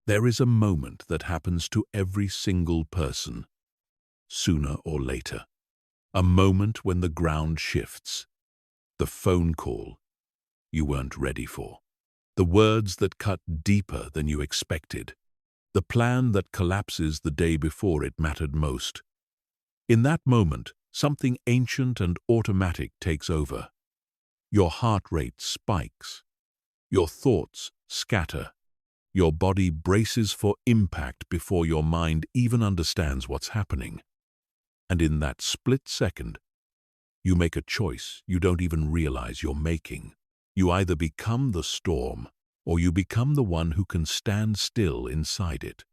There is a moment that happens to every single person, sooner or later. A moment when the ground shifts. The phone call you weren't ready for. The words that cut deeper than you expected. The plan that collapses the day before it mattered most. In that moment, something ancient and automatic takes over. Your heart rate spikes. Your thoughts scatter. Your body braces for impact before your mind even understands what's happening. And in that split second, you make a choice you don't even realize you're making. You either become the storm, or you become the one who can stand still inside it.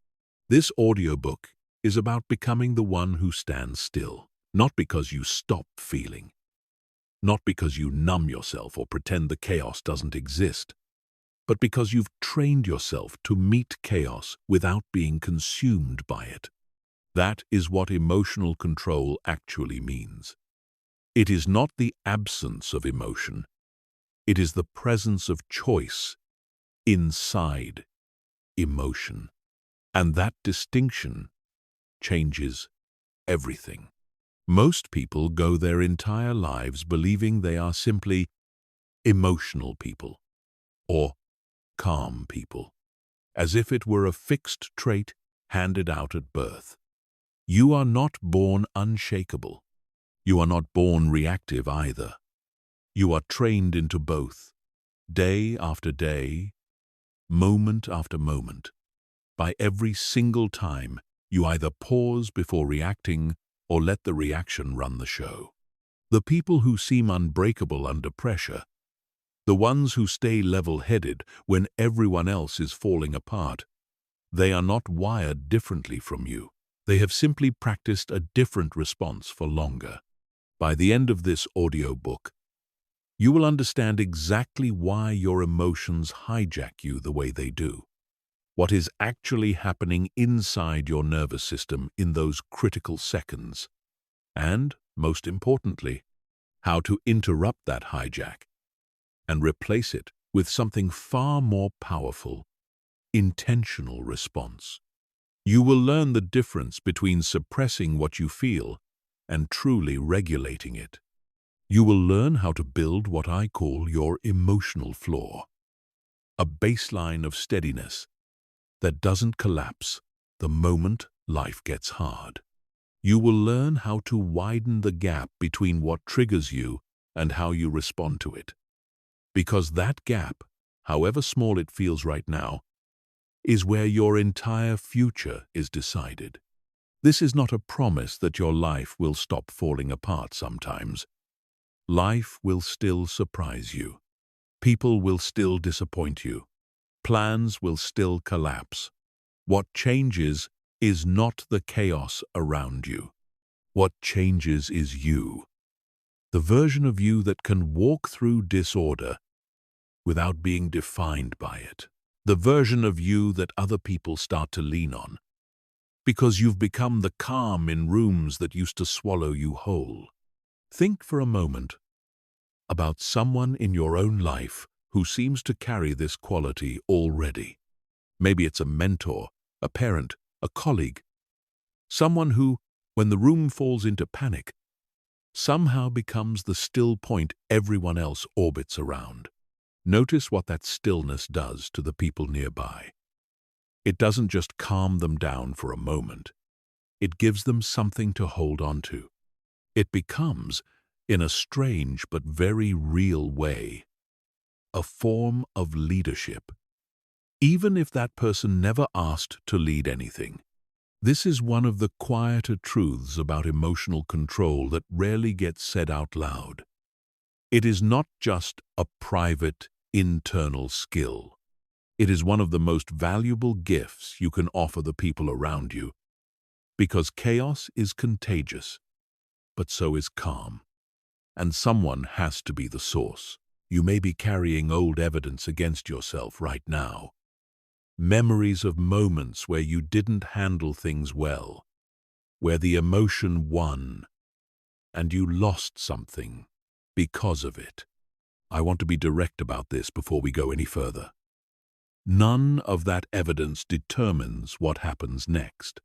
This audiobook is about becoming the one who stands still, not because you stop feeling, not because you numb yourself or pretend the chaos doesn't exist, but because you've trained yourself to meet chaos without being consumed by it. That is what emotional control actually means. It is not the absence of emotion. It is the presence of choice inside emotion. And that distinction changes everything. Most people go their entire lives believing they are simply emotional people or calm people, as if it were a fixed trait handed out at birth. You are not born unshakable. You are not born reactive either. You are trained into both, day after day, moment after moment. By every single time, you either pause before reacting or let the reaction run the show. The people who seem unbreakable under pressure, the ones who stay level-headed when everyone else is falling apart, they are not wired differently from you. They have simply practiced a different response for longer. By the end of this audiobook, you will understand exactly why your emotions hijack you the way they do. What is actually happening inside your nervous system in those critical seconds. And, most importantly, how to interrupt that hijack and replace it with something far more powerful, intentional response. You will learn the difference between suppressing what you feel and truly regulating it. You will learn how to build what I call your emotional floor, a baseline of steadiness that doesn't collapse the moment life gets hard. You will learn how to widen the gap between what triggers you and how you respond to it. Because that gap, however small it feels right now, is where your entire future is decided. This is not a promise that your life will stop falling apart sometimes. Life will still surprise you. People will still disappoint you. Plans will still collapse. What changes is not the chaos around you. What changes is you. The version of you that can walk through disorder without being defined by it. The version of you that other people start to lean on, because you've become the calm in rooms that used to swallow you whole. Think for a moment about someone in your own life who seems to carry this quality already. Maybe it's a mentor, a parent, a colleague, someone who, when the room falls into panic, somehow becomes the still point everyone else orbits around. Notice what that stillness does to the people nearby. It doesn't just calm them down for a moment. It gives them something to hold on to. It becomes, in a strange but very real way, a form of leadership, even if that person never asked to lead anything. This is one of the quieter truths about emotional control that rarely gets said out loud. It is not just a private, internal skill. It is one of the most valuable gifts you can offer the people around you, because chaos is contagious, but so is calm. And someone has to be the source. You may be carrying old evidence against yourself right now. Memories of moments where you didn't handle things well, where the emotion won, and you lost something because of it. I want to be direct about this before we go any further. None of that evidence determines what happens next.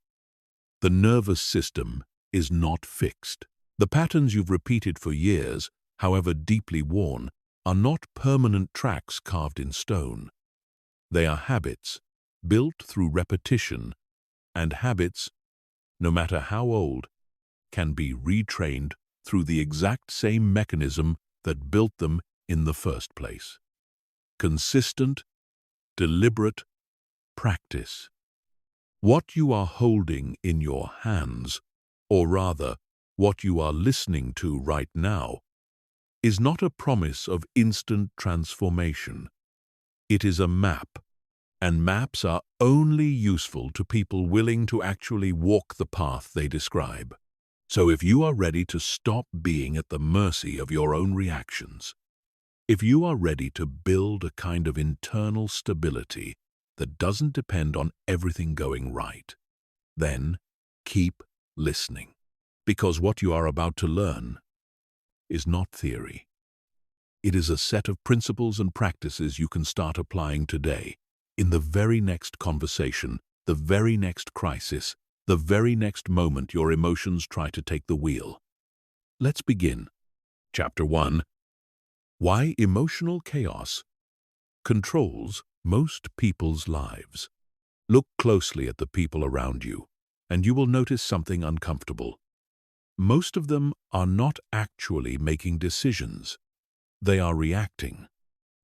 The nervous system is not fixed. The patterns you've repeated for years, however deeply worn, are not permanent tracks carved in stone. They are habits, built through repetition, and habits, no matter how old, can be retrained through the exact same mechanism that built them in the first place. Consistent, deliberate practice. What you are holding in your hands, or rather, what you are listening to right now, is not a promise of instant transformation. It is a map, and maps are only useful to people willing to actually walk the path they describe. So if you are ready to stop being at the mercy of your own reactions, if you are ready to build a kind of internal stability that doesn't depend on everything going right, then keep listening. Because what you are about to learn is not theory. It is a set of principles and practices you can start applying today, in the very next conversation, the very next crisis, the very next moment your emotions try to take the wheel. Let's begin. Chapter 1. Why emotional chaos controls most people's lives. Look closely at the people around you, and you will notice something uncomfortable. Most of them are not actually making decisions. They are reacting.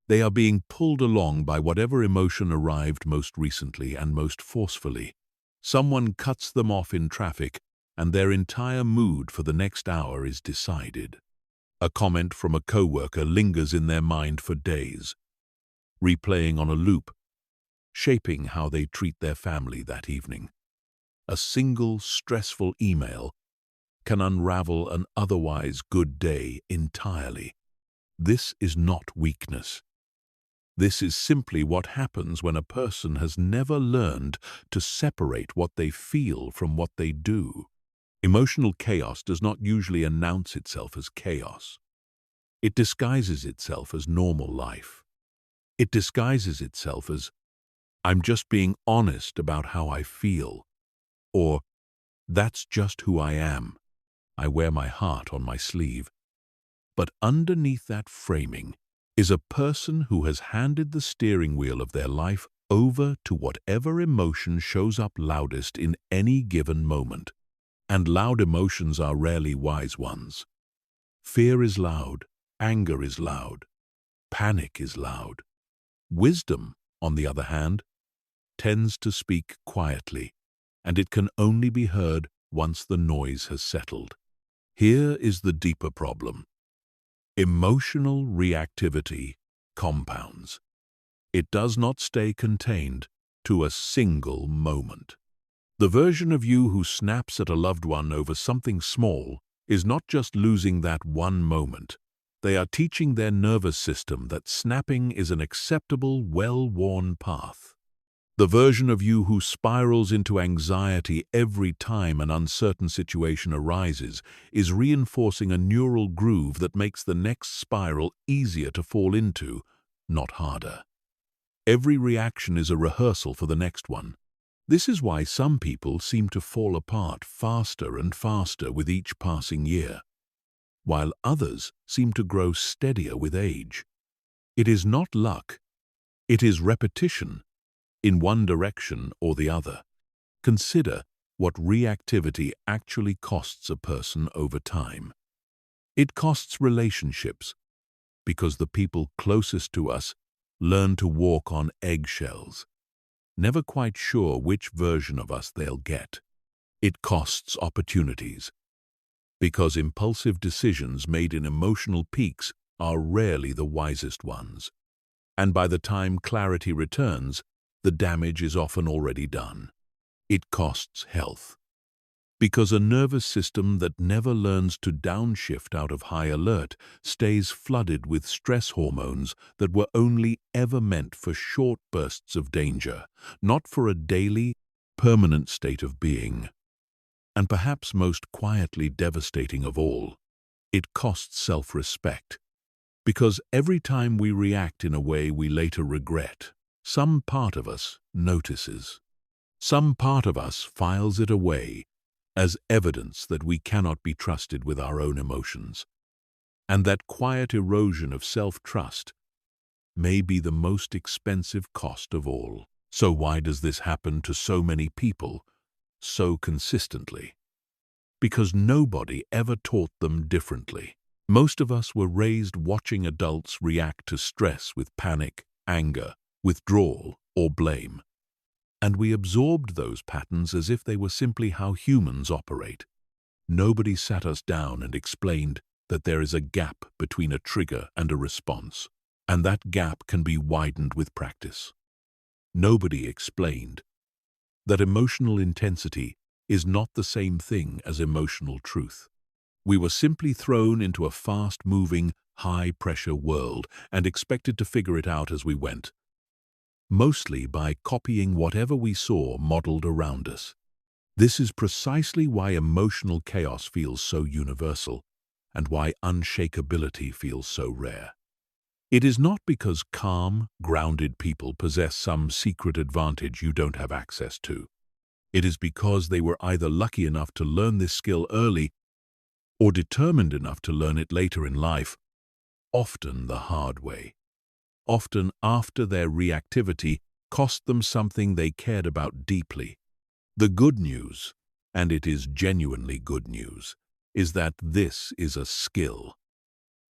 They are being pulled along by whatever emotion arrived most recently and most forcefully. Someone cuts them off in traffic, and their entire mood for the next hour is decided. A comment from a coworker lingers in their mind for days, replaying on a loop, shaping how they treat their family that evening. A single stressful email can unravel an otherwise good day entirely. This is not weakness. This is simply what happens when a person has never learned to separate what they feel from what they do. Emotional chaos does not usually announce itself as chaos. It disguises itself as normal life. It disguises itself as, "I'm just being honest about how I feel," or "That's just who I am. I wear my heart on my sleeve." But underneath that framing is a person who has handed the steering wheel of their life over to whatever emotion shows up loudest in any given moment. And loud emotions are rarely wise ones. Fear is loud, anger is loud, panic is loud. Wisdom, on the other hand, tends to speak quietly, and it can only be heard once the noise has settled. Here is the deeper problem. Emotional reactivity compounds. It does not stay contained to a single moment. The version of you who snaps at a loved one over something small is not just losing that one moment. They are teaching their nervous system that snapping is an acceptable, well-worn path. The version of you who spirals into anxiety every time an uncertain situation arises is reinforcing a neural groove that makes the next spiral easier to fall into, not harder. Every reaction is a rehearsal for the next one. This is why some people seem to fall apart faster and faster with each passing year, while others seem to grow steadier with age. It is not luck. It is repetition, in one direction or the other. Consider what reactivity actually costs a person over time. It costs relationships, because the people closest to us learn to walk on eggshells, never quite sure which version of us they'll get. It costs opportunities, because impulsive decisions made in emotional peaks are rarely the wisest ones. And by the time clarity returns, the damage is often already done. It costs health, because a nervous system that never learns to downshift out of high alert stays flooded with stress hormones that were only ever meant for short bursts of danger, not for a daily, permanent state of being. And perhaps most quietly devastating of all, it costs self-respect, because every time we react in a way we later regret, Some part of us notices. Some part of us files it away as evidence that we cannot be trusted with our own emotions. And that quiet erosion of self-trust may be the most expensive cost of all. So why does this happen to so many people so consistently? Because nobody ever taught them differently. Most of us were raised watching adults react to stress with panic, anger, withdrawal, or blame. And we absorbed those patterns as if they were simply how humans operate. Nobody sat us down and explained that there is a gap between a trigger and a response, and that gap can be widened with practice. Nobody explained that emotional intensity is not the same thing as emotional truth. We were simply thrown into a fast-moving, high-pressure world and expected to figure it out as we went, mostly by copying whatever we saw modeled around us. This is precisely why emotional chaos feels so universal and why unshakability feels so rare. It is not because calm, grounded people possess some secret advantage you don't have access to. It is because they were either lucky enough to learn this skill early or determined enough to learn it later in life, often the hard way. Often after their reactivity cost them something they cared about deeply. The good news, and it is genuinely good news, is that this is a skill.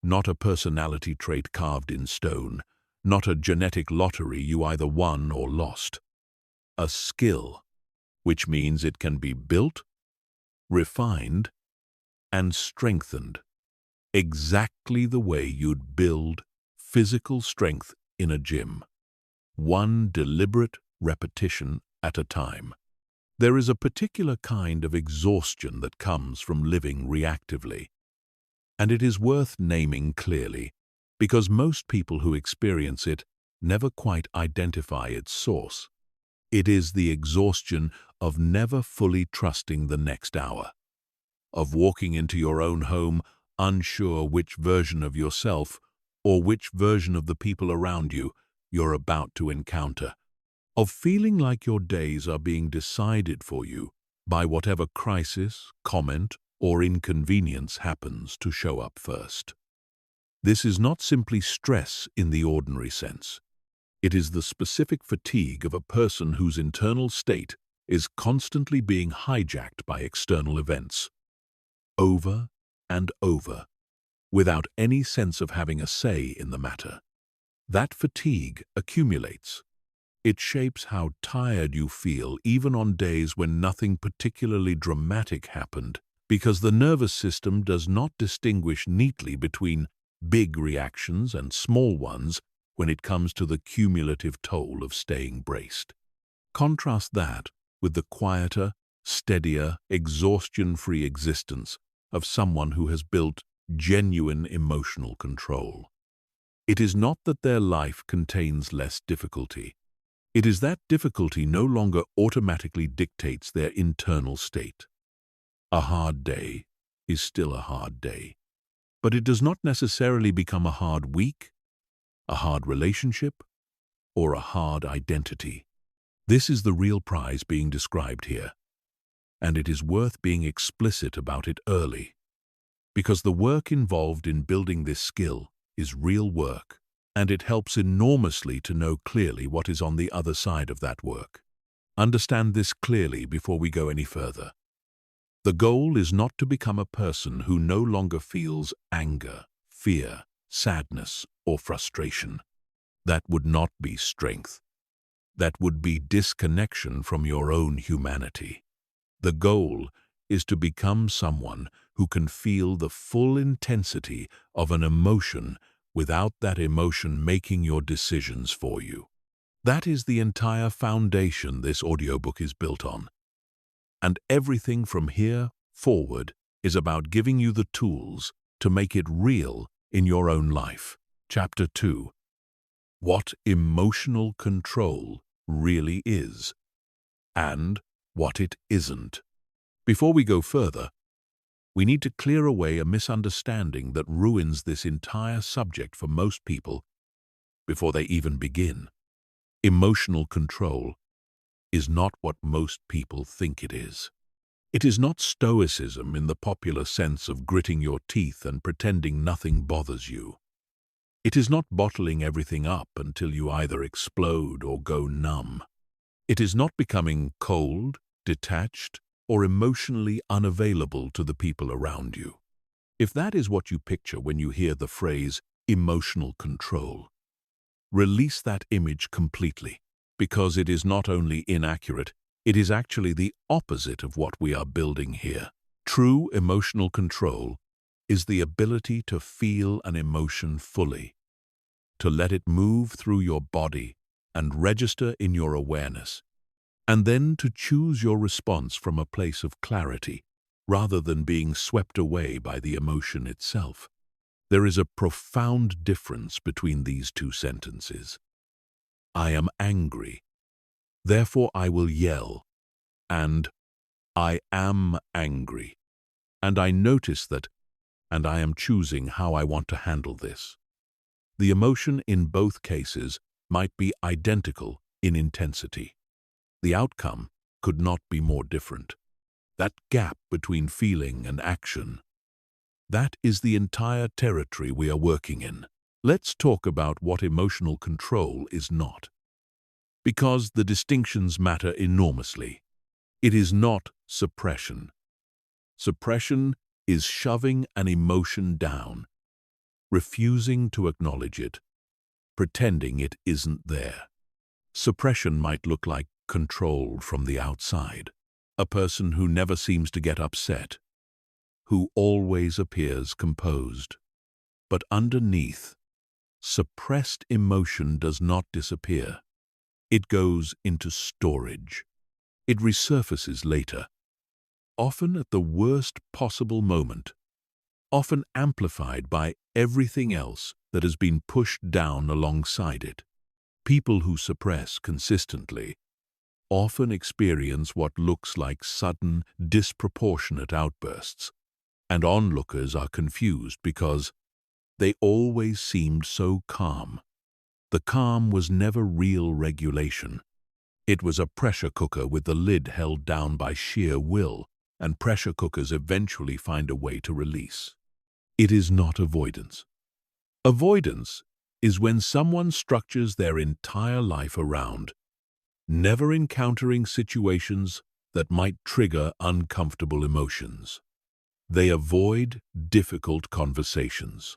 Not a personality trait carved in stone, not a genetic lottery you either won or lost. A skill, which means it can be built, refined, and strengthened, exactly the way you'd build physical strength in a gym, one deliberate repetition at a time. There is a particular kind of exhaustion that comes from living reactively, and it is worth naming clearly, because most people who experience it never quite identify its source. It is the exhaustion of never fully trusting the next hour, of walking into your own home unsure which version of yourself or which version of the people around you you're about to encounter, of feeling like your days are being decided for you by whatever crisis, comment, or inconvenience happens to show up first. This is not simply stress in the ordinary sense. It is the specific fatigue of a person whose internal state is constantly being hijacked by external events, over and over, without any sense of having a say in the matter. That fatigue accumulates. It shapes how tired you feel even on days when nothing particularly dramatic happened, because the nervous system does not distinguish neatly between big reactions and small ones when it comes to the cumulative toll of staying braced. Contrast that with the quieter, steadier, exhaustion-free existence of someone who has built genuine emotional control. It is not that their life contains less difficulty. It is that difficulty no longer automatically dictates their internal state. A hard day is still a hard day, but it does not necessarily become a hard week, a hard relationship, or a hard identity. This is the real prize being described here, and it is worth being explicit about it early, because the work involved in building this skill is real work, and it helps enormously to know clearly what is on the other side of that work. Understand this clearly before we go any further. The goal is not to become a person who no longer feels anger, fear, sadness, or frustration. That would not be strength. That would be disconnection from your own humanity. The goal is to become someone who can feel the full intensity of an emotion without that emotion making your decisions for you. That is the entire foundation this audiobook is built on. And everything from here forward is about giving you the tools to make it real in your own life. Chapter 2. What emotional control really is, and what it isn't. Before we go further, we need to clear away a misunderstanding that ruins this entire subject for most people before they even begin. Emotional control is not what most people think it is. It is not stoicism in the popular sense of gritting your teeth and pretending nothing bothers you. It is not bottling everything up until you either explode or go numb. It is not becoming cold, detached, or emotionally unavailable to the people around you. If that is what you picture when you hear the phrase emotional control, release that image completely, because it is not only inaccurate, it is actually the opposite of what we are building here. True emotional control is the ability to feel an emotion fully, to let it move through your body and register in your awareness, and then to choose your response from a place of clarity rather than being swept away by the emotion itself. There is a profound difference between these two sentences. I am angry, therefore I will yell, and I am angry, and I notice that, and I am choosing how I want to handle this. The emotion in both cases might be identical in intensity. The outcome could not be more different. That gap between feeling and action, that is the entire territory we are working in. Let's talk about what emotional control is not, because the distinctions matter enormously. It is not suppression. Suppression is shoving an emotion down, refusing to acknowledge it, pretending it isn't there. Suppression might look like control from the outside. A person who never seems to get upset, who always appears composed. But underneath, suppressed emotion does not disappear. It goes into storage. It resurfaces later, often at the worst possible moment, often amplified by everything else that has been pushed down alongside it. People who suppress consistently often experience what looks like sudden, disproportionate outbursts, and onlookers are confused because they always seemed so calm. The calm was never real regulation. It was a pressure cooker with the lid held down by sheer will, and pressure cookers eventually find a way to release. It is not avoidance. Avoidance is when someone structures their entire life around never encountering situations that might trigger uncomfortable emotions. They avoid difficult conversations.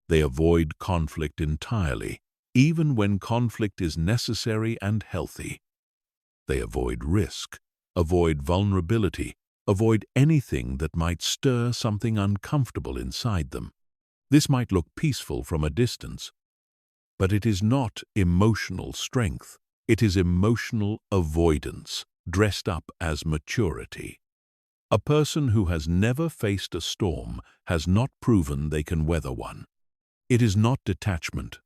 They avoid conflict entirely, even when conflict is necessary and healthy. They avoid risk, avoid vulnerability, avoid anything that might stir something uncomfortable inside them. This might look peaceful from a distance, but it is not emotional strength. It is emotional avoidance, dressed up as maturity. A person who has never faced a storm has not proven they can weather one. It is not detachment.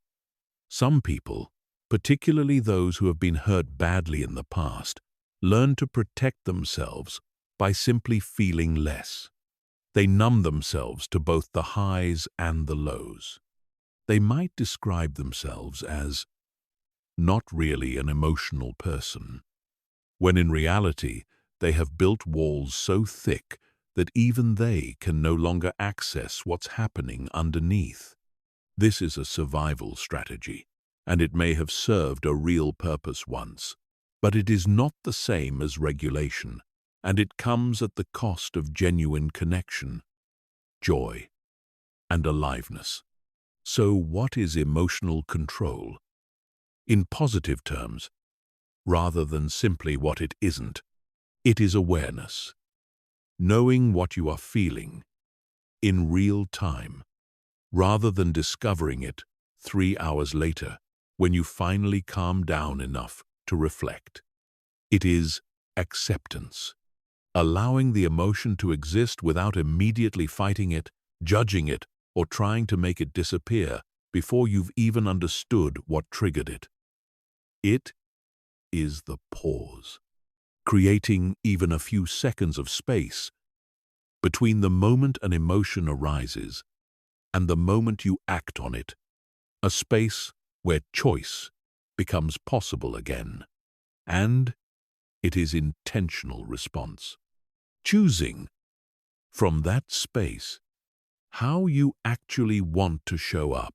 Some people, particularly those who have been hurt badly in the past, learn to protect themselves by simply feeling less. They numb themselves to both the highs and the lows. They might describe themselves as not really an emotional person, when in reality they have built walls so thick that even they can no longer access what's happening underneath. This is a survival strategy, and it may have served a real purpose once, but it is not the same as regulation, and it comes at the cost of genuine connection, joy, and aliveness. So what is emotional control? In positive terms, rather than simply what it isn't, it is awareness, knowing what you are feeling in real time, rather than discovering it 3 hours later when you finally calm down enough to reflect. It is acceptance, allowing the emotion to exist without immediately fighting it, judging it, or trying to make it disappear before you've even understood what triggered it. It is the pause, creating even a few seconds of space between the moment an emotion arises and the moment you act on it, a space where choice becomes possible again. And it is intentional response. Choosing from that space how you actually want to show up,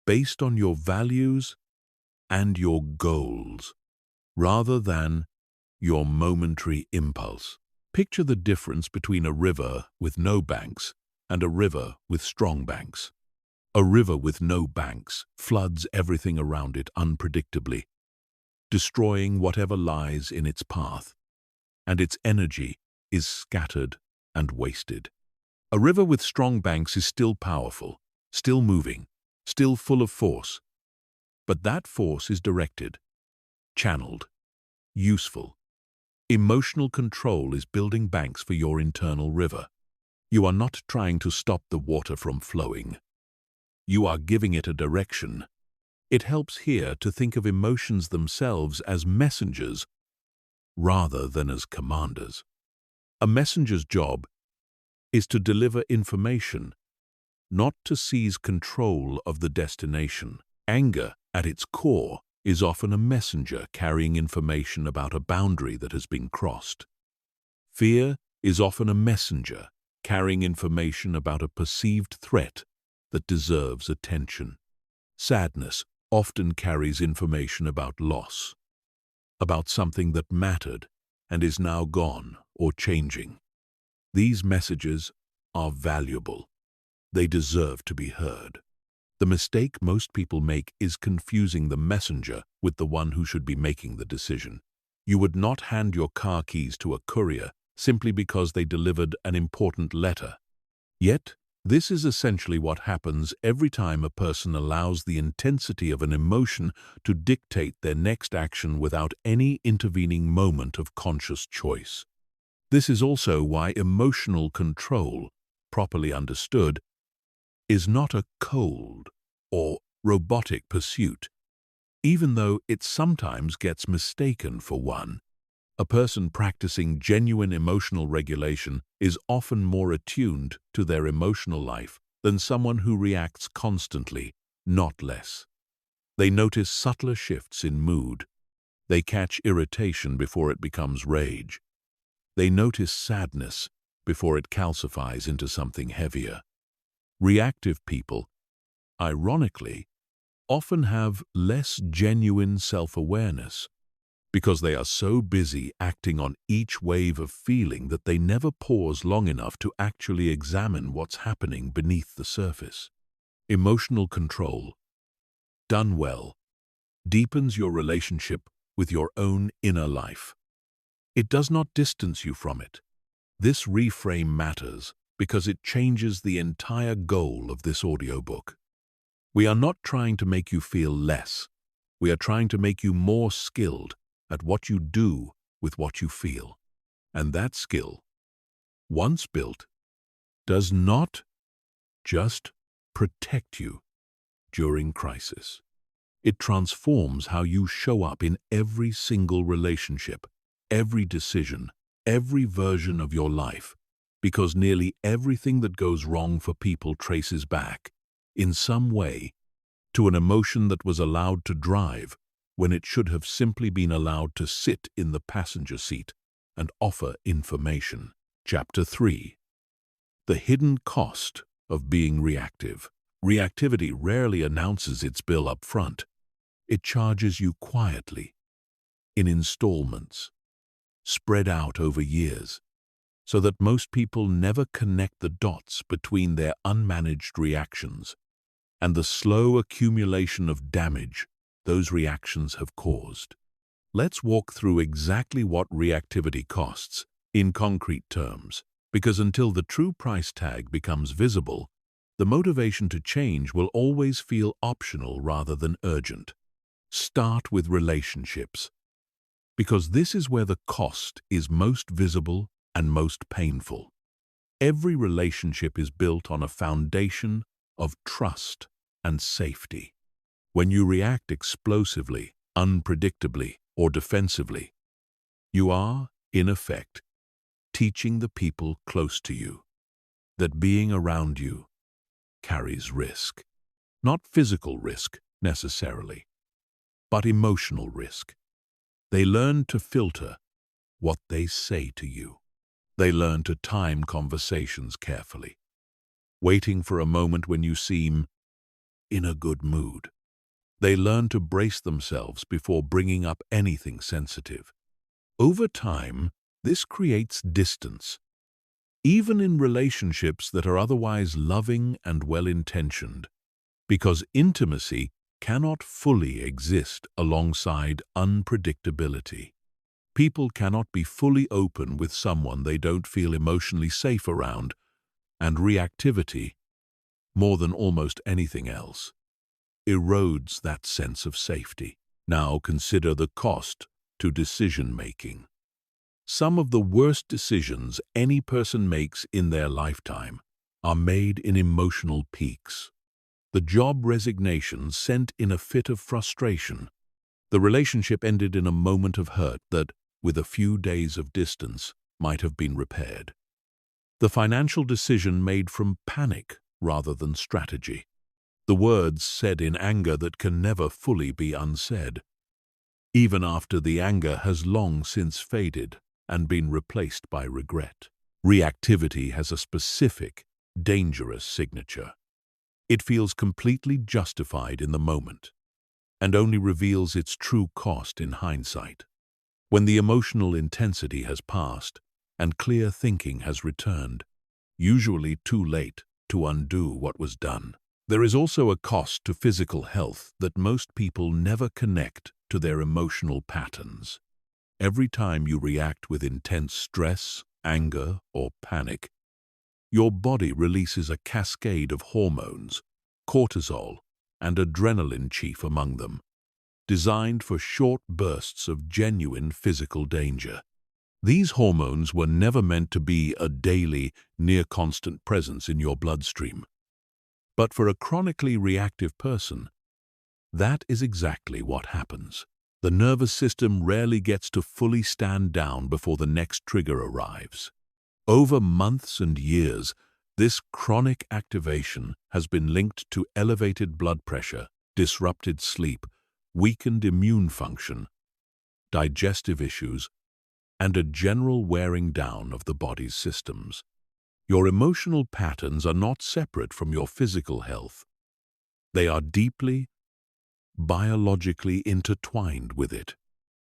based on your values and your goals, rather than your momentary impulse. Picture the difference between a river with no banks and a river with strong banks. A river with no banks floods everything around it unpredictably, destroying whatever lies in its path, and its energy is scattered and wasted. A river with strong banks is still powerful, still moving, still full of force, but that force is directed, channeled, useful. Emotional control is building banks for your internal river. You are not trying to stop the water from flowing. You are giving it a direction. It helps here to think of emotions themselves as messengers rather than as commanders. A messenger's job is to deliver information, not to seize control of the destination. Anger, at its core, is often a messenger carrying information about a boundary that has been crossed. Fear is often a messenger carrying information about a perceived threat that deserves attention. Sadness often carries information about loss, about something that mattered and is now gone or changing. These messages are valuable. They deserve to be heard. The mistake most people make is confusing the messenger with the one who should be making the decision. You would not hand your car keys to a courier simply because they delivered an important letter. Yet, this is essentially what happens every time a person allows the intensity of an emotion to dictate their next action without any intervening moment of conscious choice. This is also why emotional control, properly understood, is not a cold or robotic pursuit, even though it sometimes gets mistaken for one. A person practicing genuine emotional regulation is often more attuned to their emotional life than someone who reacts constantly, not less. They notice subtler shifts in mood. They catch irritation before it becomes rage. They notice sadness before it calcifies into something heavier. Reactive people, ironically, often have less genuine self-awareness because they are so busy acting on each wave of feeling that they never pause long enough to actually examine what's happening beneath the surface. Emotional control, done well, deepens your relationship with your own inner life. It does not distance you from it. This reframe matters because it changes the entire goal of this audiobook. We are not trying to make you feel less. We are trying to make you more skilled at what you do with what you feel. And that skill, once built, does not just protect you during crisis. It transforms how you show up in every single relationship, every decision, every version of your life, because nearly everything that goes wrong for people traces back, in some way, to an emotion that was allowed to drive when it should have simply been allowed to sit in the passenger seat and offer information. Chapter 3. The hidden cost of being reactive. Reactivity rarely announces its bill up front. It charges you quietly, in installments, spread out over years, so that most people never connect the dots between their unmanaged reactions and the slow accumulation of damage those reactions have caused. Let's walk through exactly what reactivity costs in concrete terms, because until the true price tag becomes visible, the motivation to change will always feel optional rather than urgent. Start with relationships, because this is where the cost is most visible and most painful. Every relationship is built on a foundation of trust and safety. When you react explosively, unpredictably, or defensively, you are, in effect, teaching the people close to you that being around you carries risk. Not physical risk, necessarily, but emotional risk. They learn to filter what they say to you. They learn to time conversations carefully, waiting for a moment when you seem in a good mood. They learn to brace themselves before bringing up anything sensitive. Over time, this creates distance, even in relationships that are otherwise loving and well-intentioned, because intimacy cannot fully exist alongside unpredictability. People cannot be fully open with someone they don't feel emotionally safe around, and reactivity, more than almost anything else, erodes that sense of safety. Now consider the cost to decision-making. Some of the worst decisions any person makes in their lifetime are made in emotional peaks. The job resignation sent in a fit of frustration. The relationship ended in a moment of hurt that, with a few days of distance, might have been repaired. The financial decision made from panic rather than strategy. The words said in anger that can never fully be unsaid, even after the anger has long since faded and been replaced by regret. Reactivity has a specific, dangerous signature. It feels completely justified in the moment, and only reveals its true cost in hindsight. When the emotional intensity has passed and clear thinking has returned, usually too late to undo what was done. There is also a cost to physical health that most people never connect to their emotional patterns. Every time you react with intense stress, anger, or panic, your body releases a cascade of hormones, cortisol and adrenaline chief among them, designed for short bursts of genuine physical danger. These hormones were never meant to be a daily, near-constant presence in your bloodstream. But for a chronically reactive person, that is exactly what happens. The nervous system rarely gets to fully stand down before the next trigger arrives. Over months and years, this chronic activation has been linked to elevated blood pressure, disrupted sleep, weakened immune function, digestive issues, and a general wearing down of the body's systems. Your emotional patterns are not separate from your physical health. They are deeply, biologically intertwined with it.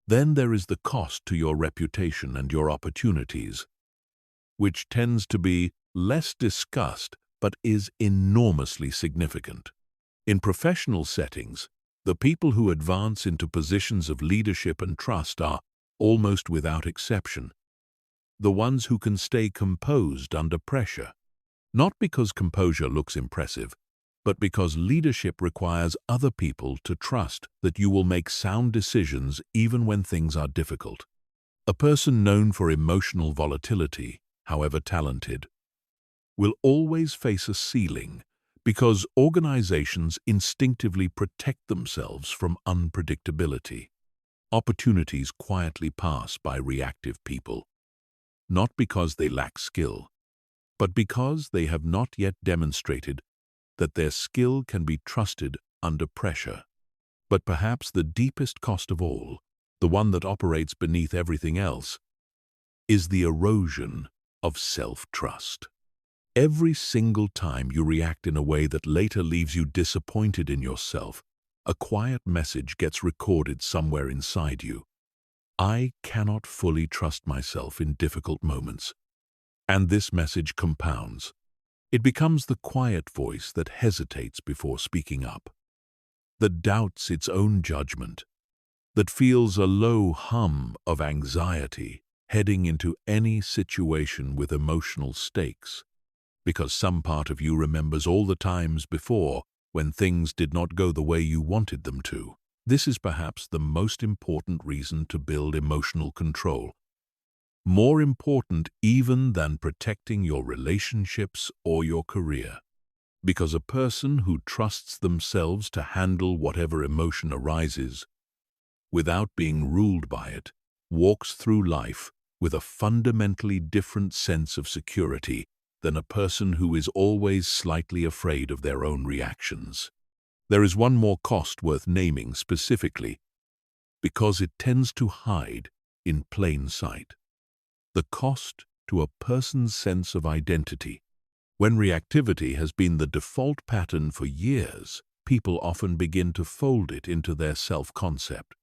Then there is the cost to your reputation and your opportunities, which tends to be less discussed but is enormously significant. In professional settings, the people who advance into positions of leadership and trust are, almost without exception, the ones who can stay composed under pressure. Not because composure looks impressive, but because leadership requires other people to trust that you will make sound decisions even when things are difficult. A person known for emotional volatility, however talented, will always face a ceiling because organizations instinctively protect themselves from unpredictability. Opportunities quietly pass by reactive people, not because they lack skill, but because they have not yet demonstrated that their skill can be trusted under pressure. But perhaps the deepest cost of all, the one that operates beneath everything else, is the erosion of self-trust. Every single time you react in a way that later leaves you disappointed in yourself, a quiet message gets recorded somewhere inside you. I cannot fully trust myself in difficult moments. And this message compounds. It becomes the quiet voice that hesitates before speaking up, that doubts its own judgment, that feels a low hum of anxiety heading into any situation with emotional stakes, because some part of you remembers all the times before when things did not go the way you wanted them to. This is perhaps the most important reason to build emotional control. More important even than protecting your relationships or your career. Because a person who trusts themselves to handle whatever emotion arises, without being ruled by it, walks through life with a fundamentally different sense of security than a person who is always slightly afraid of their own reactions. There is one more cost worth naming specifically, because it tends to hide in plain sight. The cost to a person's sense of identity. When reactivity has been the default pattern for years, people often begin to fold it into their self-concept.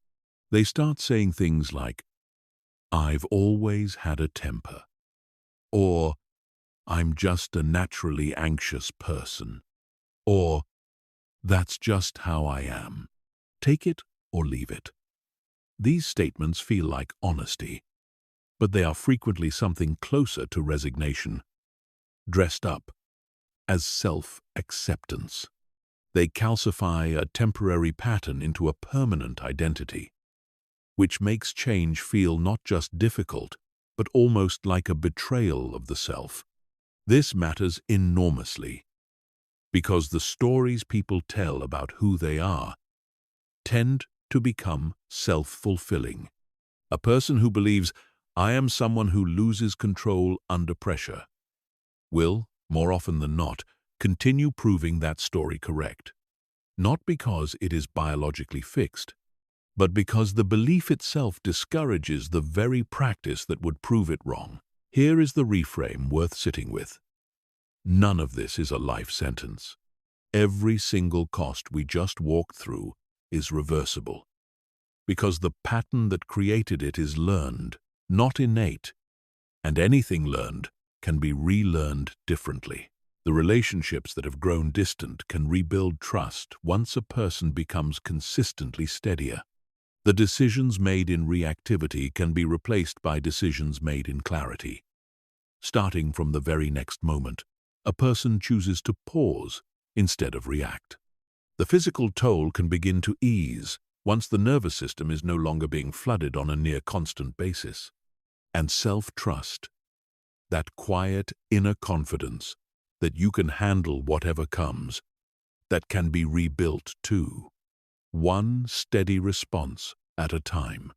They start saying things like, "I've always had a temper," or "I'm just a naturally anxious person," or "That's just how I am. Take it or leave it." These statements feel like honesty, but they are frequently something closer to resignation, dressed up as self-acceptance. They calcify a temporary pattern into a permanent identity, which makes change feel not just difficult, but almost like a betrayal of the self. This matters enormously, because the stories people tell about who they are tend to become self-fulfilling. A person who believes, "I am someone who loses control under pressure," will, more often than not, continue proving that story correct. Not because it is biologically fixed, but because the belief itself discourages the very practice that would prove it wrong. Here is the reframe worth sitting with. None of this is a life sentence. Every single cost we just walked through is reversible, because the pattern that created it is learned, not innate, and anything learned can be relearned differently. The relationships that have grown distant can rebuild trust once a person becomes consistently steadier. The decisions made in reactivity can be replaced by decisions made in clarity. Starting from the very next moment, a person chooses to pause instead of react. The physical toll can begin to ease once the nervous system is no longer being flooded on a near-constant basis. And self-trust, that quiet inner confidence that you can handle whatever comes, that can be rebuilt too. One steady response at a time,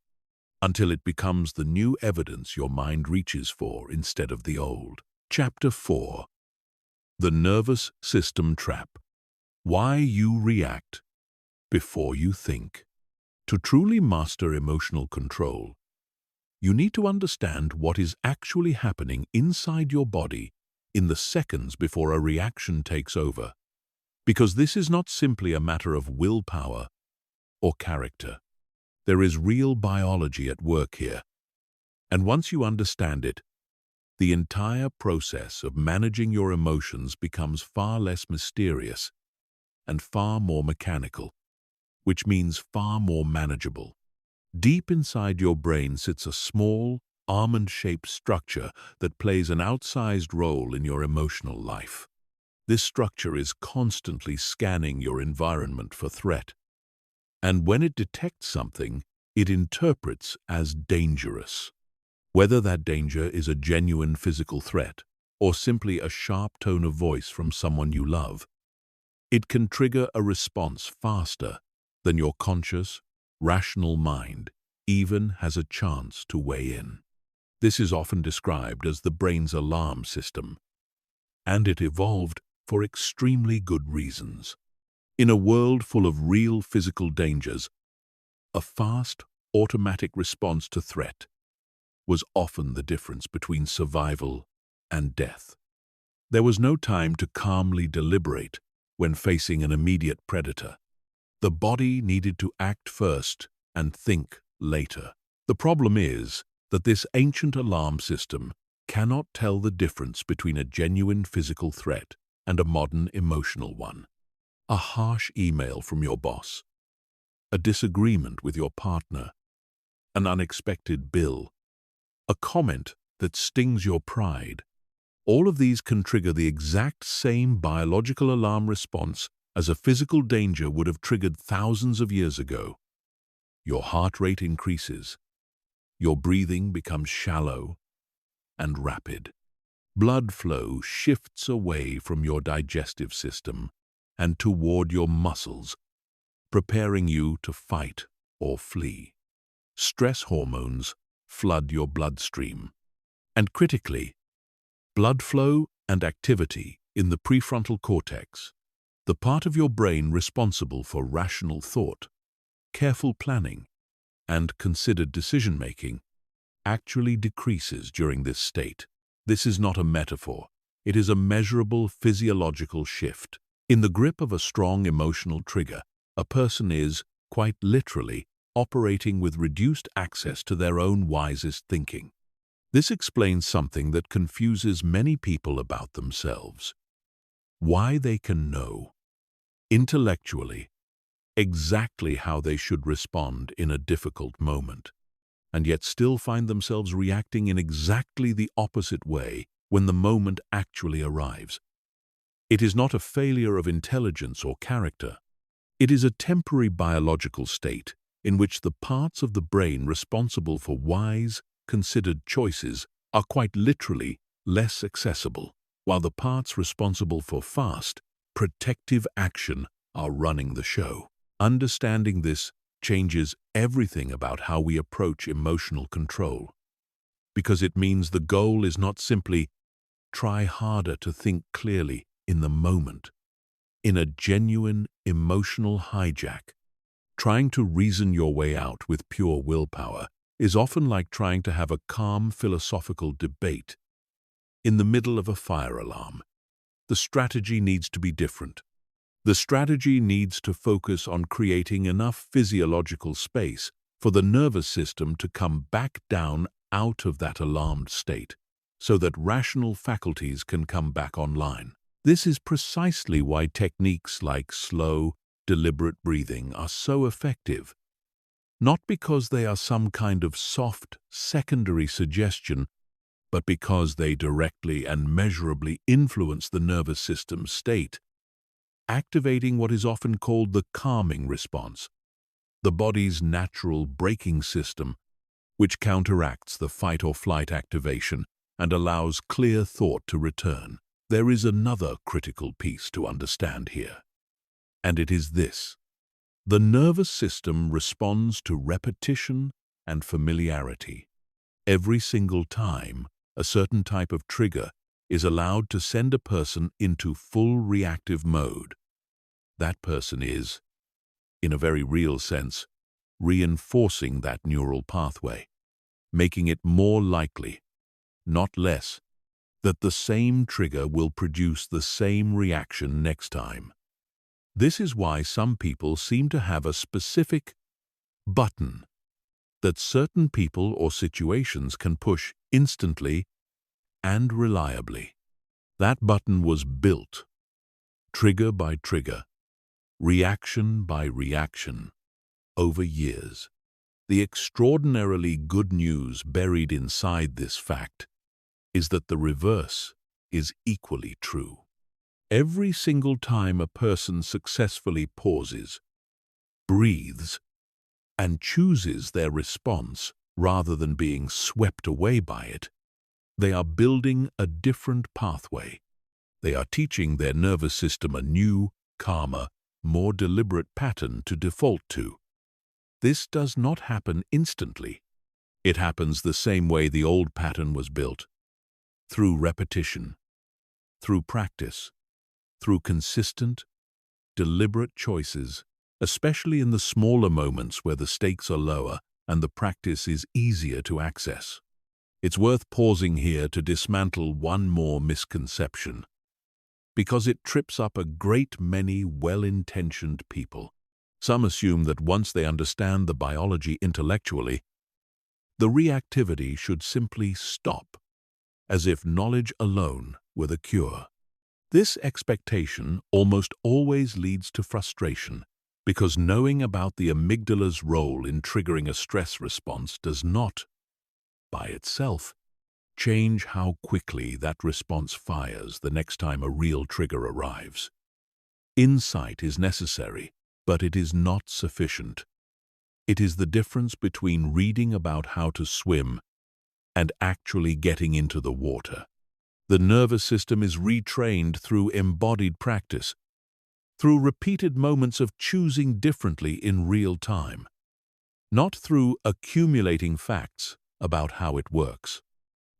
until it becomes the new evidence your mind reaches for instead of the old. Chapter 4. The Nervous System Trap. Why you react before you think. To truly master emotional control, you need to understand what is actually happening inside your body in the seconds before a reaction takes over. Because this is not simply a matter of willpower or character. There is real biology at work here. And once you understand it, the entire process of managing your emotions becomes far less mysterious and far more mechanical, which means far more manageable. Deep inside your brain sits a small, almond-shaped structure that plays an outsized role in your emotional life. This structure is constantly scanning your environment for threat, and when it detects something, it interprets as dangerous. Whether that danger is a genuine physical threat or simply a sharp tone of voice from someone you love, it can trigger a response faster than your conscious, rational mind even has a chance to weigh in. This is often described as the brain's alarm system, and it evolved for extremely good reasons. In a world full of real physical dangers, a fast, automatic response to threat was often the difference between survival and death. There was no time to calmly deliberate when facing an immediate predator. The body needed to act first and think later. The problem is that this ancient alarm system cannot tell the difference between a genuine physical threat and a modern emotional one. A harsh email from your boss, a disagreement with your partner, an unexpected bill, a comment that stings your pride. All of these can trigger the exact same biological alarm response as a physical danger would have triggered thousands of years ago. Your heart rate increases. Your breathing becomes shallow and rapid. Blood flow shifts away from your digestive system and toward your muscles, preparing you to fight or flee. Stress hormones flood your bloodstream. And critically, blood flow and activity in the prefrontal cortex, the part of your brain responsible for rational thought, careful planning, and considered decision-making actually decreases during this state. This is not a metaphor. It is a measurable physiological shift. In the grip of a strong emotional trigger, a person is, quite literally, operating with reduced access to their own wisest thinking. This explains something that confuses many people about themselves. Why they can know, intellectually, exactly how they should respond in a difficult moment, and yet still find themselves reacting in exactly the opposite way when the moment actually arrives. It is not a failure of intelligence or character. It is a temporary biological state in which the parts of the brain responsible for wise, considered choices are quite literally less accessible, while the parts responsible for fast, protective action are running the show. Understanding this changes everything about how we approach emotional control, because it means the goal is not simply try harder to think clearly in the moment. In a genuine emotional hijack, trying to reason your way out with pure willpower is often like trying to have a calm philosophical debate in the middle of a fire alarm. The strategy needs to be different. The strategy needs to focus on creating enough physiological space for the nervous system to come back down out of that alarmed state, so that rational faculties can come back online. This is precisely why techniques like slow, deliberate breathing are so effective. Not because they are some kind of soft, secondary suggestion, but because they directly and measurably influence the nervous system's state, activating what is often called the calming response, the body's natural braking system, which counteracts the fight-or-flight activation and allows clear thought to return. There is another critical piece to understand here, and it is this. The nervous system responds to repetition and familiarity. Every single time a certain type of trigger is allowed to send a person into full reactive mode, that person is, in a very real sense, reinforcing that neural pathway, making it more likely, not less, that the same trigger will produce the same reaction next time. This is why some people seem to have a specific button that certain people or situations can push instantly and reliably. That button was built, trigger by trigger, reaction by reaction, over years. The extraordinarily good news buried inside this fact is that the reverse is equally true. Every single time a person successfully pauses, breathes, and chooses their response rather than being swept away by it, they are building a different pathway. They are teaching their nervous system a new, calmer, more deliberate pattern to default to. This does not happen instantly. It happens the same way the old pattern was built, through repetition, through practice, through consistent, deliberate choices, especially in the smaller moments where the stakes are lower and the practice is easier to access. It's worth pausing here to dismantle one more misconception, because it trips up a great many well-intentioned people. Some assume that once they understand the biology intellectually, the reactivity should simply stop, as if knowledge alone were the cure. This expectation almost always leads to frustration, because knowing about the amygdala's role in triggering a stress response does not, by itself, change how quickly that response fires the next time a real trigger arrives. Insight is necessary, but it is not sufficient. It is the difference between reading about how to swim and actually getting into the water. The nervous system is retrained through embodied practice, through repeated moments of choosing differently in real time, not through accumulating facts about how it works.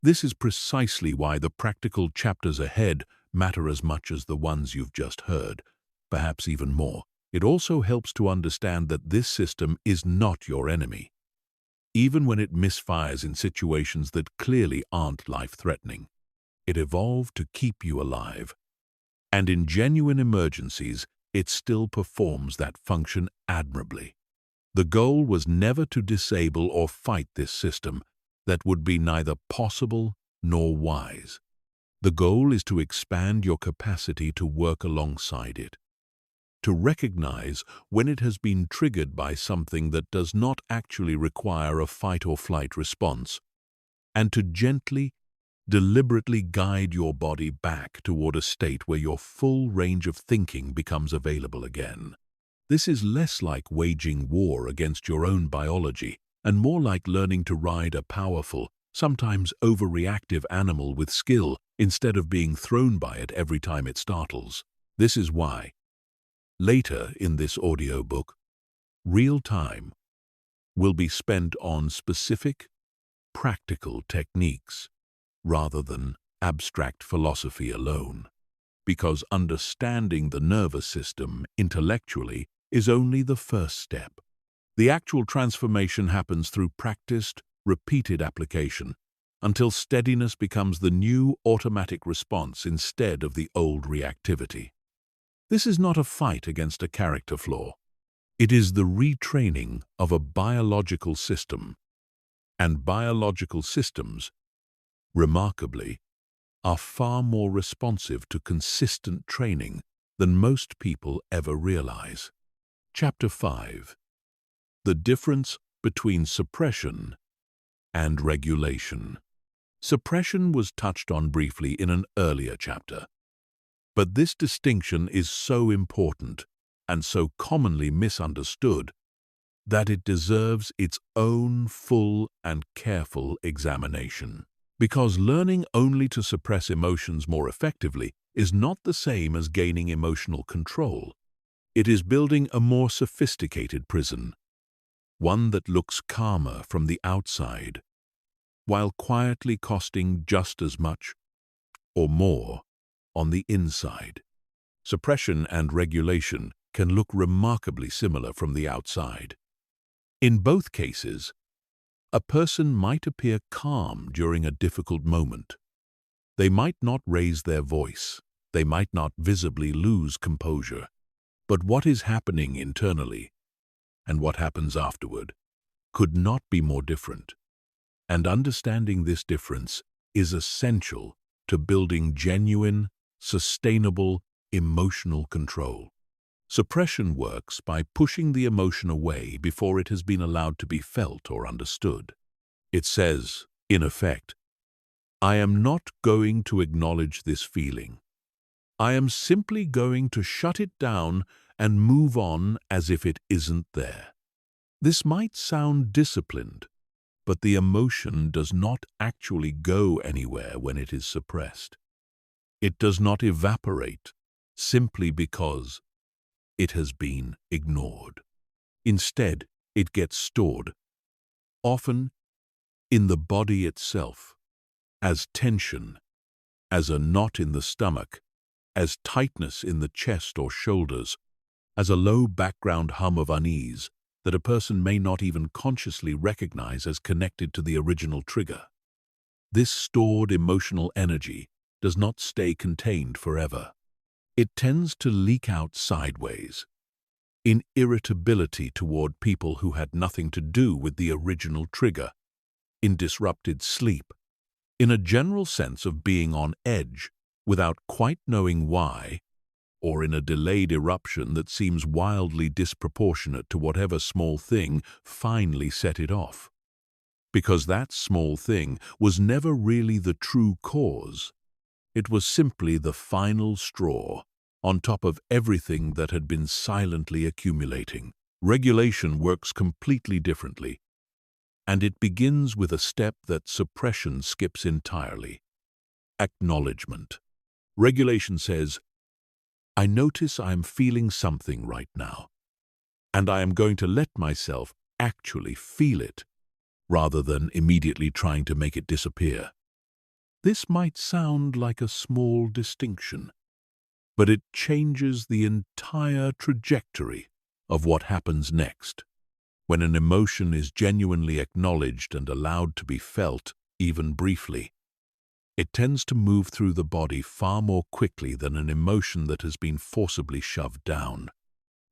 This is precisely why the practical chapters ahead matter as much as the ones you've just heard, perhaps even more. It also helps to understand that this system is not your enemy. even when it misfires in situations that clearly aren't life-threatening. It evolved to keep you alive. And in genuine emergencies, it still performs that function admirably. The goal was never to disable or fight this system. That would be neither possible nor wise. The goal is to expand your capacity to work alongside it, to recognize when it has been triggered by something that does not actually require a fight-or-flight response, and to gently, deliberately guide your body back toward a state where your full range of thinking becomes available again. This is less like waging war against your own biology and more like learning to ride a powerful, sometimes overreactive animal with skill instead of being thrown by it every time it startles. This is why, later in this audiobook, real time will be spent on specific, practical techniques rather than abstract philosophy alone, because understanding the nervous system intellectually is only the first step. The actual transformation happens through practiced, repeated application until steadiness becomes the new automatic response instead of the old reactivity. This is not a fight against a character flaw. It is the retraining of a biological system, and biological systems, remarkably, are far more responsive to consistent training than most people ever realize. Chapter 5. The difference between suppression and regulation. Suppression was touched on briefly in an earlier chapter, but this distinction is so important and so commonly misunderstood that it deserves its own full and careful examination. Because learning only to suppress emotions more effectively is not the same as gaining emotional control. It is building a more sophisticated prison, one that looks calmer from the outside, while quietly costing just as much or more on the inside. Suppression and regulation can look remarkably similar from the outside. In both cases, a person might appear calm during a difficult moment. They might not raise their voice. They might not visibly lose composure. But what is happening internally and what happens afterward could not be more different. And understanding this difference is essential to building genuine, sustainable, emotional control. Suppression works by pushing the emotion away before it has been allowed to be felt or understood. It says, in effect, I am not going to acknowledge this feeling. I am simply going to shut it down and move on as if it isn't there. This might sound disciplined, but the emotion does not actually go anywhere when it is suppressed. It does not evaporate simply because it has been ignored. Instead, it gets stored, often in the body itself, as tension, as a knot in the stomach, as tightness in the chest or shoulders, as a low background hum of unease that a person may not even consciously recognize as connected to the original trigger. This stored emotional energy does not stay contained forever. It tends to leak out sideways, in irritability toward people who had nothing to do with the original trigger, in disrupted sleep, in a general sense of being on edge without quite knowing why, or in a delayed eruption that seems wildly disproportionate to whatever small thing finally set it off. Because that small thing was never really the true cause. It was simply the final straw on top of everything that had been silently accumulating. Regulation works completely differently, and it begins with a step that suppression skips entirely: acknowledgement. Regulation says, I notice I am feeling something right now, and I am going to let myself actually feel it, rather than immediately trying to make it disappear. This might sound like a small distinction, but it changes the entire trajectory of what happens next. When an emotion is genuinely acknowledged and allowed to be felt, even briefly, it tends to move through the body far more quickly than an emotion that has been forcibly shoved down.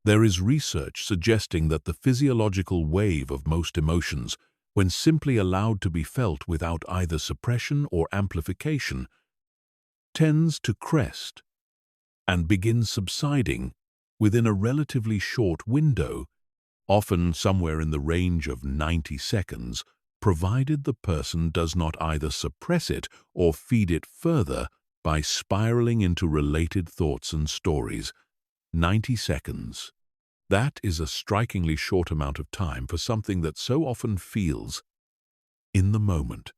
There is research suggesting that the physiological wave of most emotions, when simply allowed to be felt without either suppression or amplification, tends to crest and begin subsiding within a relatively short window, often somewhere in the range of 90 seconds, provided the person does not either suppress it or feed it further by spiraling into related thoughts and stories. 90 seconds. That is a strikingly short amount of time for something that so often feels, in the moment,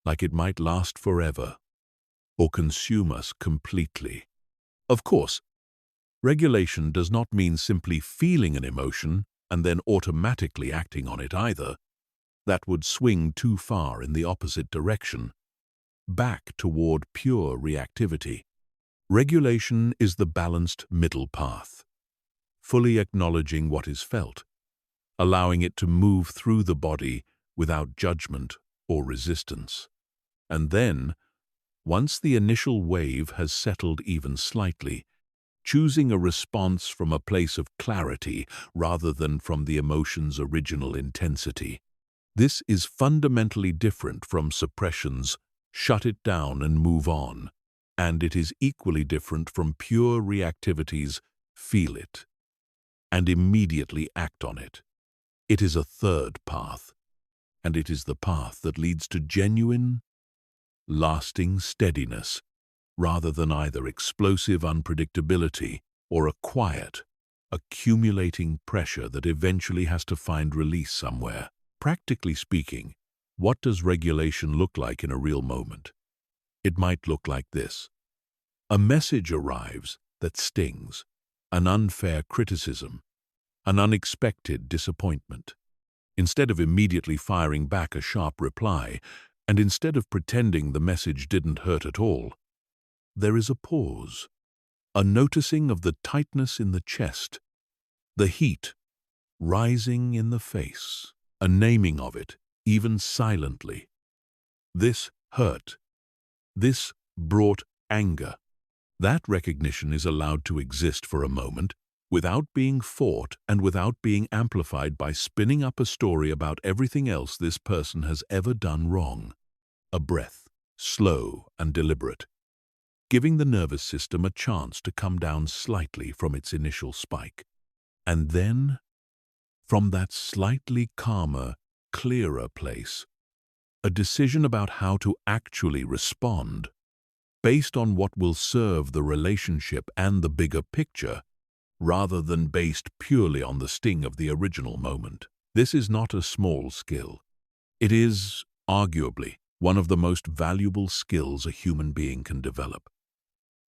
like it might last forever or consume us completely. Of course, regulation does not mean simply feeling an emotion and then automatically acting on it either. That would swing too far in the opposite direction, back toward pure reactivity. Regulation is the balanced middle path, fully acknowledging what is felt, allowing it to move through the body without judgment or resistance. And then, once the initial wave has settled even slightly, choosing a response from a place of clarity rather than from the emotion's original intensity. This is fundamentally different from suppression's shut it down and move on, and it is equally different from pure reactivity's feel it and immediately act on it. It is a third path, and it is the path that leads to genuine, lasting steadiness, rather than either explosive unpredictability or a quiet, accumulating pressure that eventually has to find release somewhere. Practically speaking, what does regulation look like in a real moment? It might look like this. A message arrives that stings, an unfair criticism, an unexpected disappointment. Instead of immediately firing back a sharp reply, and instead of pretending the message didn't hurt at all, there is a pause, a noticing of the tightness in the chest, the heat rising in the face, a naming of it, even silently. This hurt. This brought anger. That recognition is allowed to exist for a moment, without being fought and without being amplified by spinning up a story about everything else this person has ever done wrong. A breath, slow and deliberate, giving the nervous system a chance to come down slightly from its initial spike. And then, from that slightly calmer, clearer place, a decision about how to actually respond, based on what will serve the relationship and the bigger picture, rather than based purely on the sting of the original moment. This is not a small skill. It is, arguably, one of the most valuable skills a human being can develop.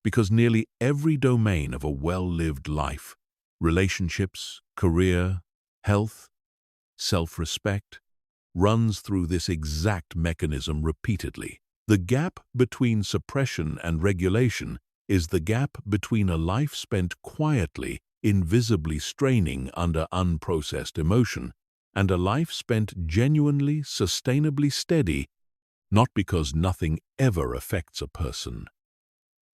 Because nearly every domain of a well-lived life, relationships, career, health, self-respect, runs through this exact mechanism repeatedly. The gap between suppression and regulation is the gap between a life spent quietly, invisibly straining under unprocessed emotion, and a life spent genuinely, sustainably steady, not because nothing ever affects a person,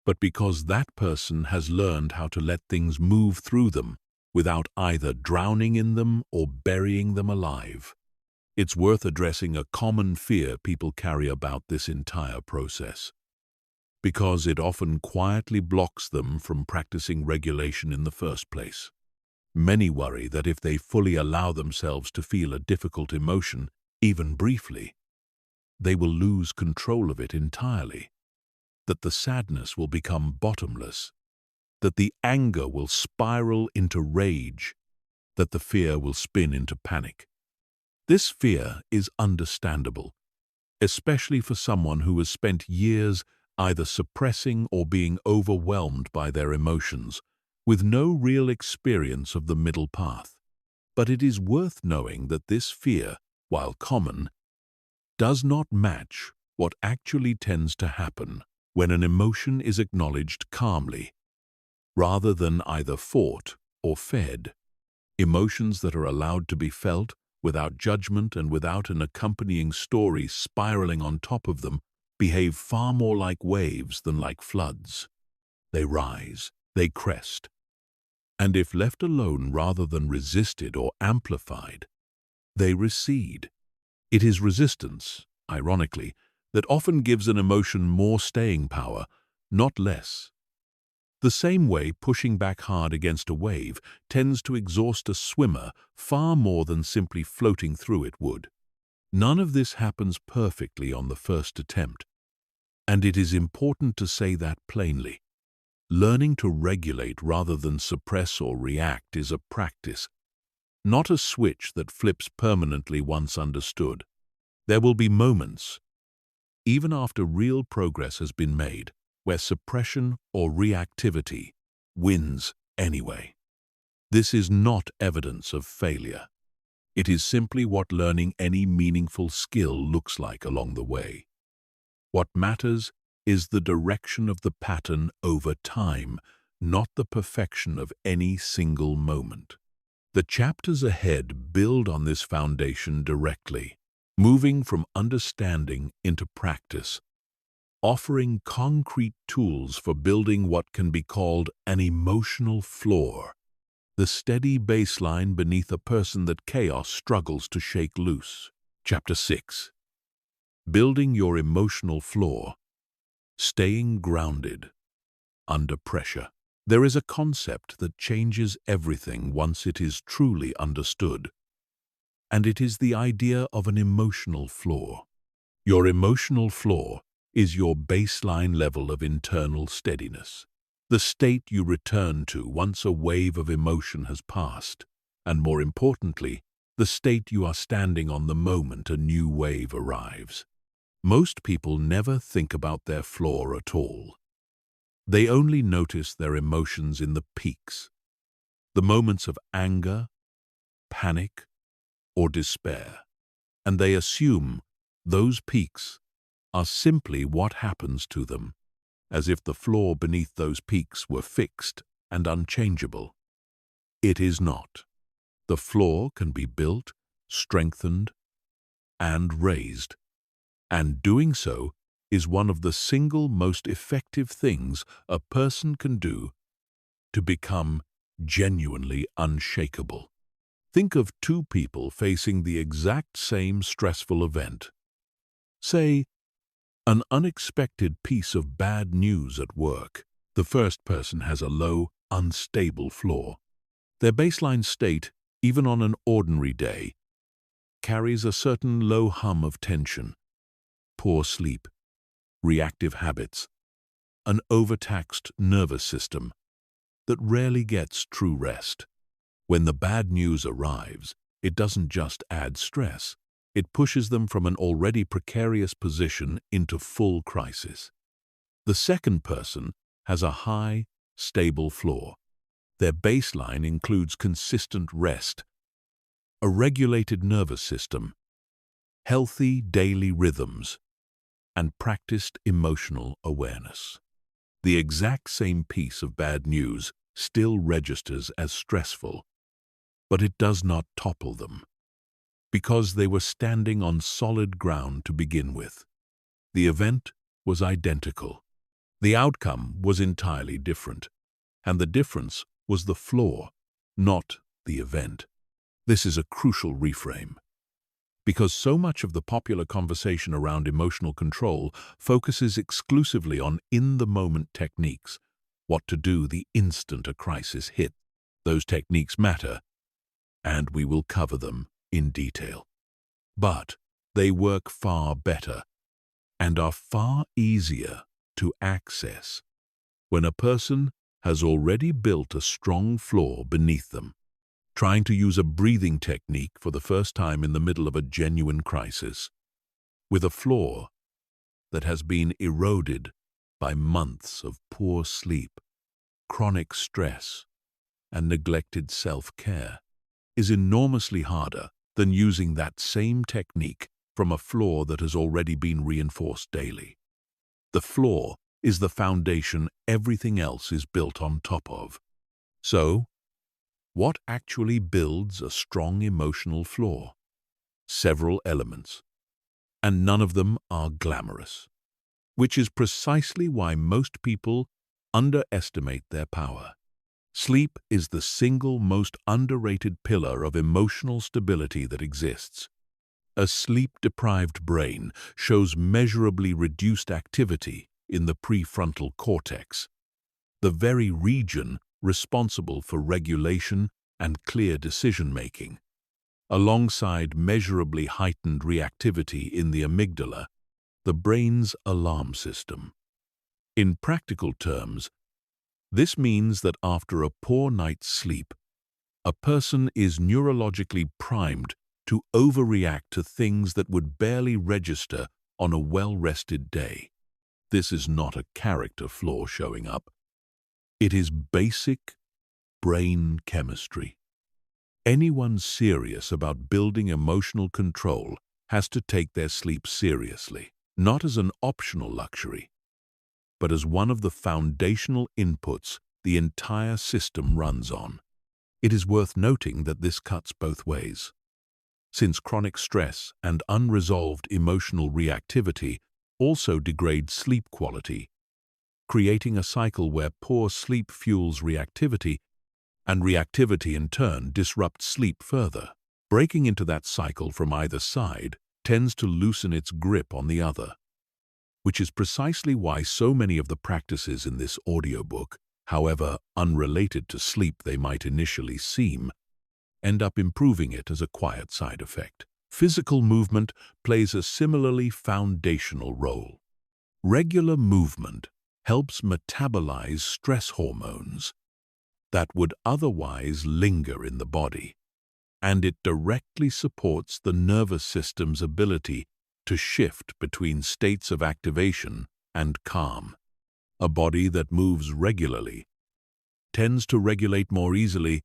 but because that person has learned how to let things move through them without either drowning in them or burying them alive. It's worth addressing a common fear people carry about this entire process, because it often quietly blocks them from practicing regulation in the first place. Many worry that if they fully allow themselves to feel a difficult emotion, even briefly, they will lose control of it entirely, that the sadness will become bottomless, that the anger will spiral into rage, that the fear will spin into panic. This fear is understandable, especially for someone who has spent years either suppressing or being overwhelmed by their emotions, with no real experience of the middle path. But it is worth knowing that this fear, while common, does not match what actually tends to happen when an emotion is acknowledged calmly, rather than either fought or fed. Emotions that are allowed to be felt without judgment and without an accompanying story spiraling on top of them behave far more like waves than like floods. They rise, they crest, and if left alone rather than resisted or amplified, they recede. It is resistance, ironically, that often gives an emotion more staying power, not less. The same way pushing back hard against a wave tends to exhaust a swimmer far more than simply floating through it would. None of this happens perfectly on the first attempt, and it is important to say that plainly. Learning to regulate rather than suppress or react is a practice, not a switch that flips permanently once understood. There will be moments, even after real progress has been made, where suppression or reactivity wins anyway. This is not evidence of failure. It is simply what learning any meaningful skill looks like along the way. What matters is the direction of the pattern over time, not the perfection of any single moment. The chapters ahead build on this foundation directly, moving from understanding into practice, offering concrete tools for building what can be called an emotional floor, the steady baseline beneath a person that chaos struggles to shake loose. Chapter 6. Building your emotional floor, staying grounded under pressure. There is a concept that changes everything once it is truly understood, and it is the idea of an emotional floor. Your emotional floor is your baseline level of internal steadiness, the state you return to once a wave of emotion has passed, and more importantly, the state you are standing on the moment a new wave arrives. Most people never think about their floor at all. They only notice their emotions in the peaks, the moments of anger, panic, or despair, and they assume those peaks are simply what happens to them, as if the floor beneath those peaks were fixed and unchangeable. It is not. The floor can be built, strengthened, and raised, and doing so is one of the single most effective things a person can do to become genuinely unshakable. Think of two people facing the exact same stressful event. Say, an unexpected piece of bad news at work. The first person has a low, unstable floor. Their baseline state, even on an ordinary day, carries a certain low hum of tension, poor sleep, reactive habits, an overtaxed nervous system that rarely gets true rest. When the bad news arrives, it doesn't just add stress. It pushes them from an already precarious position into full crisis. The second person has a high, stable floor. Their baseline includes consistent rest, a regulated nervous system, healthy daily rhythms, and practiced emotional awareness. The exact same piece of bad news still registers as stressful, but it does not topple them, because they were standing on solid ground to begin with. The event was identical. The outcome was entirely different, and the difference was the floor, not the event. This is a crucial reframe, because so much of the popular conversation around emotional control focuses exclusively on in-the-moment techniques, what to do the instant a crisis hits. Those techniques matter, and we will cover them in detail. But they work far better and are far easier to access when a person has already built a strong floor beneath them. Trying to use a breathing technique for the first time in the middle of a genuine crisis, with a floor that has been eroded by months of poor sleep, chronic stress, and neglected self-care, is enormously harder than using that same technique from a floor that has already been reinforced daily. The floor is the foundation everything else is built on top of. So, What actually builds a strong emotional floor? Several elements, and none of them are glamorous, which is precisely why most people underestimate their power. Sleep is the single most underrated pillar of emotional stability that exists. A sleep-deprived brain shows measurably reduced activity in the prefrontal cortex, the very region responsible for regulation and clear decision-making, alongside measurably heightened reactivity in the amygdala, the brain's alarm system. In practical terms, this means that after a poor night's sleep, a person is neurologically primed to overreact to things that would barely register on a well-rested day. This is not a character flaw showing up. It is basic brain chemistry. Anyone serious about building emotional control has to take their sleep seriously, not as an optional luxury, but as one of the foundational inputs the entire system runs on. It is worth noting that this cuts both ways. Since chronic stress and unresolved emotional reactivity also degrade sleep quality, creating a cycle where poor sleep fuels reactivity, and reactivity in turn disrupts sleep further. Breaking into that cycle from either side tends to loosen its grip on the other, which is precisely why so many of the practices in this audiobook, however unrelated to sleep they might initially seem, end up improving it as a quiet side effect. Physical movement plays a similarly foundational role. Regular movement helps metabolize stress hormones that would otherwise linger in the body, and it directly supports the nervous system's ability to shift between states of activation and calm. A body that moves regularly tends to regulate more easily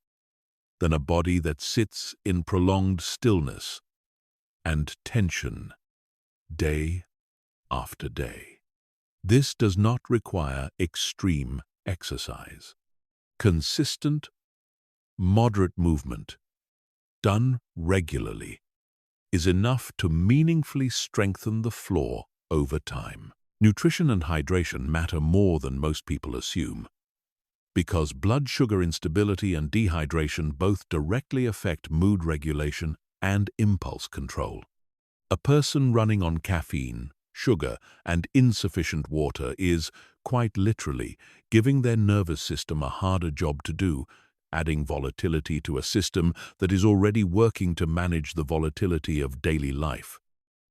than a body that sits in prolonged stillness and tension day after day. This does not require extreme exercise. Consistent, moderate movement, done regularly, is enough to meaningfully strengthen the floor over time. Nutrition and hydration matter more than most people assume, because blood sugar instability and dehydration both directly affect mood regulation and impulse control. A person running on caffeine, sugar, and insufficient water is, quite literally, giving their nervous system a harder job to do, adding volatility to a system that is already working to manage the volatility of daily life.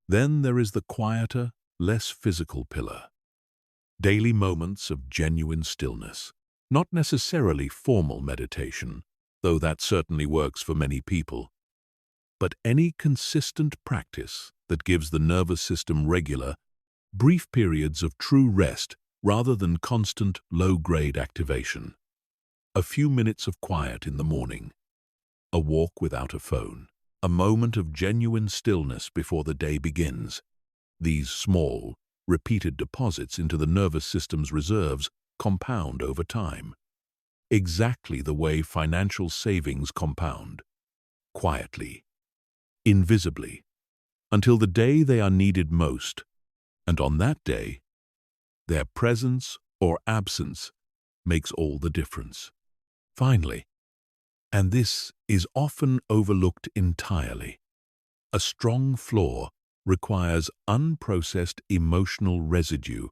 Then there is the quieter, less physical pillar. Daily moments of genuine stillness. Not necessarily formal meditation, though that certainly works for many people, but any consistent practice that gives the nervous system regular, brief periods of true rest rather than constant low-grade activation. A few minutes of quiet in the morning, a walk without a phone, a moment of genuine stillness before the day begins. These small, repeated deposits into the nervous system's reserves compound over time, exactly the way financial savings compound, quietly, invisibly, until the day they are needed most, and on that day, their presence or absence makes all the difference. Finally, and this is often overlooked entirely, a strong floor requires unprocessed emotional residue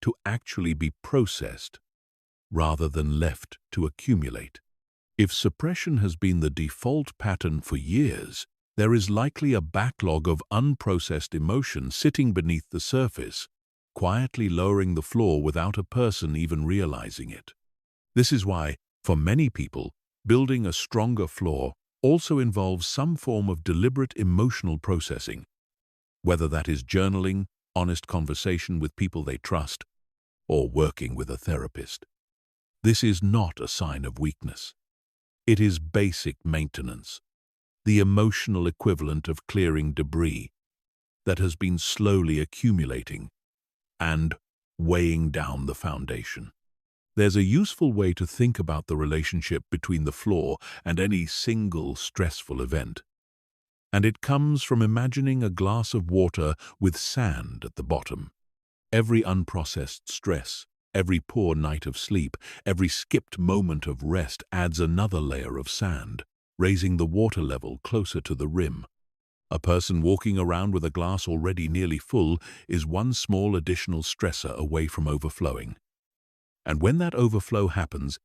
to actually be processed rather than left to accumulate. If suppression has been the default pattern for years, there is likely a backlog of unprocessed emotion sitting beneath the surface, quietly lowering the floor without a person even realizing it. This is why, for many people, building a stronger floor also involves some form of deliberate emotional processing, whether that is journaling, honest conversation with people they trust, or working with a therapist. This is not a sign of weakness. It is basic maintenance, the emotional equivalent of clearing debris that has been slowly accumulating and weighing down the foundation. There's a useful way to think about the relationship between the floor and any single stressful event. And it comes from imagining a glass of water with sand at the bottom. Every unprocessed stress, every poor night of sleep, every skipped moment of rest adds another layer of sand, raising the water level closer to the rim. A person walking around with a glass already nearly full is one small additional stressor away from overflowing. And when that overflow happens,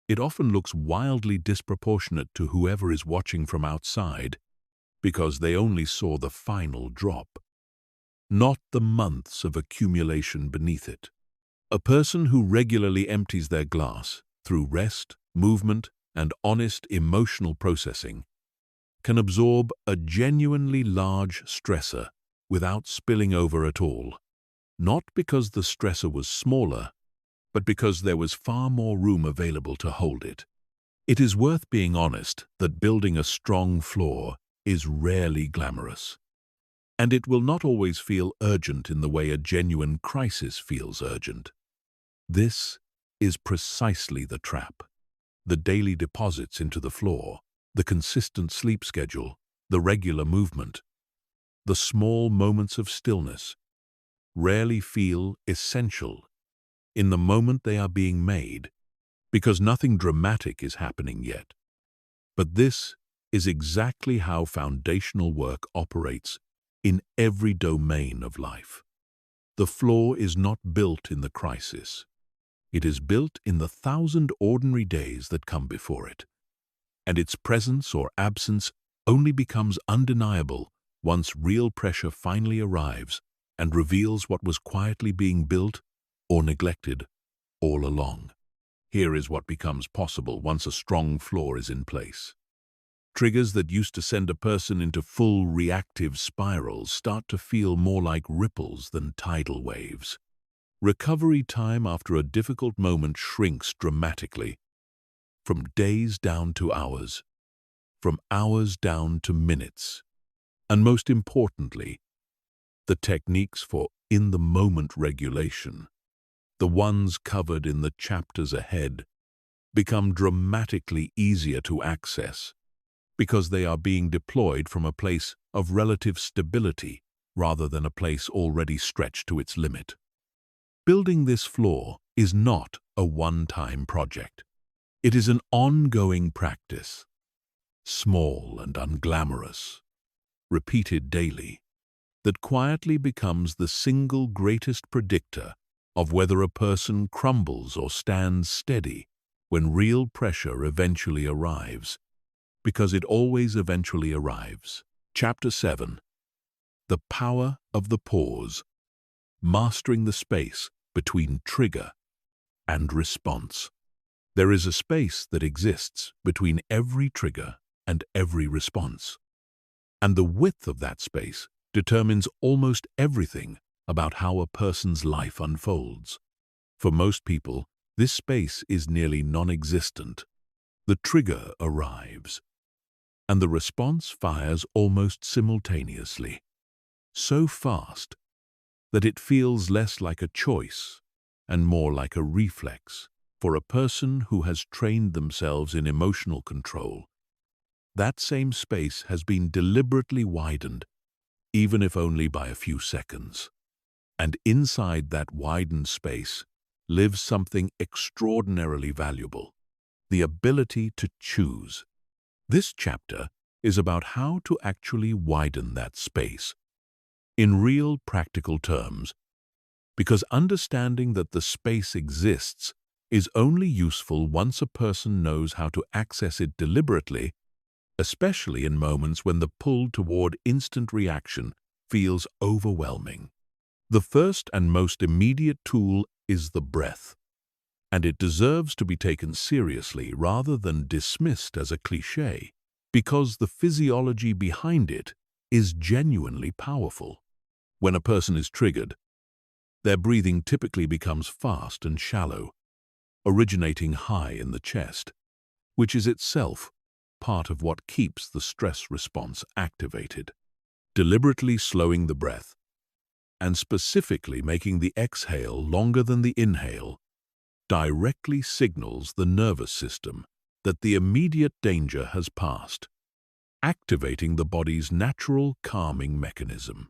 it often looks wildly disproportionate to whoever is watching from outside, because they only saw the final drop, not the months of accumulation beneath it. A person who regularly empties their glass through rest, movement, and honest emotional processing can absorb a genuinely large stressor without spilling over at all, not because the stressor was smaller, but because there was far more room available to hold it. It is worth being honest that building a strong floor is rarely glamorous, and it will not always feel urgent in the way a genuine crisis feels urgent. This is precisely the trap. The daily deposits into the floor, the consistent sleep schedule, the regular movement, the small moments of stillness rarely feel essential in the moment they are being made, because nothing dramatic is happening yet. But this is exactly how foundational work operates in every domain of life. The floor is not built in the crisis. It is built in the 1,000 ordinary days that come before it. And its presence or absence only becomes undeniable once real pressure finally arrives and reveals what was quietly being built or neglected all along. Here is what becomes possible once a strong floor is in place. Triggers that used to send a person into full reactive spirals start to feel more like ripples than tidal waves. Recovery time after a difficult moment shrinks dramatically, from days down to hours, from hours down to minutes. And most importantly, the techniques for in-the-moment regulation, the ones covered in the chapters ahead, become dramatically easier to access because they are being deployed from a place of relative stability rather than a place already stretched to its limit. Building this floor is not a one-time project. It is an ongoing practice, small and unglamorous, repeated daily, that quietly becomes the single greatest predictor of whether a person crumbles or stands steady when real pressure eventually arrives, because it always eventually arrives. Chapter 7. The Power of the Pause. Mastering the space between trigger and response. There is a space that exists between every trigger and every response, and the width of that space determines almost everything about how a person's life unfolds. For most people, this space is nearly non-existent. The trigger arrives, and the response fires almost simultaneously, so fast that it feels less like a choice and more like a reflex. For a person who has trained themselves in emotional control, that same space has been deliberately widened, even if only by a few seconds. And inside that widened space lives something extraordinarily valuable: the ability to choose. This chapter is about how to actually widen that space, in real practical terms, because understanding that the space exists is only useful once a person knows how to access it deliberately, especially in moments when the pull toward instant reaction feels overwhelming. The first and most immediate tool is the breath, and it deserves to be taken seriously rather than dismissed as a cliché, because the physiology behind it is genuinely powerful. When a person is triggered, their breathing typically becomes fast and shallow, originating high in the chest, which is itself part of what keeps the stress response activated. Deliberately slowing the breath, and specifically making the exhale longer than the inhale, directly signals the nervous system that the immediate danger has passed, activating the body's natural calming mechanism.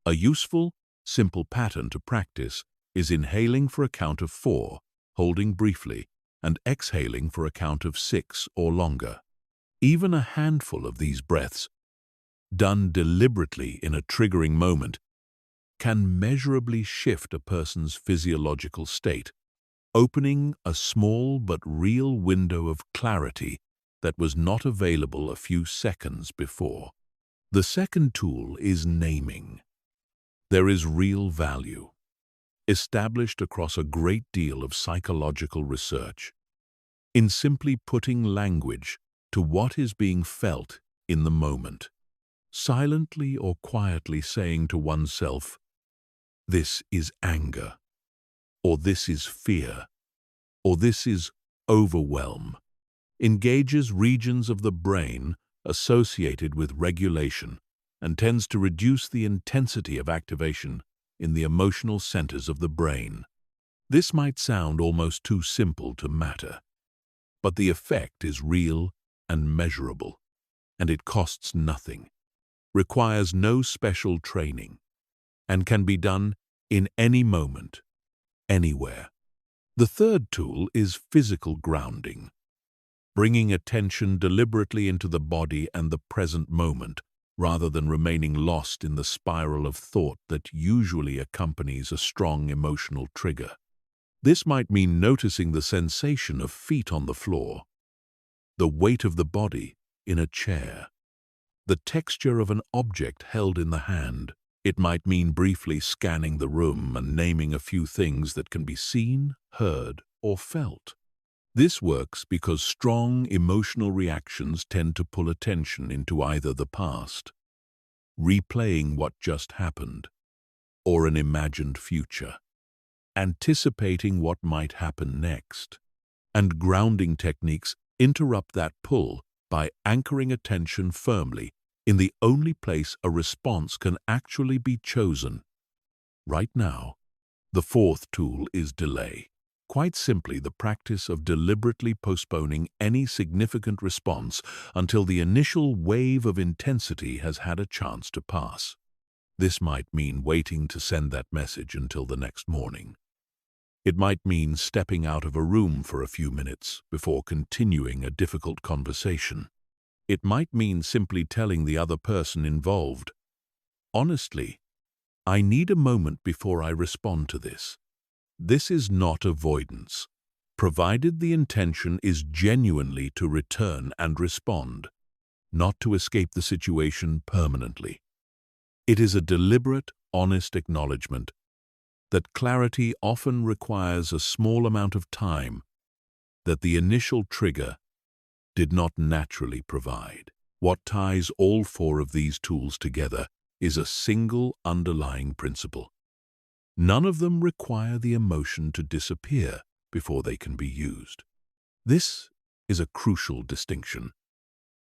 A useful, simple pattern to practice is inhaling for a count of 4, holding briefly, and exhaling for a count of 6 or longer. Even a handful of these breaths, done deliberately in a triggering moment, can measurably shift a person's physiological state, opening a small but real window of clarity that was not available a few seconds before. The second tool is naming. There is real value, established across a great deal of psychological research, in simply putting language to what is being felt in the moment, silently or quietly saying to oneself, "This is anger," or "This is fear," or "This is overwhelm," engages regions of the brain associated with regulation and tends to reduce the intensity of activation in the emotional centers of the brain. This might sound almost too simple to matter, but the effect is real and measurable, and it costs nothing, requires no special training, and can be done in any moment, anywhere. The third tool is physical grounding, bringing attention deliberately into the body and the present moment, rather than remaining lost in the spiral of thought that usually accompanies a strong emotional trigger. This might mean noticing the sensation of feet on the floor, the weight of the body in a chair, the texture of an object held in the hand. It might mean briefly scanning the room and naming a few things that can be seen, heard, or felt. This works because strong emotional reactions tend to pull attention into either the past, replaying what just happened, or an imagined future, anticipating what might happen next. And grounding techniques interrupt that pull by anchoring attention firmly in the only place a response can actually be chosen, right now. The fourth tool is delay. Quite simply, the practice of deliberately postponing any significant response until the initial wave of intensity has had a chance to pass. This might mean waiting to send that message until the next morning. It might mean stepping out of a room for a few minutes before continuing a difficult conversation. It might mean simply telling the other person involved, "Honestly, I need a moment before I respond to this." This is not avoidance, provided the intention is genuinely to return and respond, not to escape the situation permanently. It is a deliberate, honest acknowledgement that clarity often requires a small amount of time that the initial trigger did not naturally provide. What ties all four of these tools together is a single underlying principle. None of them require the emotion to disappear before they can be used. This is a crucial distinction,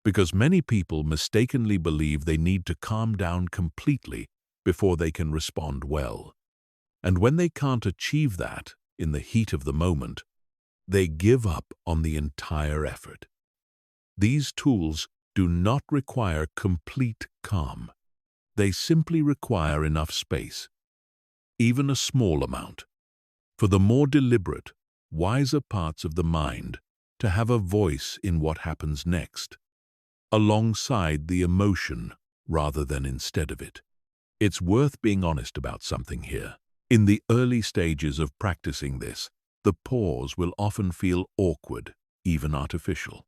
because many people mistakenly believe they need to calm down completely before they can respond well. And when they can't achieve that in the heat of the moment, they give up on the entire effort. These tools do not require complete calm. They simply require enough space, even a small amount, for the more deliberate, wiser parts of the mind to have a voice in what happens next, alongside the emotion rather than instead of it. It's worth being honest about something here. In the early stages of practicing this, the pause will often feel awkward, even artificial.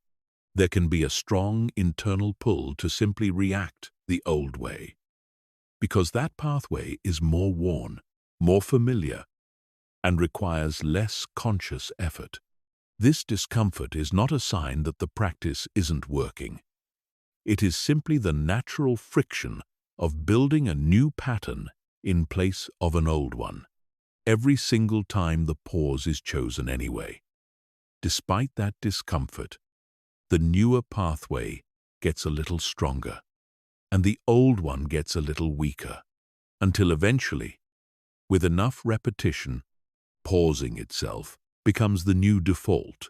There can be a strong internal pull to simply react the old way, because that pathway is more worn, more familiar, and requires less conscious effort. This discomfort is not a sign that the practice isn't working. It is simply the natural friction of building a new pattern in place of an old one, every single time the pause is chosen anyway. Despite that discomfort, the newer pathway gets a little stronger, and the old one gets a little weaker, until eventually, with enough repetition, pausing itself becomes the new default,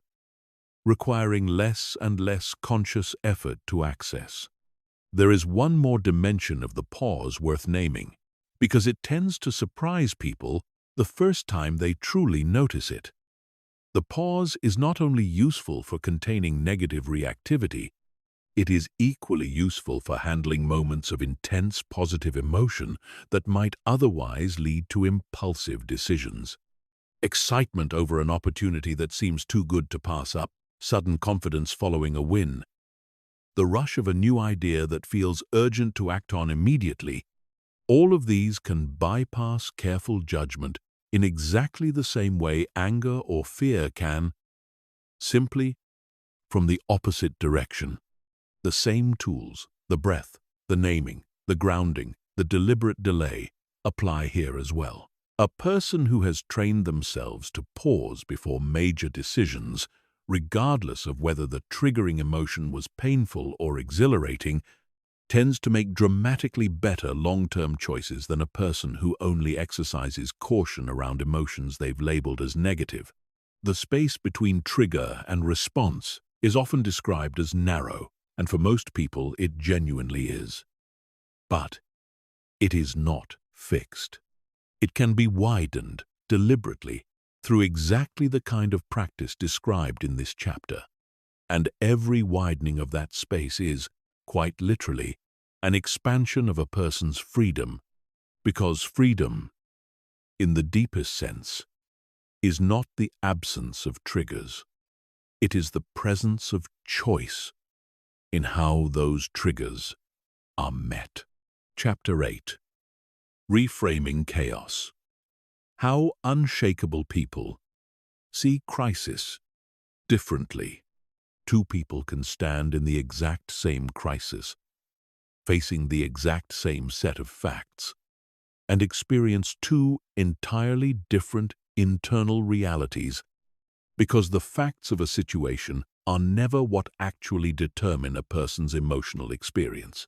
requiring less and less conscious effort to access. There is one more dimension of the pause worth naming, because it tends to surprise people the first time they truly notice it. The pause is not only useful for containing negative reactivity, it is equally useful for handling moments of intense positive emotion that might otherwise lead to impulsive decisions. Excitement over an opportunity that seems too good to pass up, sudden confidence following a win, the rush of a new idea that feels urgent to act on immediately, all of these can bypass careful judgment in exactly the same way anger or fear can, simply from the opposite direction. The same tools, the breath, the naming, the grounding, the deliberate delay, apply here as well. A person who has trained themselves to pause before major decisions, regardless of whether the triggering emotion was painful or exhilarating, tends to make dramatically better long-term choices than a person who only exercises caution around emotions they've labeled as negative. The space between trigger and response is often described as narrow, and for most people it genuinely is. But it is not fixed. It can be widened deliberately through exactly the kind of practice described in this chapter. And every widening of that space is, quite literally, an expansion of a person's freedom, because freedom, in the deepest sense, is not the absence of triggers. It is the presence of choice in how those triggers are met. Chapter 8. Reframing Chaos. How unshakable people see crisis differently. Two people can stand in the exact same crisis, facing the exact same set of facts, and experience two entirely different internal realities, because the facts of a situation are never what actually determine a person's emotional experience.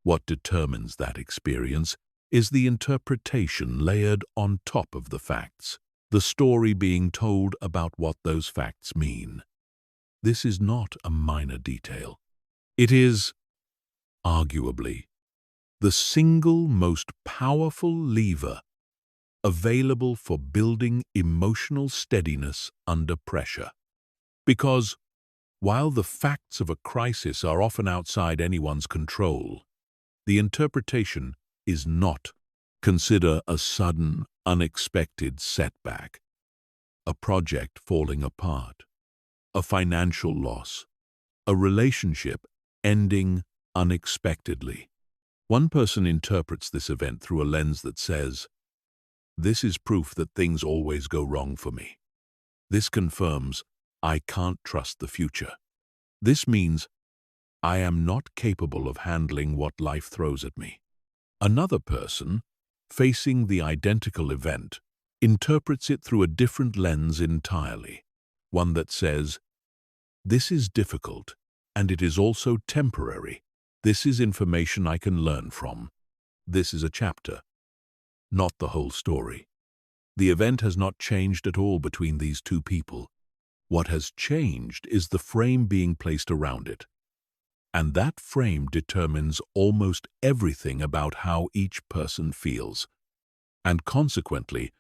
What determines that experience is the interpretation layered on top of the facts, the story being told about what those facts mean. This is not a minor detail. It is, arguably, the single most powerful lever available for building emotional steadiness under pressure. Because, while the facts of a crisis are often outside anyone's control, the interpretation is not. Consider a sudden, unexpected setback, a project falling apart, a financial loss, a relationship ending unexpectedly. One person interprets this event through a lens that says, "This is proof that things always go wrong for me. This confirms I can't trust the future. This means I am not capable of handling what life throws at me." Another person, facing the identical event, interprets it through a different lens entirely, one that says, "This is difficult, and it is also temporary. This is information I can learn from. This is a chapter, not the whole story." The event has not changed at all between these two people. What has changed is the frame being placed around it. And that frame determines almost everything about how each person feels, and consequently,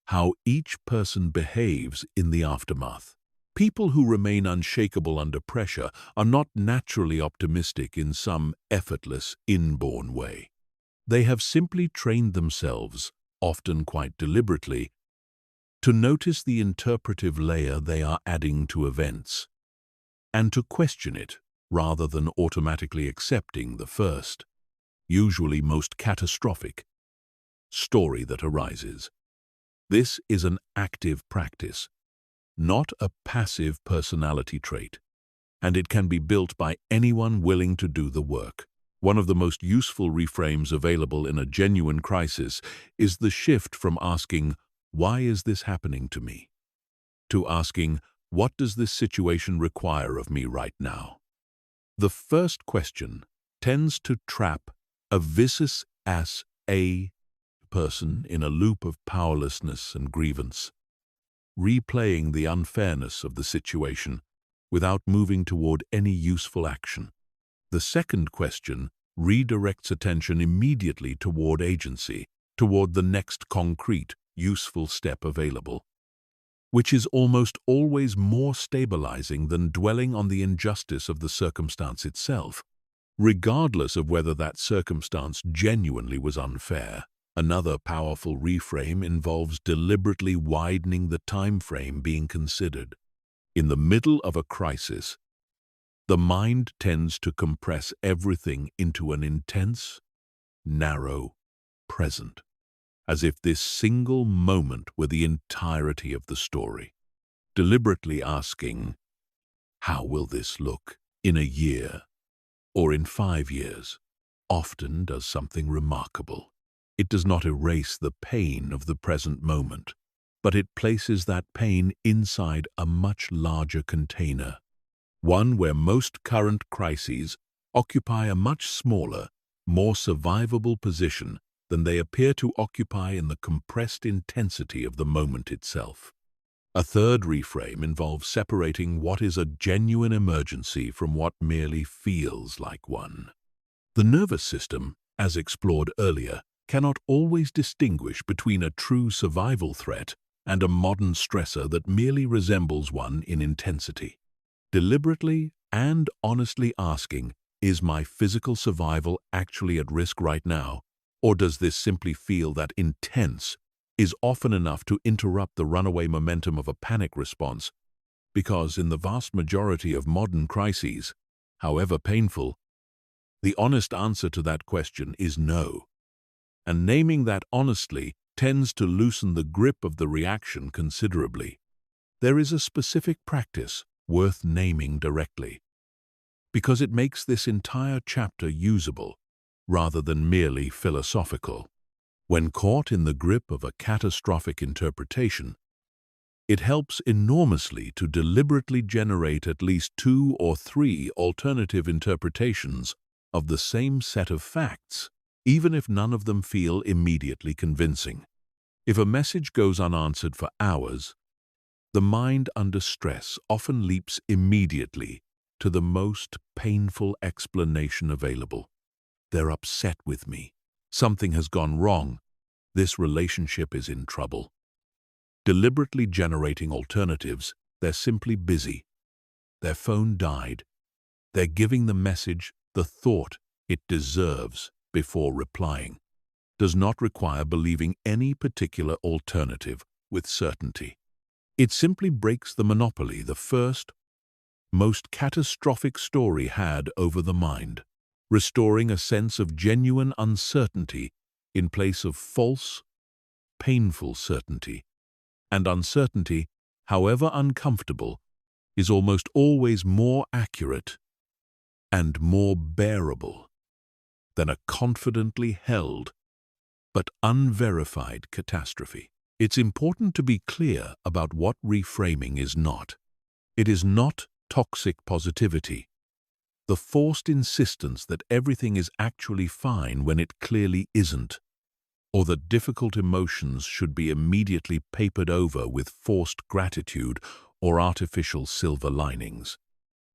how each person behaves in the aftermath. People who remain unshakable under pressure are not naturally optimistic in some effortless, inborn way. They have simply trained themselves, often quite deliberately, to notice the interpretive layer they are adding to events, and to question it rather than automatically accepting the first, usually most catastrophic, story that arises. This is an active practice, not a passive personality trait, and it can be built by anyone willing to do the work. One of the most useful reframes available in a genuine crisis is the shift from asking, "Why is this happening to me?" to asking, "What does this situation require of me right now?" The first question tends to trap a vicious a person in a loop of powerlessness and grievance. replaying the unfairness of the situation without moving toward any useful action. The second question redirects attention immediately toward agency, toward the next concrete, useful step available, which is almost always more stabilizing than dwelling on the injustice of the circumstance itself, regardless of whether that circumstance genuinely was unfair. Another powerful reframe involves deliberately widening the time frame being considered. In the middle of a crisis, the mind tends to compress everything into an intense, narrow present, as if this single moment were the entirety of the story. Deliberately asking, how will this look in a year or in 5 years, often does something remarkable. It does not erase the pain of the present moment, but it places that pain inside a much larger container, one where most current crises occupy a much smaller, more survivable position than they appear to occupy in the compressed intensity of the moment itself. A third reframe involves separating what is a genuine emergency from what merely feels like one. The nervous system, as explored earlier, cannot always distinguish between a true survival threat and a modern stressor that merely resembles one in intensity. Deliberately and honestly asking, is my physical survival actually at risk right now, or does this simply feel that intense, is often enough to interrupt the runaway momentum of a panic response, because in the vast majority of modern crises, however painful, the honest answer to that question is no. And naming that honestly tends to loosen the grip of the reaction considerably. There is a specific practice worth naming directly, because it makes this entire chapter usable rather than merely philosophical. When caught in the grip of a catastrophic interpretation, it helps enormously to deliberately generate at least 2 or 3 alternative interpretations of the same set of facts, even if none of them feel immediately convincing. If a message goes unanswered for hours, the mind under stress often leaps immediately to the most painful explanation available. They're upset with me. Something has gone wrong. This relationship is in trouble. Deliberately generating alternatives, they're simply busy. Their phone died. They're giving the message the thought it deserves before replying. Does not require believing any particular alternative with certainty. It simply breaks the monopoly the first, most catastrophic story had over the mind, restoring a sense of genuine uncertainty in place of false, painful certainty. And uncertainty, however uncomfortable, is almost always more accurate and more bearable than a confidently held but unverified catastrophe. It's important to be clear about what reframing is not. It is not toxic positivity, the forced insistence that everything is actually fine when it clearly isn't, or that difficult emotions should be immediately papered over with forced gratitude or artificial silver linings.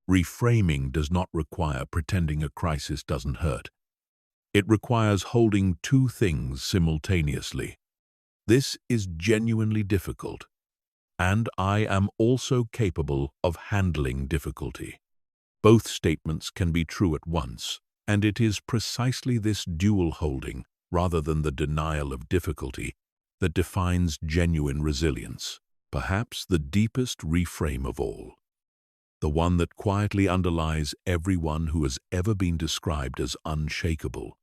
Reframing does not require pretending a crisis doesn't hurt. It requires holding 2 things simultaneously. This is genuinely difficult, and I am also capable of handling difficulty. Both statements can be true at once, and it is precisely this dual holding, rather than the denial of difficulty, that defines genuine resilience. Perhaps the deepest reframe of all, the one that quietly underlies everyone who has ever been described as unshakable,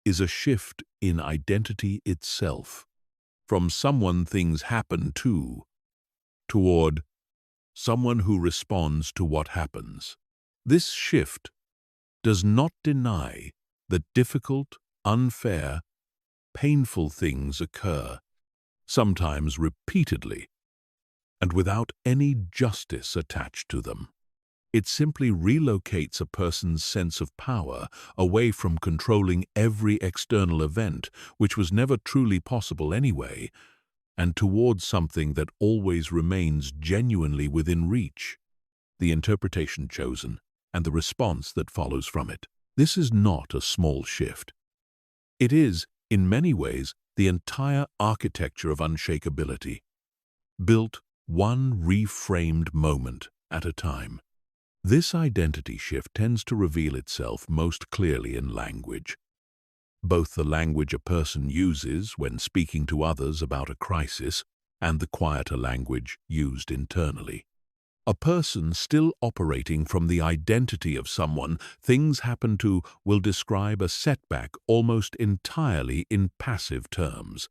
is a shift in identity itself, from someone things happen to, toward someone who responds to what happens. This shift does not deny that difficult, unfair, painful things occur, sometimes repeatedly, and without any justice attached to them. It simply relocates a person's sense of power away from controlling every external event, which was never truly possible anyway, and towards something that always remains genuinely within reach. The interpretation chosen and the response that follows from it. This is not a small shift. It is, in many ways, the entire architecture of unshakability, built one reframed moment at a time. This identity shift tends to reveal itself most clearly in language. Both the language a person uses when speaking to others about a crisis and the quieter language used internally. A person still operating from the identity of someone things happen to will describe a setback almost entirely in passive terms.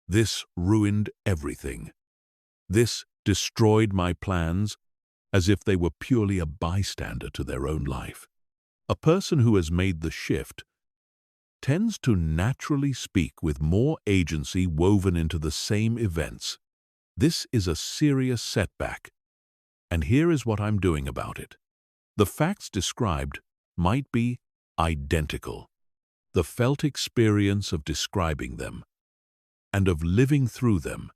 This ruined everything. This destroyed my plans, as if they were purely a bystander to their own life. A person who has made the shift tends to naturally speak with more agency woven into the same events. This is a serious setback, and here is what I'm doing about it. The facts described might be identical. The felt experience of describing them and of living through them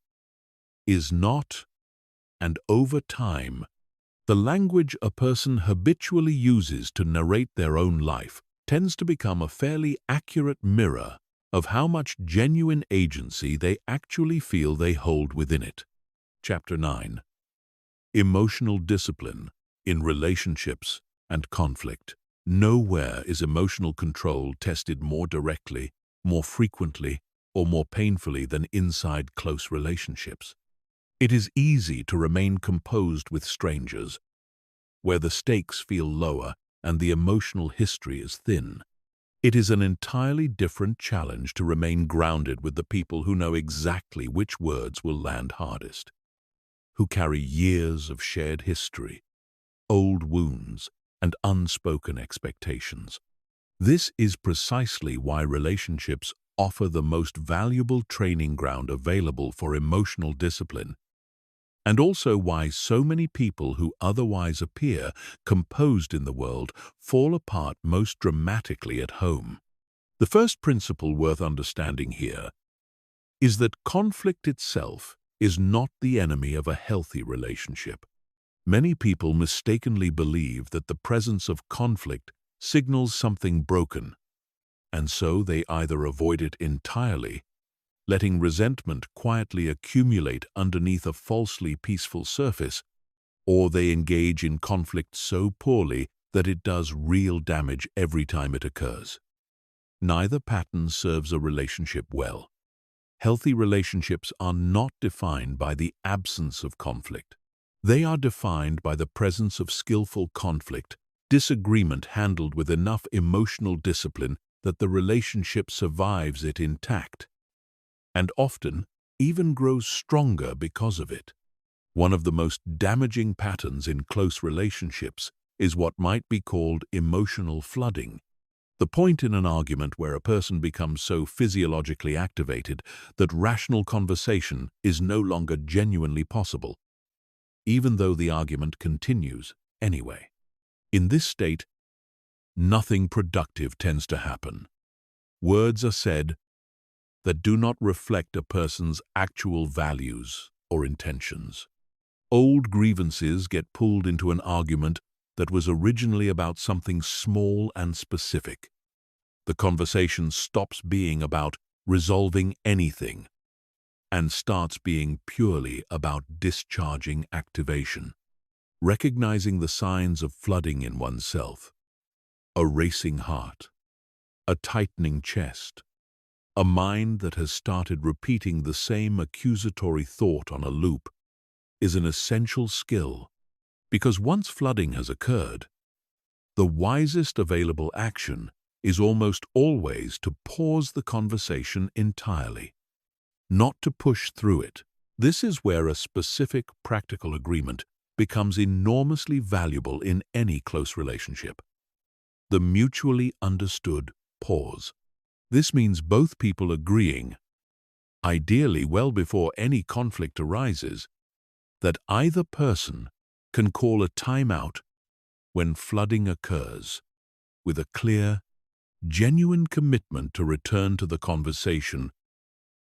is not, and over time, the language a person habitually uses to narrate their own life tends to become a fairly accurate mirror of how much genuine agency they actually feel they hold within it. Chapter 9. Emotional discipline in relationships and conflict. Nowhere is emotional control tested more directly, more frequently, or more painfully than inside close relationships. It is easy to remain composed with strangers, where the stakes feel lower and the emotional history is thin. It is an entirely different challenge to remain grounded with the people who know exactly which words will land hardest, who carry years of shared history, old wounds, and unspoken expectations. This is precisely why relationships offer the most valuable training ground available for emotional discipline, and also why so many people who otherwise appear composed in the world fall apart most dramatically at home. The first principle worth understanding here is that conflict itself is not the enemy of a healthy relationship. Many people mistakenly believe that the presence of conflict signals something broken, and so they either avoid it entirely, letting resentment quietly accumulate underneath a falsely peaceful surface, or they engage in conflict so poorly that it does real damage every time it occurs. Neither pattern serves a relationship well. Healthy relationships are not defined by the absence of conflict. They are defined by the presence of skillful conflict, disagreement handled with enough emotional discipline that the relationship survives it intact, and often even grows stronger because of it. One of the most damaging patterns in close relationships is what might be called emotional flooding, the point in an argument where a person becomes so physiologically activated that rational conversation is no longer genuinely possible, even though the argument continues anyway. In this state, nothing productive tends to happen. Words are said that do not reflect a person's actual values or intentions. Old grievances get pulled into an argument that was originally about something small and specific. The conversation stops being about resolving anything and starts being purely about discharging activation. Recognizing the signs of flooding in oneself: a racing heart, a tightening chest, a mind that has started repeating the same accusatory thought on a loop, is an essential skill, because once flooding has occurred, the wisest available action is almost always to pause the conversation entirely, not to push through it. This is where a specific practical agreement becomes enormously valuable in any close relationship: the mutually understood pause. This means both people agreeing, ideally well before any conflict arises, that either person can call a timeout when flooding occurs, with a clear, genuine commitment to return to the conversation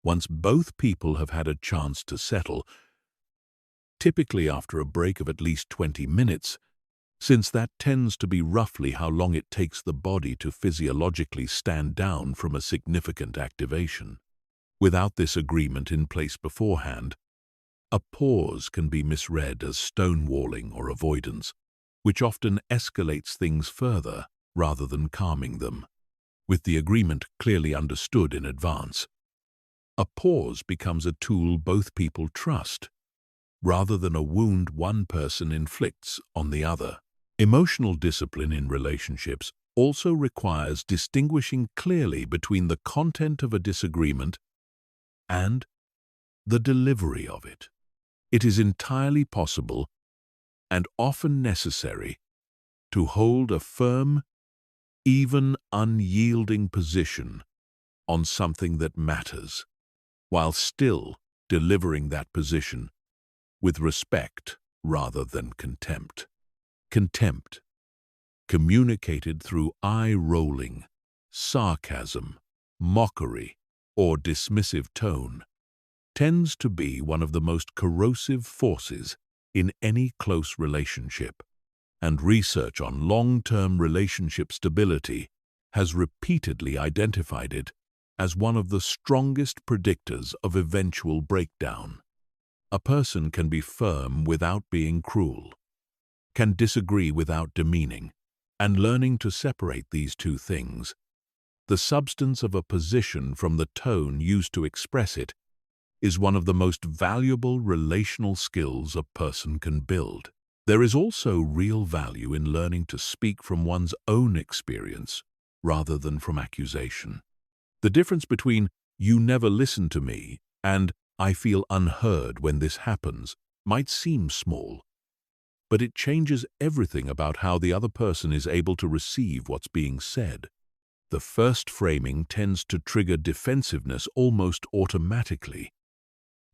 once both people have had a chance to settle, typically after a break of at least 20 minutes, since that tends to be roughly how long it takes the body to physiologically stand down from a significant activation. Without this agreement in place beforehand, a pause can be misread as stonewalling or avoidance, which often escalates things further rather than calming them. With the agreement clearly understood in advance, a pause becomes a tool both people trust, rather than a wound one person inflicts on the other. Emotional discipline in relationships also requires distinguishing clearly between the content of a disagreement and the delivery of it. It is entirely possible and often necessary to hold a firm, even unyielding position on something that matters, while still delivering that position with respect rather than contempt. Contempt, communicated through eye-rolling, sarcasm, mockery, or dismissive tone, tends to be one of the most corrosive forces in any close relationship, and research on long-term relationship stability has repeatedly identified it as one of the strongest predictors of eventual breakdown. A person can be firm without being cruel, can disagree without demeaning, and learning to separate these two things, the substance of a position from the tone used to express it, is one of the most valuable relational skills a person can build. There is also real value in learning to speak from one's own experience rather than from accusation. The difference between "you never listen to me" and "I feel unheard when this happens" might seem small, but it changes everything about how the other person is able to receive what's being said. The first framing tends to trigger defensiveness almost automatically,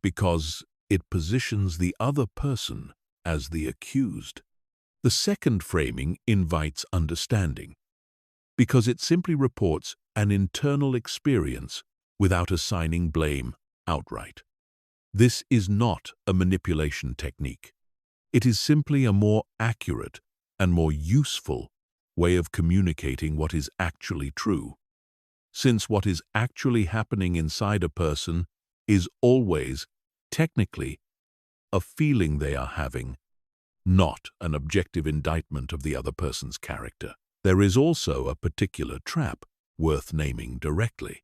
because it positions the other person as the accused. The second framing invites understanding, because it simply reports an internal experience without assigning blame outright. This is not a manipulation technique. It is simply a more accurate and more useful way of communicating what is actually true, since what is actually happening inside a person is always, technically, a feeling they are having, not an objective indictment of the other person's character. There is also a particular trap worth naming directly,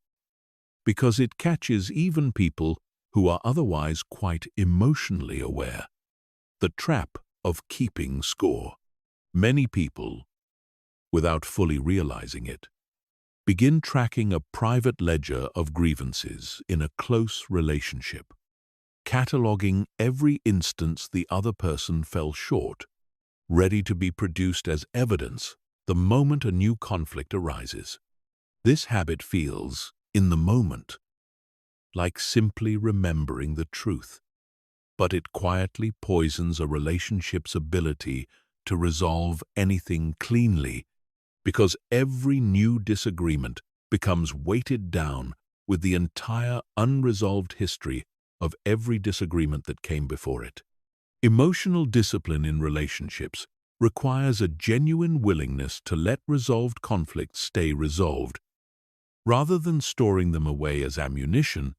because it catches even people who are otherwise quite emotionally aware. The trap of keeping score. Many people, without fully realizing it, begin tracking a private ledger of grievances in a close relationship, cataloging every instance the other person fell short, ready to be produced as evidence the moment a new conflict arises. This habit feels, in the moment, like simply remembering the truth, but it quietly poisons a relationship's ability to resolve anything cleanly, because every new disagreement becomes weighted down with the entire unresolved history of every disagreement that came before it. Emotional discipline in relationships requires a genuine willingness to let resolved conflicts stay resolved, rather than storing them away as ammunition,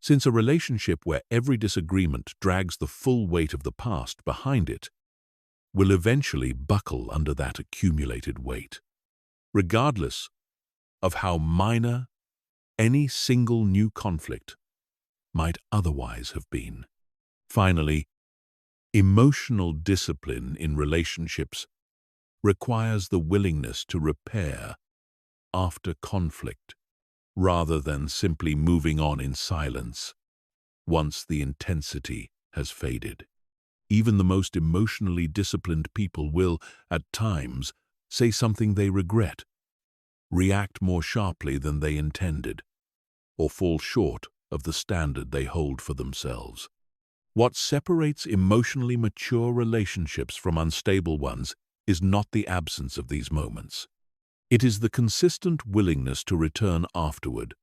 since a relationship where every disagreement drags the full weight of the past behind it will eventually buckle under that accumulated weight, regardless of how minor any single new conflict might otherwise have been. Finally, emotional discipline in relationships requires the willingness to repair after conflict, rather than simply moving on in silence once the intensity has faded. Even the most emotionally disciplined people will, at times, say something they regret, react more sharply than they intended, or fall short of the standard they hold for themselves. What separates emotionally mature relationships from unstable ones is not the absence of these moments. It is the consistent willingness to return afterward,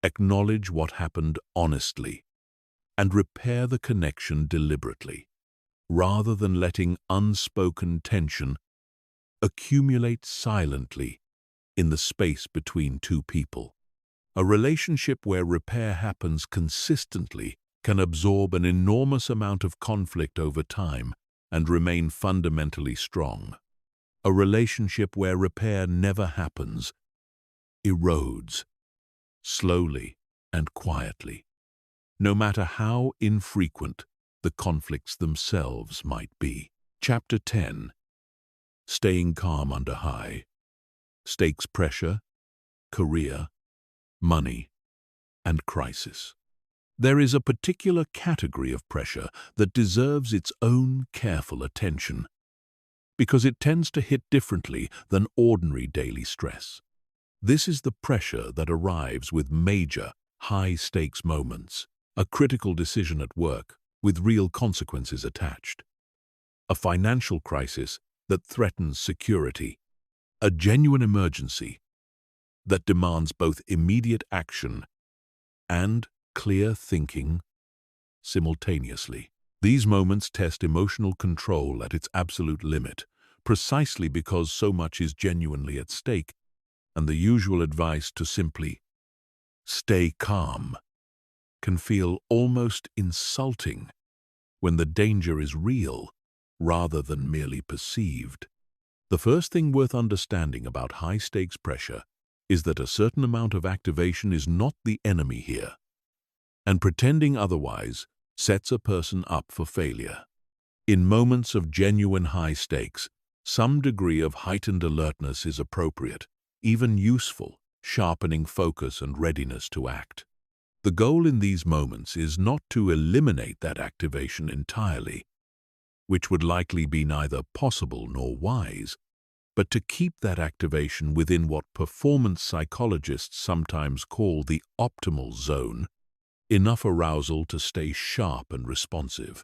Acknowledge what happened honestly and repair the connection deliberately, rather than letting unspoken tension accumulate silently in the space between two people. A relationship where repair happens consistently can absorb an enormous amount of conflict over time and remain fundamentally strong. A relationship where repair never happens erodes, slowly and quietly, no matter how infrequent the conflicts themselves might be. Chapter 10. Staying calm under high stakes pressure, career, money, and crisis. There is a particular category of pressure that deserves its own careful attention, because it tends to hit differently than ordinary daily stress. This is the pressure that arrives with major, high-stakes moments, a critical decision at work with real consequences attached, a financial crisis that threatens security, a genuine emergency that demands both immediate action and clear thinking simultaneously. These moments test emotional control at its absolute limit, precisely because so much is genuinely at stake, and the usual advice to simply stay calm can feel almost insulting when the danger is real rather than merely perceived. The first thing worth understanding about high-stakes pressure is that a certain amount of activation is not the enemy here, and pretending otherwise sets a person up for failure. In moments of genuine high stakes, some degree of heightened alertness is appropriate, even useful, sharpening focus and readiness to act. The goal in these moments is not to eliminate that activation entirely, which would likely be neither possible nor wise, but to keep that activation within what performance psychologists sometimes call the optimal zone, enough arousal to stay sharp and responsive,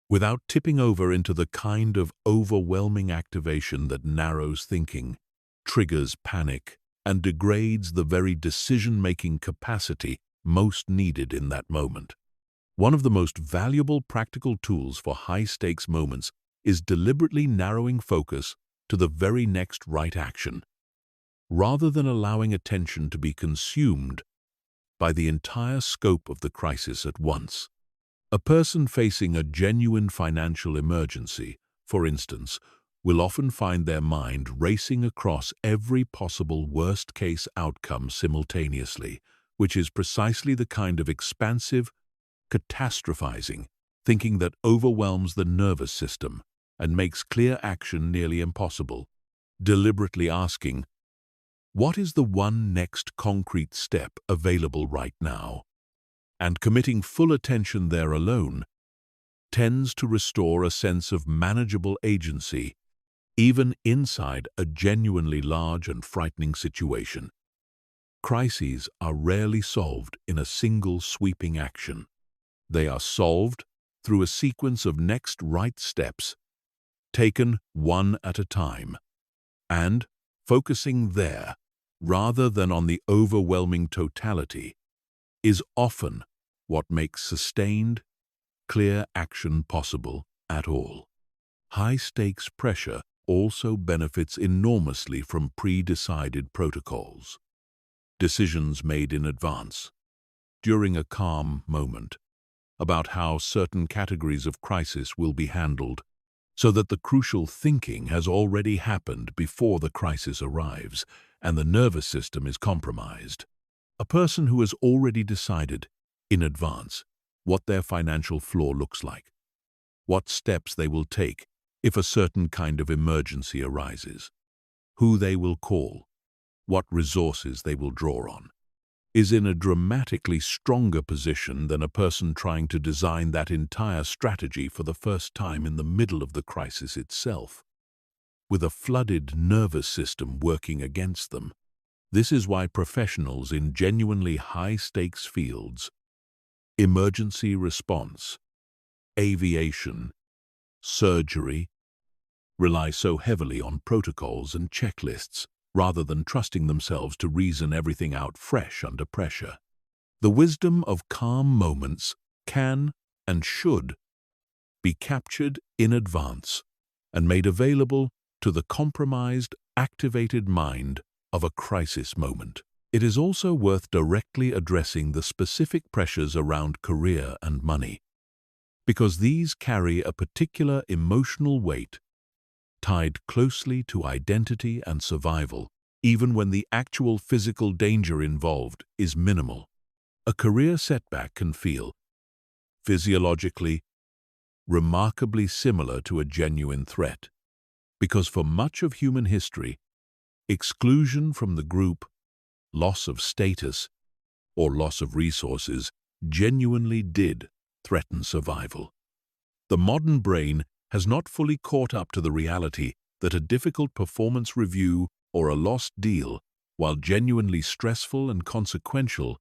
without tipping over into the kind of overwhelming activation that narrows thinking, triggers panic, and degrades the very decision-making capacity most needed in that moment. One of the most valuable practical tools for high-stakes moments is deliberately narrowing focus to the very next right action, rather than allowing attention to be consumed by the entire scope of the crisis at once. A person facing a genuine financial emergency, for instance, will often find their mind racing across every possible worst-case outcome simultaneously, which is precisely the kind of expansive, catastrophizing thinking that overwhelms the nervous system and makes clear action nearly impossible. Deliberately asking, what is the one next concrete step available right now? And committing full attention there alone tends to restore a sense of manageable agency, even inside a genuinely large and frightening situation. Crises are rarely solved in a single sweeping action. They are solved through a sequence of next right steps, taken one at a time, and focusing there, rather than on the overwhelming totality, is often what makes sustained, clear action possible at all. High-stakes pressure also benefits enormously from pre-decided protocols. Decisions made in advance, during a calm moment, about how certain categories of crisis will be handled, so that the crucial thinking has already happened before the crisis arrives and the nervous system is compromised. A person who has already decided in advance what their financial floor looks like, what steps they will take if a certain kind of emergency arises, who they will call, what resources they will draw on, is in a dramatically stronger position than a person trying to design that entire strategy for the first time in the middle of the crisis itself, with a flooded nervous system working against them. This is why professionals in genuinely high-stakes fields, emergency response, aviation, surgery, rely so heavily on protocols and checklists, rather than trusting themselves to reason everything out fresh under pressure. The wisdom of calm moments can and should be captured in advance and made available to the compromised, activated mind of a crisis moment. It is also worth directly addressing the specific pressures around career and money, because these carry a particular emotional weight tied closely to identity and survival, even when the actual physical danger involved is minimal. A career setback can feel, physiologically, remarkably similar to a genuine threat, because for much of human history, exclusion from the group, loss of status, or loss of resources genuinely did threaten survival. The modern brain has not fully caught up to the reality that a difficult performance review or a lost deal, while genuinely stressful and consequential,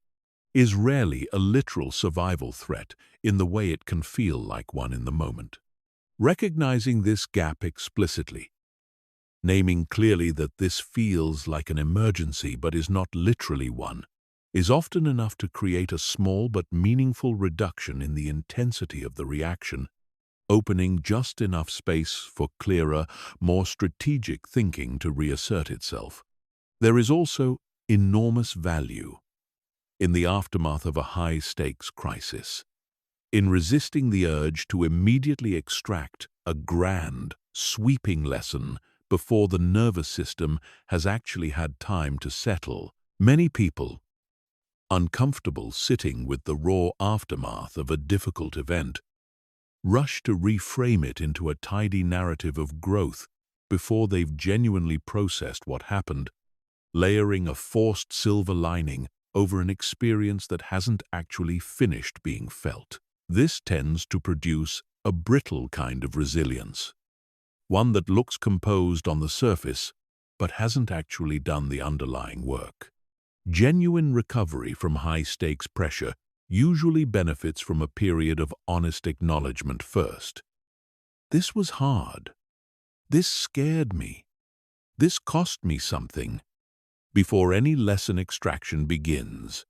is rarely a literal survival threat in the way it can feel like one in the moment. Recognizing this gap explicitly, naming clearly that this feels like an emergency but is not literally one, is often enough to create a small but meaningful reduction in the intensity of the reaction, opening just enough space for clearer, more strategic thinking to reassert itself. There is also enormous value in the aftermath of a high-stakes crisis, in resisting the urge to immediately extract a grand, sweeping lesson before the nervous system has actually had time to settle. Many people, uncomfortable sitting with the raw aftermath of a difficult event, rush to reframe it into a tidy narrative of growth before they've genuinely processed what happened, layering a forced silver lining over an experience that hasn't actually finished being felt. This tends to produce a brittle kind of resilience, one that looks composed on the surface but hasn't actually done the underlying work. Genuine recovery from high-stakes pressure usually benefits from a period of honest acknowledgement first. This was hard. This scared me. This cost me something. Before any lesson extraction begins,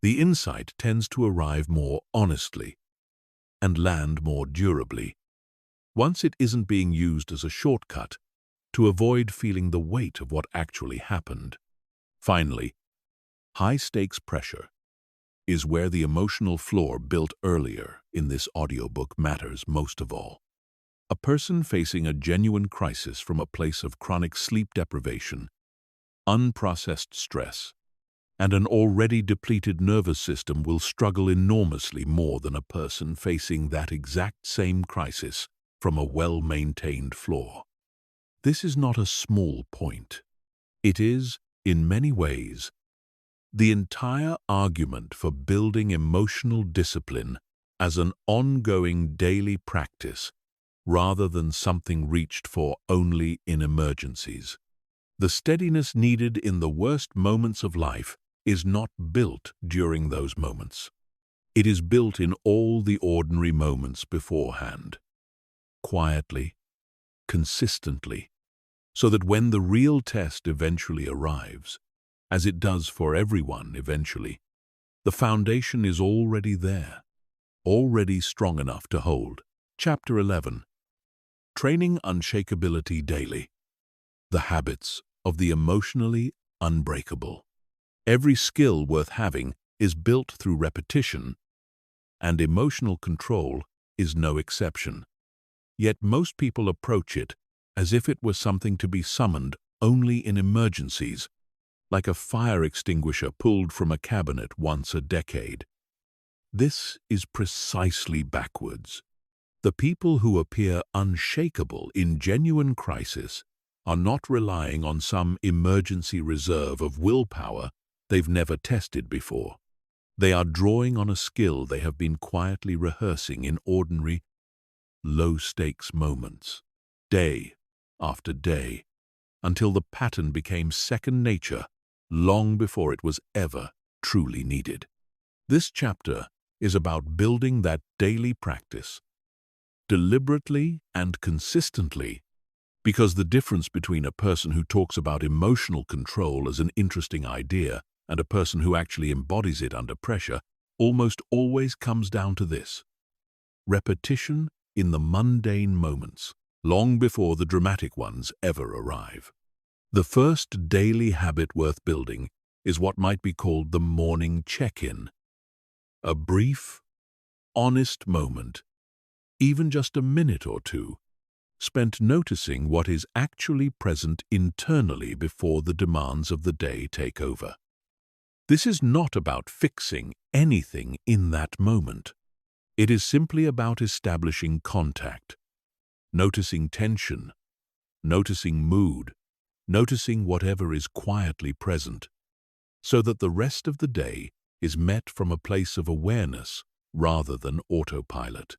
the insight tends to arrive more honestly and land more durably, once it isn't being used as a shortcut to avoid feeling the weight of what actually happened. Finally, high-stakes pressure is where the emotional floor built earlier in this audiobook matters most of all. A person facing a genuine crisis from a place of chronic sleep deprivation, unprocessed stress, and an already depleted nervous system will struggle enormously more than a person facing that exact same crisis from a well-maintained floor. This is not a small point. It is, in many ways, the entire argument for building emotional discipline as an ongoing daily practice rather than something reached for only in emergencies. The steadiness needed in the worst moments of life is not built during those moments. It is built in all the ordinary moments beforehand, quietly, consistently, so that when the real test eventually arrives, as it does for everyone eventually, the foundation is already there, already strong enough to hold. Chapter 11. Training Unshakability Daily. The Habits of the Emotionally Unbreakable. Every skill worth having is built through repetition, and emotional control is no exception. Yet most people approach it as if it were something to be summoned only in emergencies, like a fire extinguisher pulled from a cabinet once a decade. This is precisely backwards. The people who appear unshakable in genuine crisis are not relying on some emergency reserve of willpower they've never tested before. They are drawing on a skill they have been quietly rehearsing in ordinary, low-stakes moments, day after day, until the pattern became second nature long before it was ever truly needed. This chapter is about building that daily practice, deliberately and consistently, because the difference between a person who talks about emotional control as an interesting idea and a person who actually embodies it under pressure almost always comes down to this: repetition in the mundane moments, long before the dramatic ones ever arrive. The first daily habit worth building is what might be called the morning check-in. A brief, honest moment, even just a minute or two, spent noticing what is actually present internally before the demands of the day take over. This is not about fixing anything in that moment. It is simply about establishing contact, noticing tension, noticing mood, noticing whatever is quietly present, so that the rest of the day is met from a place of awareness rather than autopilot.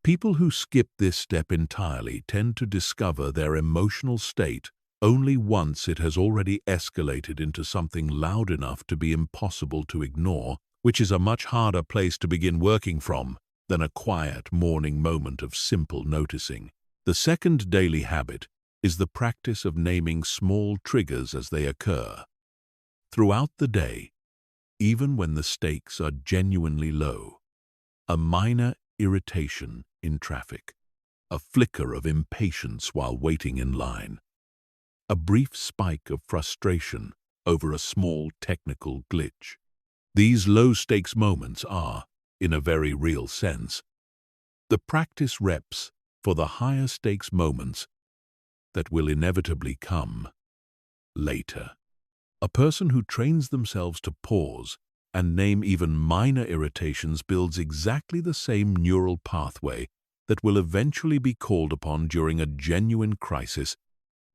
People who skip this step entirely tend to discover their emotional state only once it has already escalated into something loud enough to be impossible to ignore, which is a much harder place to begin working from than a quiet morning moment of simple noticing. The second daily habit is the practice of naming small triggers as they occur. Throughout the day, even when the stakes are genuinely low, a minor irritation in traffic, a flicker of impatience while waiting in line, a brief spike of frustration over a small technical glitch. These low-stakes moments are, in a very real sense, the practice reps for the higher-stakes moments that will inevitably come later. A person who trains themselves to pause and name even minor irritations builds exactly the same neural pathway that will eventually be called upon during a genuine crisis,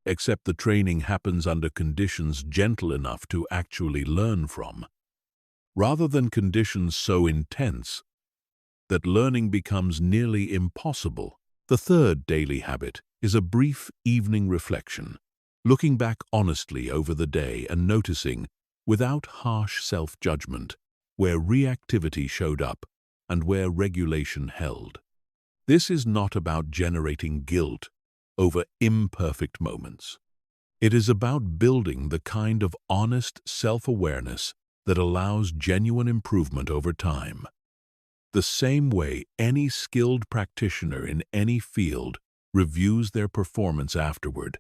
except the training happens under conditions gentle enough to actually learn from, rather than conditions so intense that learning becomes nearly impossible. The third daily habit is a brief evening reflection, looking back honestly over the day and noticing, without harsh self-judgment, where reactivity showed up and where regulation held. This is not about generating guilt over imperfect moments. It is about building the kind of honest self-awareness that allows genuine improvement over time. The same way any skilled practitioner in any field reviews their performance afterward,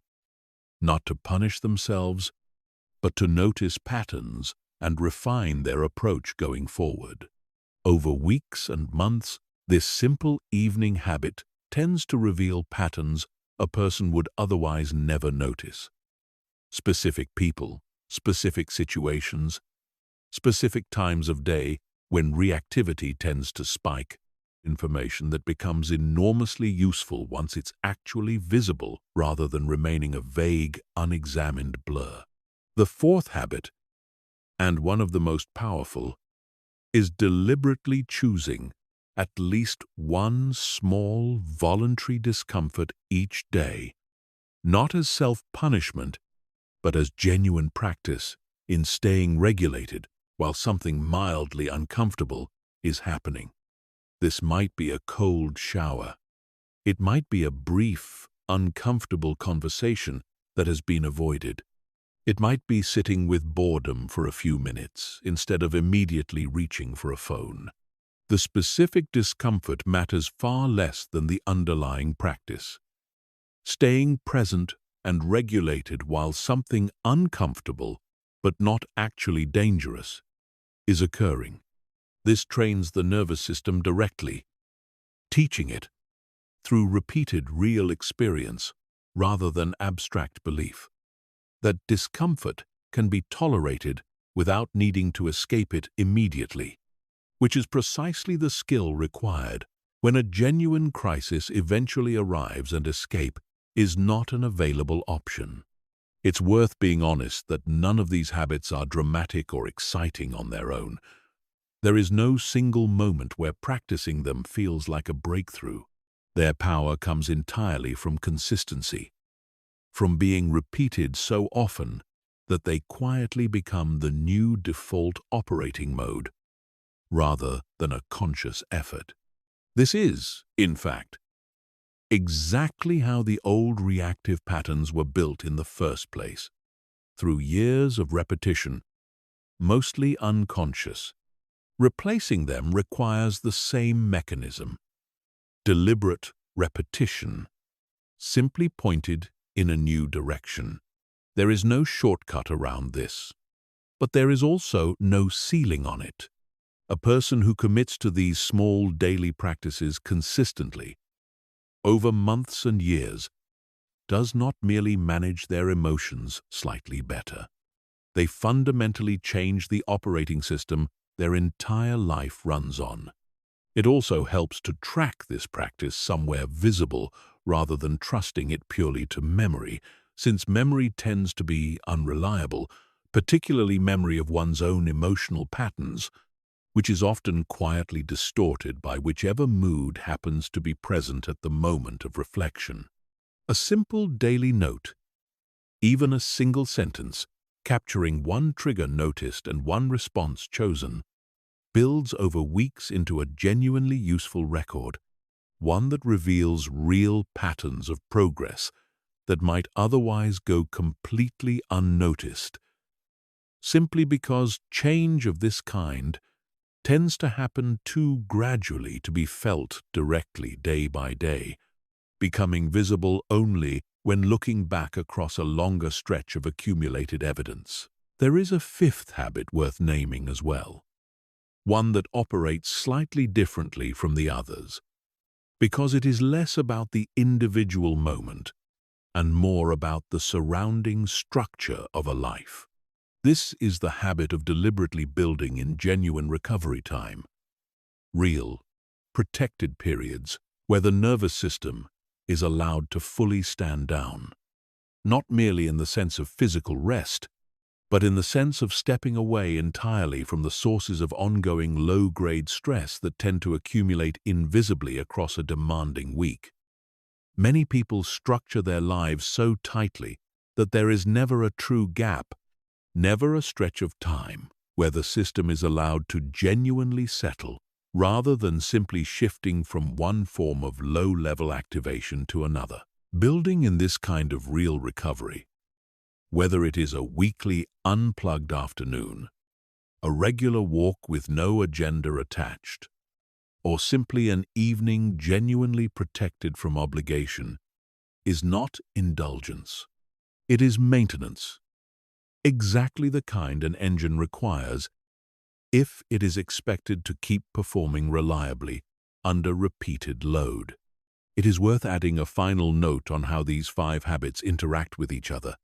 not to punish themselves, but to notice patterns and refine their approach going forward. Over weeks and months, this simple evening habit tends to reveal patterns a person would otherwise never notice. Specific people, specific situations, specific times of day when reactivity tends to spike, information that becomes enormously useful once it's actually visible rather than remaining a vague, unexamined blur. The fourth habit, and one of the most powerful, is deliberately choosing at least one small voluntary discomfort each day, not as self-punishment, but as genuine practice in staying regulated while something mildly uncomfortable is happening. This might be a cold shower. It might be a brief, uncomfortable conversation that has been avoided. It might be sitting with boredom for a few minutes instead of immediately reaching for a phone. The specific discomfort matters far less than the underlying practice. Staying present and regulated while something uncomfortable, but not actually dangerous, is occurring. This trains the nervous system directly, teaching it through repeated real experience rather than abstract belief, that discomfort can be tolerated without needing to escape it immediately, which is precisely the skill required when a genuine crisis eventually arrives and escape is not an available option. It's worth being honest that none of these habits are dramatic or exciting on their own. There is no single moment where practicing them feels like a breakthrough. Their power comes entirely from consistency, from being repeated so often that they quietly become the new default operating mode, rather than a conscious effort. This is, in fact, exactly how the old reactive patterns were built in the first place, through years of repetition, mostly unconscious. Replacing them requires the same mechanism: deliberate repetition, simply pointed in a new direction. There is no shortcut around this, but there is also no ceiling on it. A person who commits to these small daily practices consistently, over months and years, does not merely manage their emotions slightly better. They fundamentally change the operating system their entire life runs on. It also helps to track this practice somewhere visible rather than trusting it purely to memory, since memory tends to be unreliable, particularly memory of one's own emotional patterns, which is often quietly distorted by whichever mood happens to be present at the moment of reflection. A simple daily note, even a single sentence, capturing one trigger noticed and one response chosen, builds over weeks into a genuinely useful record, one that reveals real patterns of progress that might otherwise go completely unnoticed, simply because change of this kind tends to happen too gradually to be felt directly day by day, becoming visible only when looking back across a longer stretch of accumulated evidence. There is a fifth habit worth naming as well, one that operates slightly differently from the others, because it is less about the individual moment and more about the surrounding structure of a life. This is the habit of deliberately building in genuine recovery time, real, protected periods where the nervous system is allowed to fully stand down, not merely in the sense of physical rest, but in the sense of stepping away entirely from the sources of ongoing low-grade stress that tend to accumulate invisibly across a demanding week. Many people structure their lives so tightly that there is never a true gap, never a stretch of time where the system is allowed to genuinely settle, rather than simply shifting from one form of low-level activation to another. Building in this kind of real recovery, whether it is a weekly unplugged afternoon, a regular walk with no agenda attached, or simply an evening genuinely protected from obligation, is not indulgence. It is maintenance, exactly the kind an engine requires if it is expected to keep performing reliably under repeated load. It is worth adding a final note on how these 5 habits interact with each other,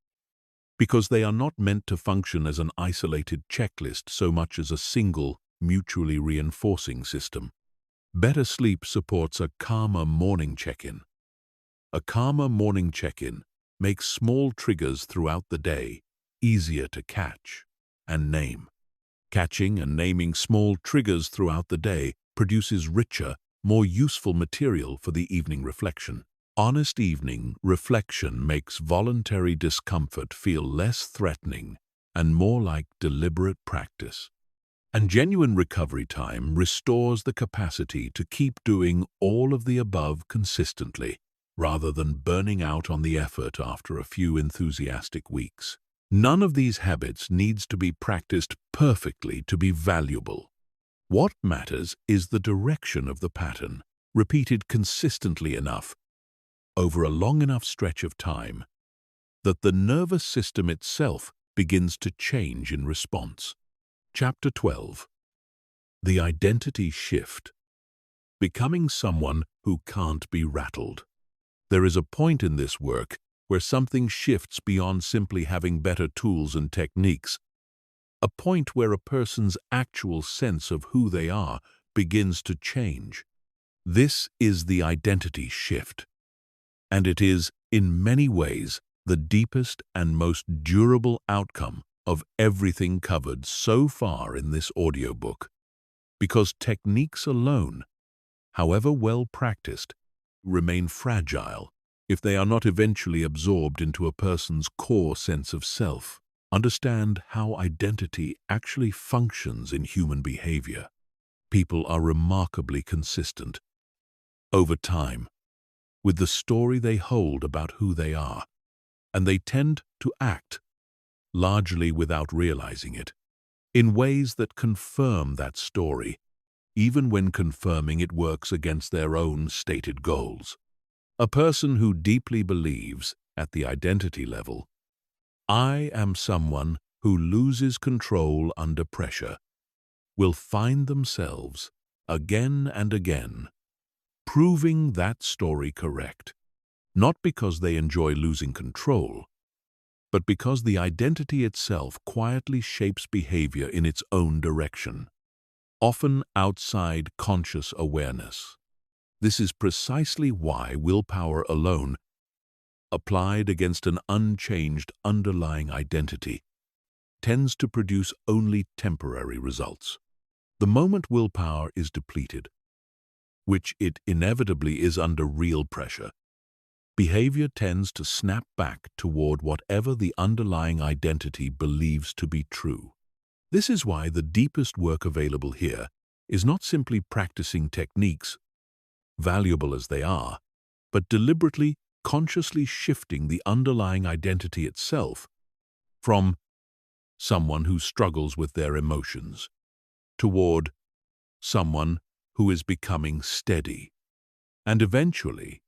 because they are not meant to function as an isolated checklist so much as a single, mutually reinforcing system. Better sleep supports a calmer morning check-in. A calmer morning check-in makes small triggers throughout the day easier to catch and name. Catching and naming small triggers throughout the day produces richer, more useful material for the evening reflection. Honest evening reflection makes voluntary discomfort feel less threatening and more like deliberate practice. And genuine recovery time restores the capacity to keep doing all of the above consistently, rather than burning out on the effort after a few enthusiastic weeks. None of these habits needs to be practiced perfectly to be valuable. What matters is the direction of the pattern, repeated consistently enough, over a long enough stretch of time, that the nervous system itself begins to change in response. Chapter 12. The Identity Shift. Becoming someone who can't be rattled. There is a point in this work where something shifts beyond simply having better tools and techniques, a point where a person's actual sense of who they are begins to change. This is the identity shift, and it is, in many ways, the deepest and most durable outcome of everything covered so far in this audiobook, because techniques alone, however well practiced, remain fragile if they are not eventually absorbed into a person's core sense of self. Understand how identity actually functions in human behavior. People are remarkably consistent over time with the story they hold about who they are, and they tend to act largely without realizing it in ways that confirm that story, even when confirming it works against their own stated goals. A person who deeply believes, at the identity level, "I am someone who loses control under pressure," will find themselves, again and again, proving that story correct, not because they enjoy losing control, but because the identity itself quietly shapes behavior in its own direction, often outside conscious awareness. This is precisely why willpower alone, applied against an unchanged underlying identity, tends to produce only temporary results. The moment willpower is depleted, which it inevitably is under real pressure, behavior tends to snap back toward whatever the underlying identity believes to be true. This is why the deepest work available here is not simply practicing techniques, valuable as they are, but deliberately, consciously shifting the underlying identity itself from someone who struggles with their emotions toward someone who is becoming steady, and eventually,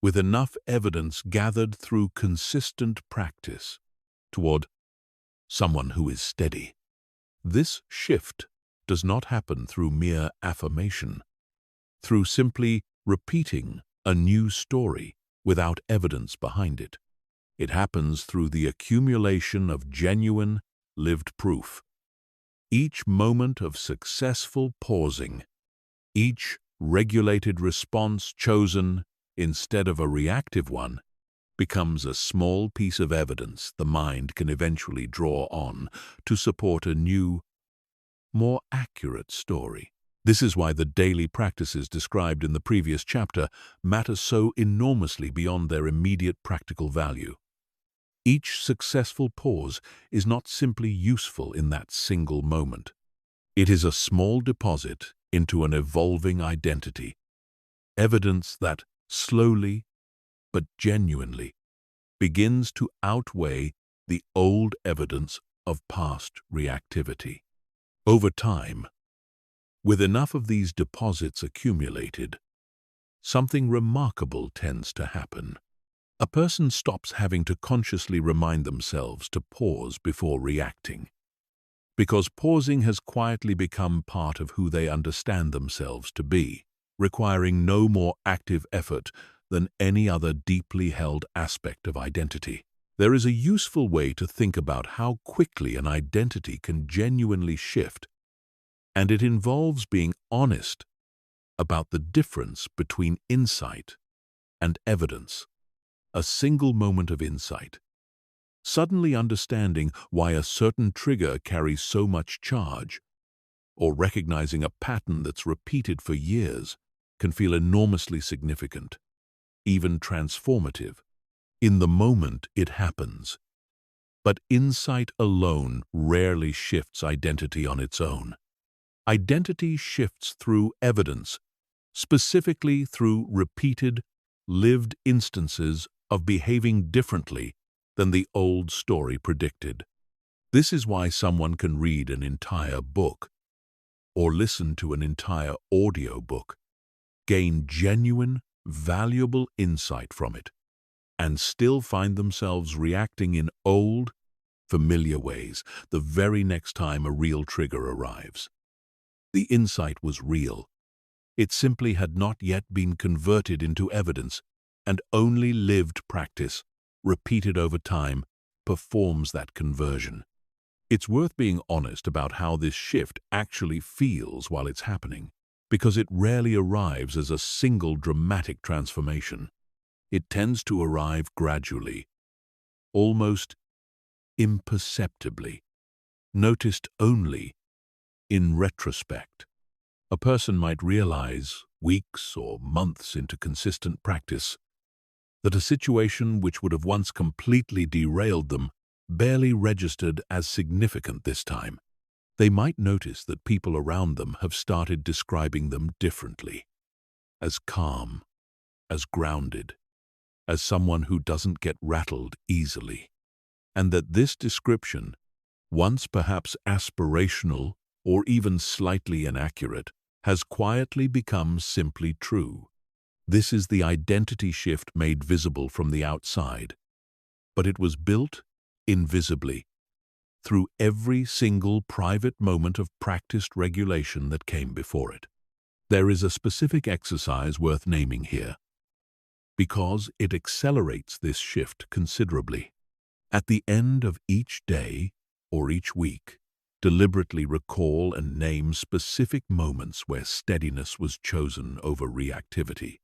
with enough evidence gathered through consistent practice, toward someone who is steady. This shift does not happen through mere affirmation, through simply repeating a new story without evidence behind it. It happens through the accumulation of genuine, lived proof. Each moment of successful pausing, each regulated response chosen instead of a reactive one, becomes a small piece of evidence the mind can eventually draw on to support a new, more accurate story. This is why the daily practices described in the previous chapter matter so enormously beyond their immediate practical value. Each successful pause is not simply useful in that single moment. It is a small deposit into an evolving identity, evidence that slowly but genuinely begins to outweigh the old evidence of past reactivity. Over time, with enough of these deposits accumulated, something remarkable tends to happen. A person stops having to consciously remind themselves to pause before reacting, because pausing has quietly become part of who they understand themselves to be, requiring no more active effort than any other deeply held aspect of identity. There is a useful way to think about how quickly an identity can genuinely shift, and it involves being honest about the difference between insight and evidence. A single moment of insight, suddenly understanding why a certain trigger carries so much charge, or recognizing a pattern that's repeated for years, can feel enormously significant, even transformative. In the moment it happens. But insight alone rarely shifts identity on its own. Identity shifts through evidence, specifically through repeated, lived instances of behaving differently than the old story predicted. This is why someone can read an entire book or listen to an entire audiobook, gain genuine, valuable insight from it, and still find themselves reacting in old, familiar ways the very next time a real trigger arrives. The insight was real. It simply had not yet been converted into evidence, and only lived practice, repeated over time, performs that conversion. It's worth being honest about how this shift actually feels while it's happening, because it rarely arrives as a single dramatic transformation. It tends to arrive gradually, almost imperceptibly, noticed only in retrospect. A person might realize, weeks or months into consistent practice, that a situation which would have once completely derailed them barely registered as significant this time. They might notice that people around them have started describing them differently, as calm, as grounded, as someone who doesn't get rattled easily, and that this description, once perhaps aspirational or even slightly inaccurate, has quietly become simply true. This is the identity shift made visible from the outside, but it was built invisibly through every single private moment of practiced regulation that came before it. There is a specific exercise worth naming here, because it accelerates this shift considerably. At the end of each day or each week, deliberately recall and name specific moments where steadiness was chosen over reactivity,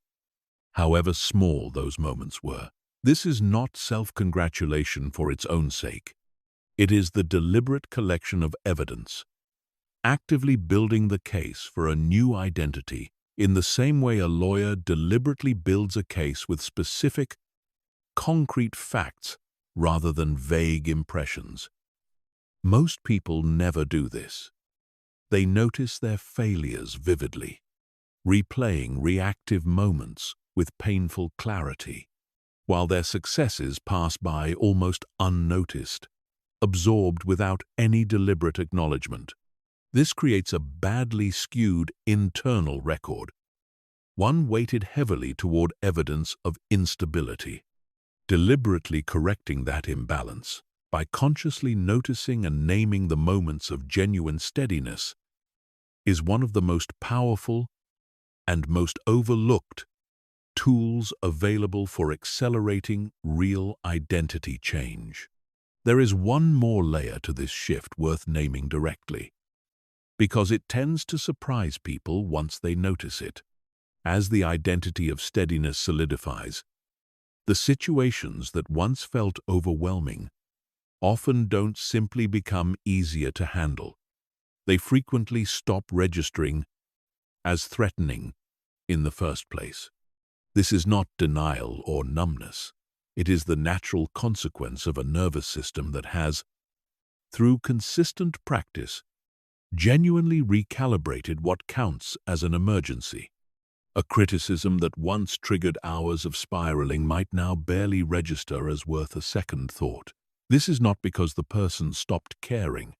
however small those moments were. This is not self-congratulation for its own sake. It is the deliberate collection of evidence, actively building the case for a new identity in the same way a lawyer deliberately builds a case with specific, concrete facts rather than vague impressions. Most people never do this. They notice their failures vividly, replaying reactive moments with painful clarity, while their successes pass by almost unnoticed, absorbed without any deliberate acknowledgement. This creates a badly skewed internal record, one weighted heavily toward evidence of instability. Deliberately correcting that imbalance by consciously noticing and naming the moments of genuine steadiness is one of the most powerful and most overlooked tools available for accelerating real identity change. There is one more layer to this shift worth naming directly, because it tends to surprise people once they notice it. As the identity of steadiness solidifies, the situations that once felt overwhelming often don't simply become easier to handle. They frequently stop registering as threatening in the first place. This is not denial or numbness. It is the natural consequence of a nervous system that has, through consistent practice, genuinely recalibrated what counts as an emergency. A criticism that once triggered hours of spiraling might now barely register as worth a second thought. This is not because the person stopped caring.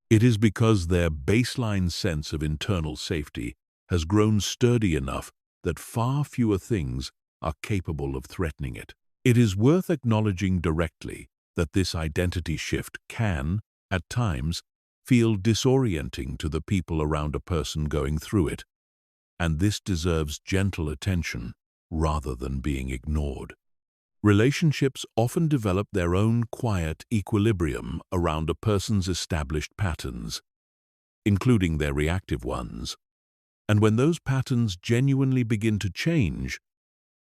It is because their baseline sense of internal safety has grown sturdy enough that far fewer things are capable of threatening it. It is worth acknowledging directly that this identity shift can, at times, feel disorienting to the people around a person going through it, and this deserves gentle attention rather than being ignored. Relationships often develop their own quiet equilibrium around a person's established patterns, including their reactive ones, and when those patterns genuinely begin to change,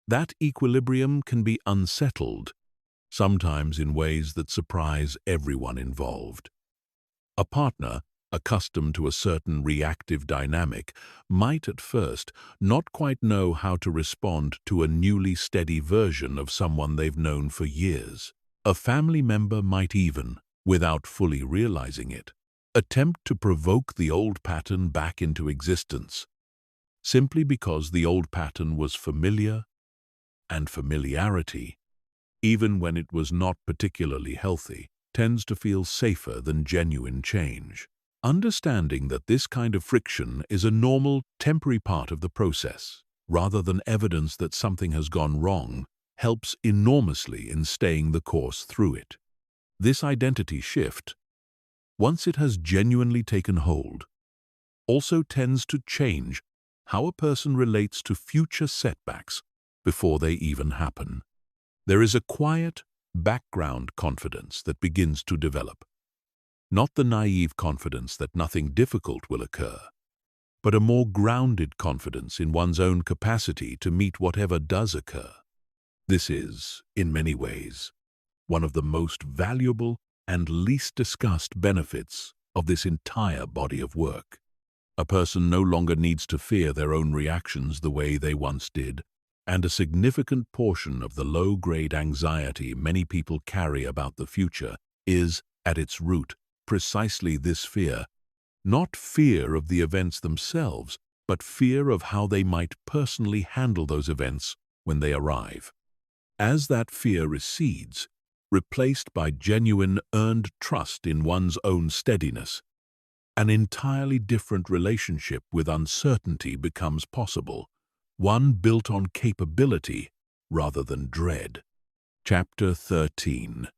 that equilibrium can be unsettled, sometimes in ways that surprise everyone involved. A partner, accustomed to a certain reactive dynamic, might at first not quite know how to respond to a newly steady version of someone they've known for years. A family member might even, without fully realizing it, attempt to provoke the old pattern back into existence, simply because the old pattern was familiar, and familiarity, even when it was not particularly healthy, tends to feel safer than genuine change. Understanding that this kind of friction is a normal, temporary part of the process, rather than evidence that something has gone wrong, helps enormously in staying the course through it. This identity shift, once it has genuinely taken hold, also tends to change how a person relates to future setbacks before they even happen. There is a quiet, background confidence that begins to develop. Not the naive confidence that nothing difficult will occur, but a more grounded confidence in one's own capacity to meet whatever does occur. This is, in many ways, one of the most valuable and least discussed benefits of this entire body of work. A person no longer needs to fear their own reactions the way they once did, and a significant portion of the low-grade anxiety many people carry about the future is, at its root, precisely this fear. Not fear of the events themselves, but fear of how they might personally handle those events when they arrive. As that fear recedes, replaced by genuine earned trust in one's own steadiness. An entirely different relationship with uncertainty becomes possible, one built on capability rather than dread. Chapter 13.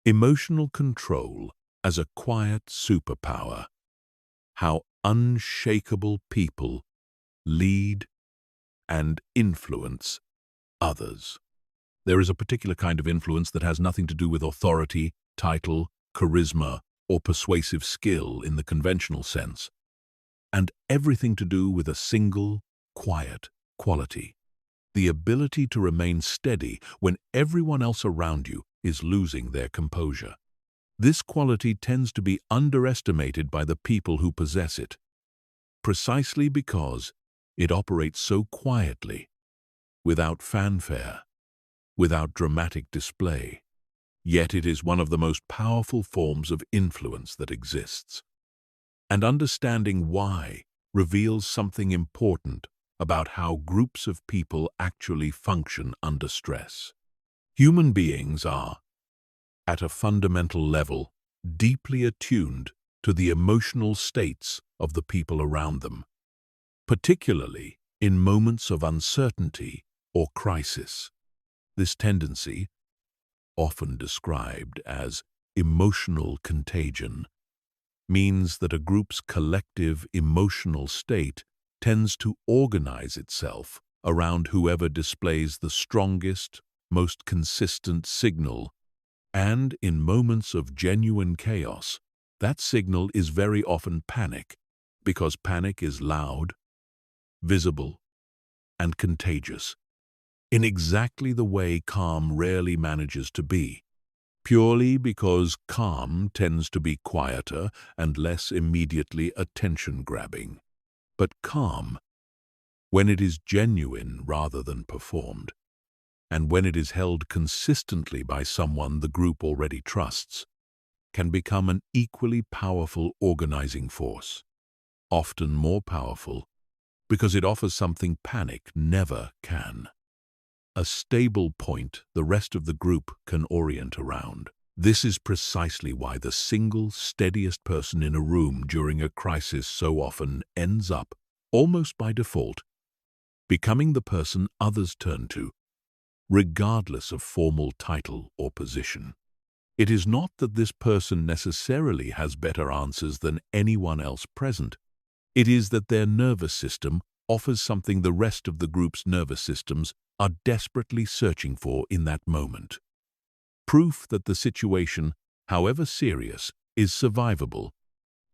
Emotional Control as a Quiet Superpower. How unshakable people lead and influence others. There is a particular kind of influence that has nothing to do with authority, title, charisma, or persuasive skill in the conventional sense, and everything to do with a single, quiet quality: the ability to remain steady when everyone else around you is losing their composure. This quality tends to be underestimated by the people who possess it, precisely because it operates so quietly, without fanfare, without dramatic display. Yet it is one of the most powerful forms of influence that exists. And understanding why reveals something important about how groups of people actually function under stress. Human beings are, at a fundamental level, deeply attuned to the emotional states of the people around them, particularly in moments of uncertainty or crisis. This tendency, often described as emotional contagion, means that a group's collective emotional state tends to organize itself around whoever displays the strongest, most consistent signal, and in moments of genuine chaos, that signal is very often panic, because panic is loud, visible, and contagious, in exactly the way calm rarely manages to be, purely because calm tends to be quieter and less immediately attention-grabbing. But calm, when it is genuine rather than performed, and when it is held consistently by someone the group already trusts, can become an equally powerful organizing force, often more powerful because it offers something panic never can: a stable point the rest of the group can orient around. This is precisely why the single steadiest person in a room during a crisis so often ends up, almost by default, becoming the person others turn to, regardless of formal title or position. It is not that this person necessarily has better answers than anyone else present. It is that their nervous system offers something the rest of the group's nervous systems are desperately searching for in that moment. Proof that the situation, however serious, is survivable,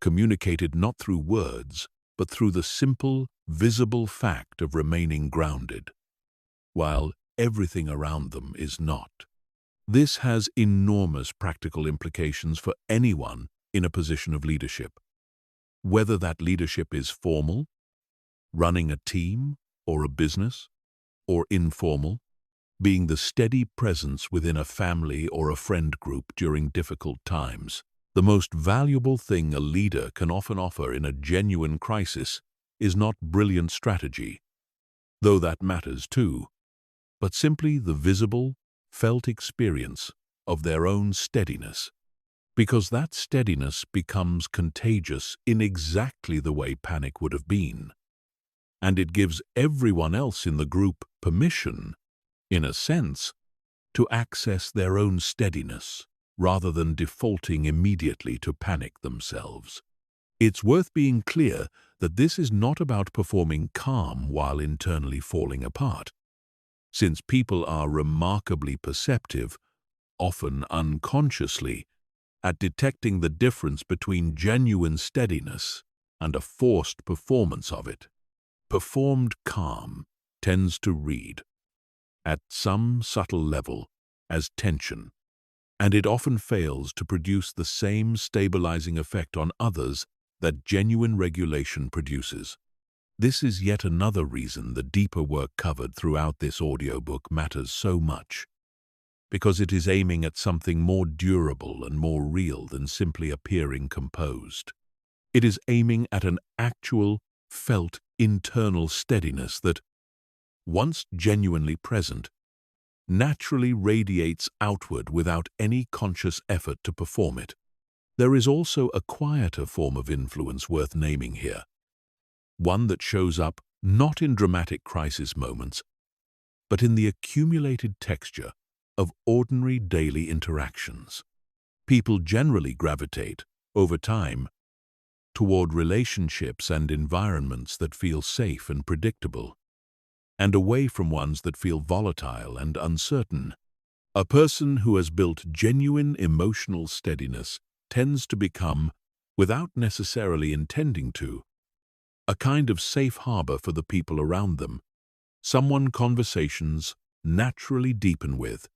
communicated not through words, but through the simple, visible fact of remaining grounded, while everything around them is not. This has enormous practical implications for anyone in a position of leadership. Whether that leadership is formal, running a team or a business, or informal, being the steady presence within a family or a friend group during difficult times. The most valuable thing a leader can often offer in a genuine crisis is not brilliant strategy, though that matters too, but simply the visible, felt experience of their own steadiness, because that steadiness becomes contagious in exactly the way panic would have been, and it gives everyone else in the group permission, in a sense, to access their own steadiness, rather than defaulting immediately to panic themselves. It's worth being clear that this is not about performing calm while internally falling apart, since people are remarkably perceptive, often unconsciously, at detecting the difference between genuine steadiness and a forced performance of it. Performed calm tends to read, at some subtle level, as tension, and it often fails to produce the same stabilizing effect on others that genuine regulation produces. This is yet another reason the deeper work covered throughout this audiobook matters so much, because it is aiming at something more durable and more real than simply appearing composed. It is aiming at an actual, felt internal steadiness that, once genuinely present, naturally radiates outward without any conscious effort to perform it. There is also a quieter form of influence worth naming here, one that shows up not in dramatic crisis moments, but in the accumulated texture of ordinary daily interactions. People generally gravitate, over time, toward relationships and environments that feel safe and predictable, and away from ones that feel volatile and uncertain. A person who has built genuine emotional steadiness tends to become, without necessarily intending to, a kind of safe harbor for the people around them, someone conversations naturally deepen with,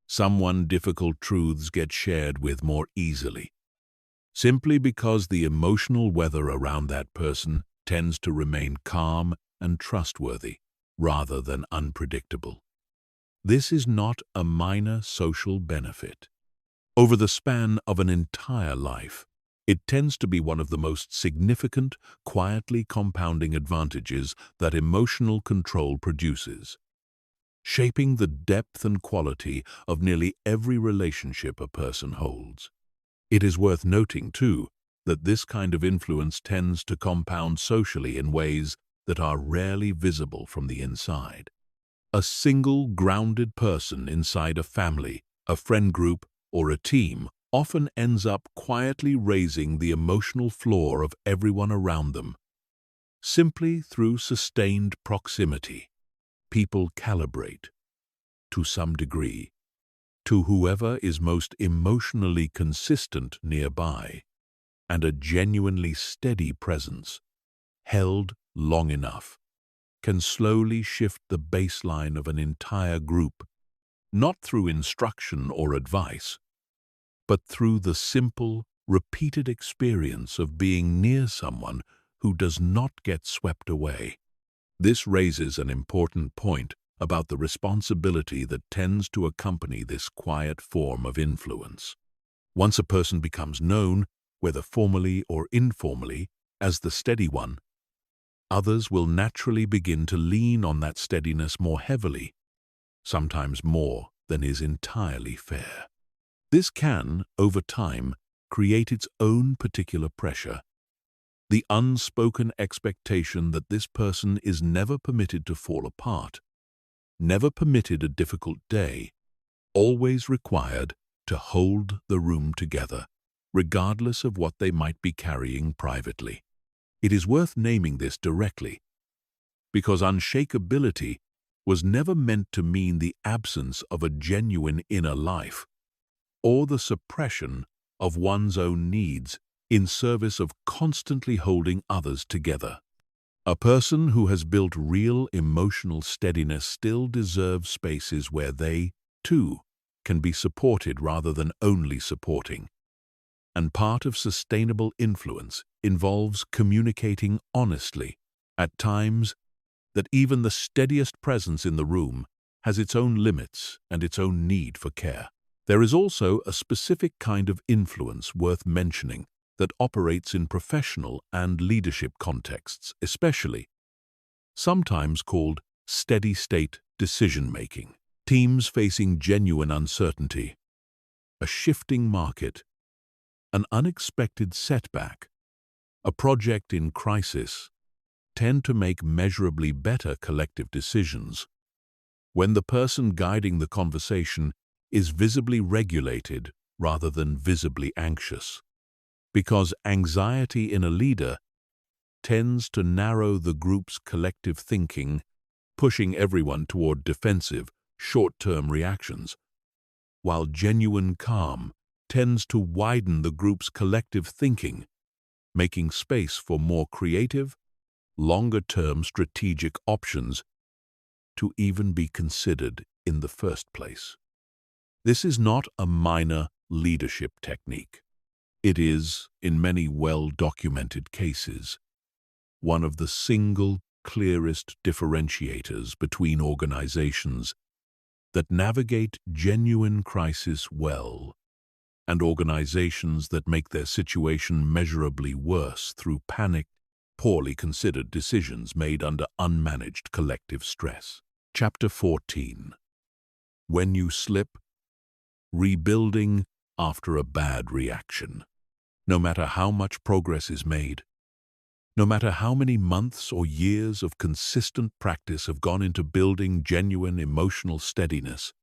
someone difficult truths get shared with more easily, simply because the emotional weather around that person tends to remain calm and trustworthy rather than unpredictable. This is not a minor social benefit. Over the span of an entire life, it tends to be one of the most significant, quietly compounding advantages that emotional control produces, shaping the depth and quality of nearly every relationship a person holds. It is worth noting, too, that this kind of influence tends to compound socially in ways that are rarely visible from the inside. A single grounded person inside a family, a friend group, or a team often ends up quietly raising the emotional floor of everyone around them. Simply through sustained proximity, people calibrate, to some degree, to whoever is most emotionally consistent nearby, and a genuinely steady presence, held long enough, can slowly shift the baseline of an entire group, not through instruction or advice, but through the simple, repeated experience of being near someone who does not get swept away. This raises an important point about the responsibility that tends to accompany this quiet form of influence. Once a person becomes known, whether formally or informally, as the steady one, others will naturally begin to lean on that steadiness more heavily, sometimes more than is entirely fair. This can, over time, create its own particular pressure. The unspoken expectation that this person is never permitted to fall apart, never permitted a difficult day, always required to hold the room together, regardless of what they might be carrying privately. It is worth naming this directly, because unshakability was never meant to mean the absence of a genuine inner life, or the suppression of one's own needs in service of constantly holding others together. A person who has built real emotional steadiness still deserves spaces where they, too, can be supported rather than only supporting. And part of sustainable influence involves communicating honestly, at times, that even the steadiest presence in the room has its own limits and its own need for care. There is also a specific kind of influence worth mentioning that operates in professional and leadership contexts, especially, sometimes called steady-state decision-making. Teams facing genuine uncertainty, a shifting market, an unexpected setback, a project in crisis, tend to make measurably better collective decisions when the person guiding the conversation is visibly regulated rather than visibly anxious. Because anxiety in a leader tends to narrow the group's collective thinking, pushing everyone toward defensive, short-term reactions, while genuine calm tends to widen the group's collective thinking, making space for more creative, longer-term strategic options to even be considered in the first place. This is not a minor leadership technique. It is, in many well-documented cases, one of the single clearest differentiators between organizations that navigate genuine crisis well and organizations that make their situation measurably worse through panicked, poorly considered decisions made under unmanaged collective stress. Chapter 14. When you slip, rebuilding after a bad reaction. No matter how much progress is made, no matter how many months or years of consistent practice have gone into building genuine emotional steadiness,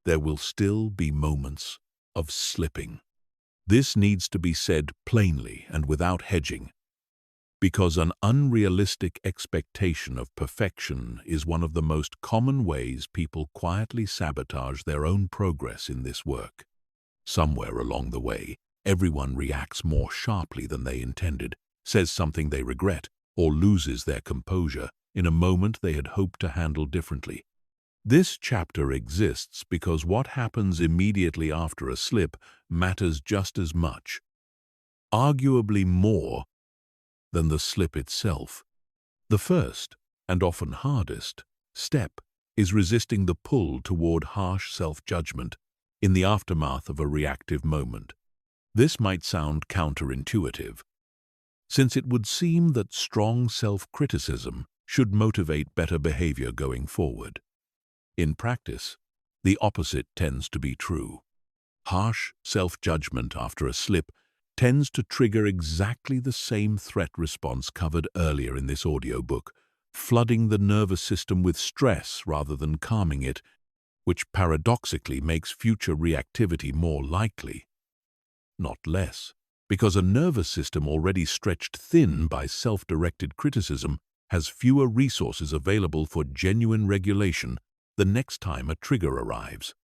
there will still be moments of slipping. This needs to be said plainly and without hedging, because an unrealistic expectation of perfection is one of the most common ways people quietly sabotage their own progress in this work. Somewhere along the way, everyone reacts more sharply than they intended, says something they regret, or loses their composure in a moment they had hoped to handle differently. This chapter exists because what happens immediately after a slip matters just as much, arguably more, than the slip itself. The first, and often hardest, step is resisting the pull toward harsh self-judgment in the aftermath of a reactive moment. This might sound counterintuitive, since it would seem that strong self-criticism should motivate better behavior going forward. In practice, the opposite tends to be true. Harsh self-judgment after a slip tends to trigger exactly the same threat response covered earlier in this audiobook, flooding the nervous system with stress rather than calming it, which paradoxically makes future reactivity more likely, not less, because a nervous system already stretched thin by self-directed criticism has fewer resources available for genuine regulation the next time a trigger arrives.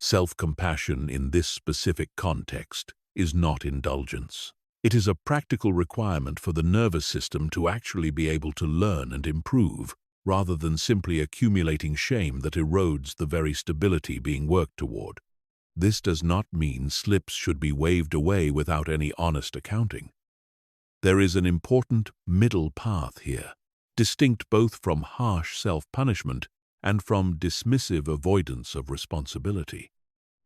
Self-compassion in this specific context is not indulgence. It is a practical requirement for the nervous system to actually be able to learn and improve, rather than simply accumulating shame that erodes the very stability being worked toward. This does not mean slips should be waved away without any honest accounting. There is an important middle path here, distinct both from harsh self-punishment and from dismissive avoidance of responsibility.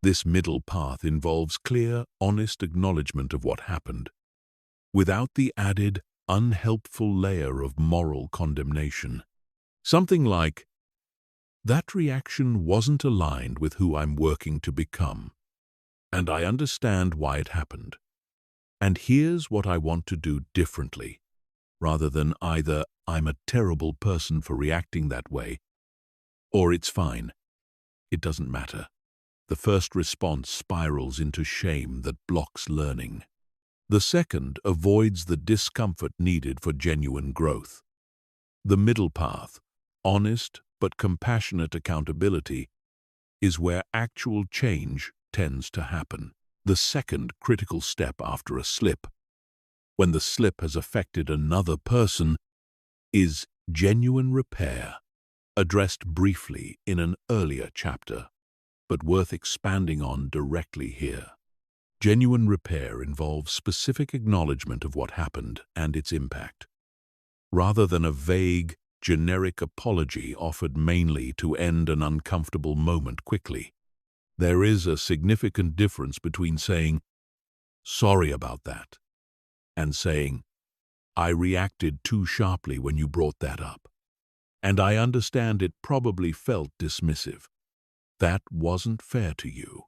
This middle path involves clear, honest acknowledgement of what happened, without the added, unhelpful layer of moral condemnation. Something like, "That reaction wasn't aligned with who I'm working to become, and I understand why it happened. And here's what I want to do differently," rather than either "I'm a terrible person for reacting that way," or "It's fine, it doesn't matter." The first response spirals into shame that blocks learning. The second avoids the discomfort needed for genuine growth. The middle path, honest but compassionate accountability, is where actual change tends to happen. The second critical step after a slip, when the slip has affected another person, is genuine repair, addressed briefly in an earlier chapter, but worth expanding on directly here. Genuine repair involves specific acknowledgement of what happened and its impact, rather than a vague, generic apology offered mainly to end an uncomfortable moment quickly. There is a significant difference between saying, "Sorry about that," and saying, "I reacted too sharply when you brought that up, and I understand it probably felt dismissive. That wasn't fair to you."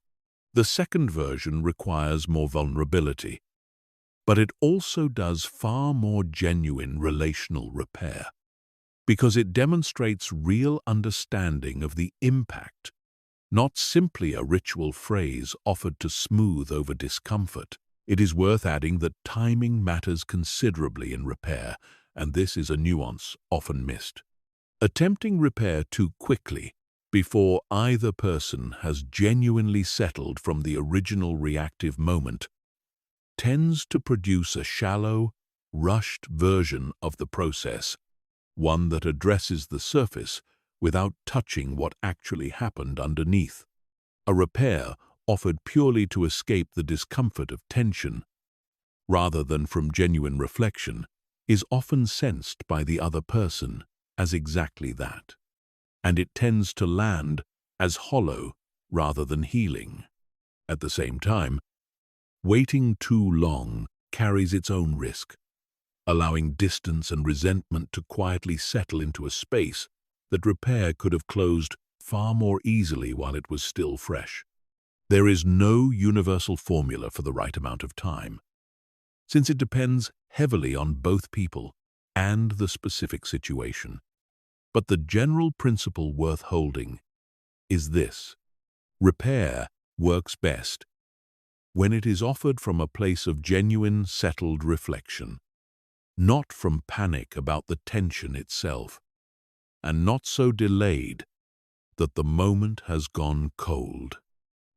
The second version requires more vulnerability, but it also does far more genuine relational repair, because it demonstrates real understanding of the impact, not simply a ritual phrase offered to smooth over discomfort. It is worth adding that timing matters considerably in repair, and this is a nuance often missed. Attempting repair too quickly, before either person has genuinely settled from the original reactive moment, tends to produce a shallow, rushed version of the process, one that addresses the surface without touching what actually happened underneath. A repair offered purely to escape the discomfort of tension, rather than from genuine reflection, is often sensed by the other person as exactly that, and it tends to land as hollow rather than healing. At the same time, waiting too long carries its own risk, allowing distance and resentment to quietly settle into a space that repair could have closed far more easily while it was still fresh. There is no universal formula for the right amount of time, since it depends heavily on both people and the specific situation. But the general principle worth holding is this: repair works best when it is offered from a place of genuine, settled reflection, not from panic about the tension itself, and not so delayed that the moment has gone cold.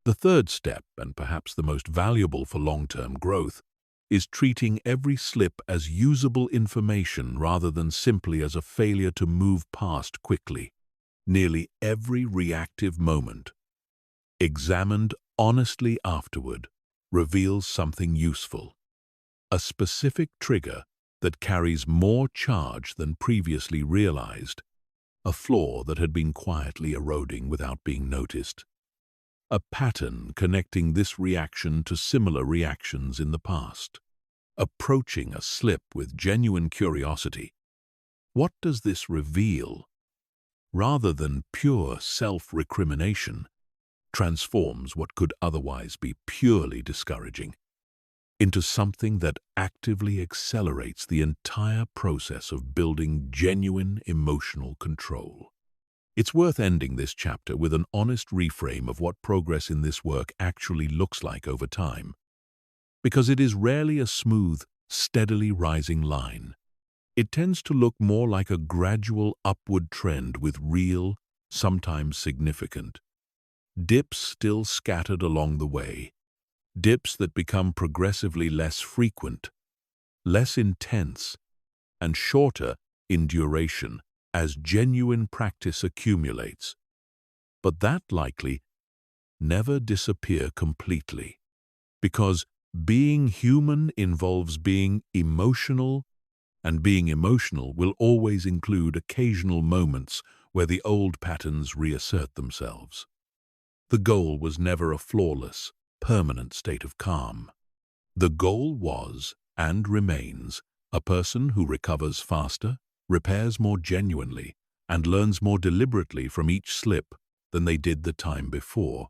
The third step, and perhaps the most valuable for long-term growth, is treating every slip as usable information rather than simply as a failure to move past quickly. Nearly every reactive moment, examined honestly afterward, reveals something useful, a specific trigger that carries more charge than previously realized, a flaw that had been quietly eroding without being noticed, a pattern connecting this reaction to similar reactions in the past. Approaching a slip with genuine curiosity, what does this reveal, rather than pure self-recrimination, transforms what could otherwise be purely discouraging into something that actively accelerates the entire process of building genuine emotional control. It's worth ending this chapter with an honest reframe of what progress in this work actually looks like over time, because it is rarely a smooth, steadily rising line. It tends to look more like a gradual upward trend with real, sometimes significant, dips still scattered along the way, dips that become progressively less frequent, less intense, and shorter in duration as genuine practice accumulates, but that likely never disappear completely, because being human involves being emotional, and being emotional will always include occasional moments where the old patterns reassert themselves. The goal was never a flawless, permanent state of calm. The goal was, and remains, a person who recovers faster, repairs more genuinely, and learns more deliberately from each slip than they did the time before,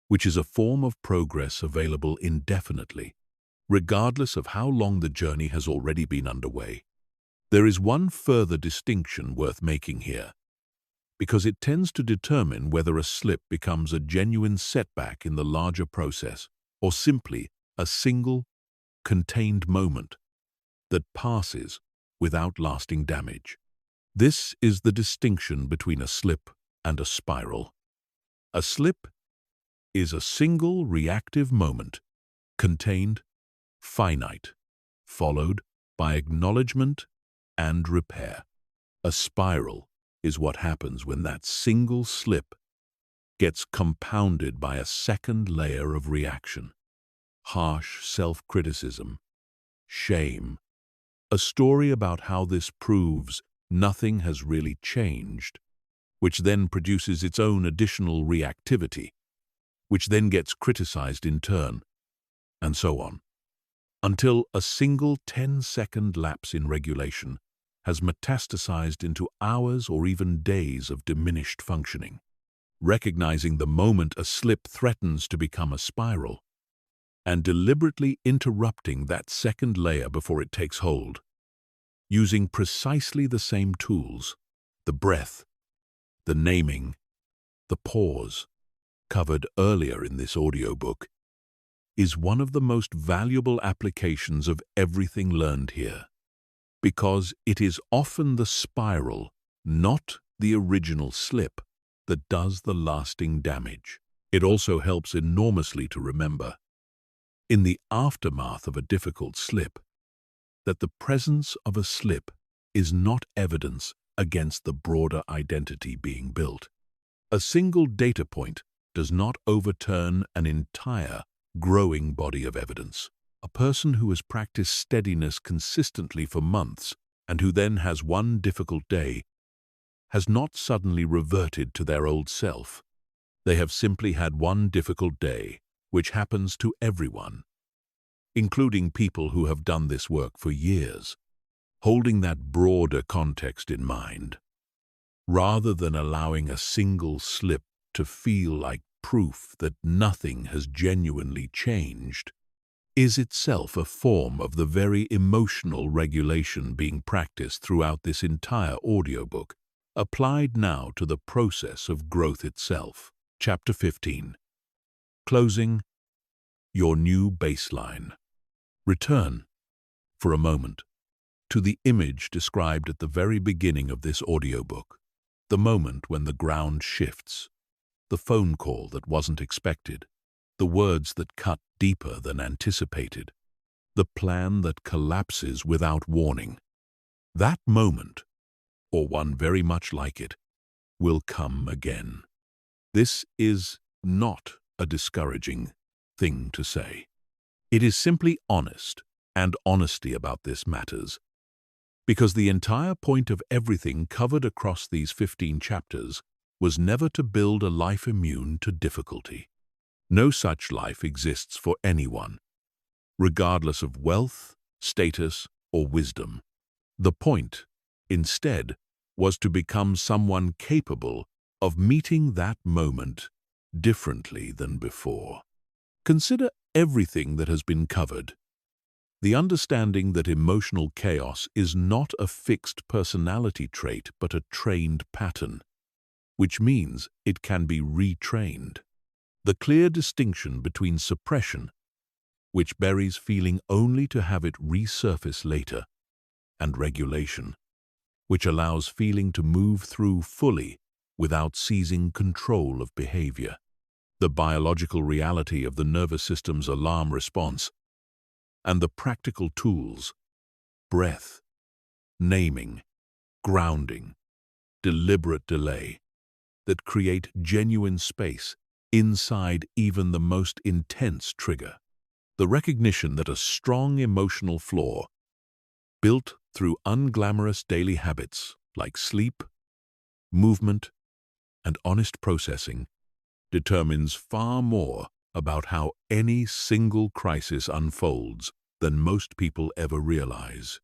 which is a form of progress available indefinitely, regardless of how long the journey has already been underway. There is one further distinction worth making here, because it tends to determine whether a slip becomes a genuine setback in the larger process or simply a single, contained moment that passes without lasting damage. This is the distinction between a slip and a spiral. A slip is a single reactive moment, contained, finite, followed by acknowledgement and repair. A spiral is what happens when that single slip gets compounded by a second layer of reaction, harsh self-criticism, shame, a story about how this proves nothing has really changed, which then produces its own additional reactivity, which then gets criticized in turn, and so on, until a single 10-second lapse in regulation has metastasized into hours or even days of diminished functioning. Recognizing the moment a slip threatens to become a spiral, and deliberately interrupting that second layer before it takes hold, using precisely the same tools, the breath, the naming, the pause, covered earlier in this audiobook, is one of the most valuable applications of everything learned here, because it is often the spiral, not the original slip, that does the lasting damage. It also helps enormously to remember, in the aftermath of a difficult slip, that the presence of a slip is not evidence against the broader identity being built. A single data point does not overturn an entire, growing body of evidence. A person who has practiced steadiness consistently for months and who then has one difficult day has not suddenly reverted to their old self. They have simply had one difficult day, which happens to everyone, including people who have done this work for years. Holding that broader context in mind, rather than allowing a single slip to feel like proof that nothing has genuinely changed, is itself a form of the very emotional regulation being practiced throughout this entire audiobook, applied now to the process of growth itself. Chapter 15. Closing your new baseline. Return, for a moment, to the image described at the very beginning of this audiobook, the moment when the ground shifts, the phone call that wasn't expected, the words that cut deeper than anticipated, the plan that collapses without warning. That moment, or one very much like it, will come again. This is not a discouraging thing to say. It is simply honest, and honesty about this matters, because the entire point of everything covered across these 15 chapters was never to build a life immune to difficulty. No such life exists for anyone, regardless of wealth, status, or wisdom. The point, instead, was to become someone capable of meeting that moment differently than before. Consider everything that has been covered. The understanding that emotional chaos is not a fixed personality trait but a trained pattern, which means it can be retrained. The clear distinction between suppression, which buries feeling only to have it resurface later, and regulation, which allows feeling to move through fully without seizing control of behavior. The biological reality of the nervous system's alarm response, and the practical tools, breath, naming, grounding, deliberate delay, that create genuine space inside even the most intense trigger. The recognition that a strong emotional floor, built through unglamorous daily habits like sleep, movement, and honest processing, determines far more about how any single crisis unfolds than most people ever realize.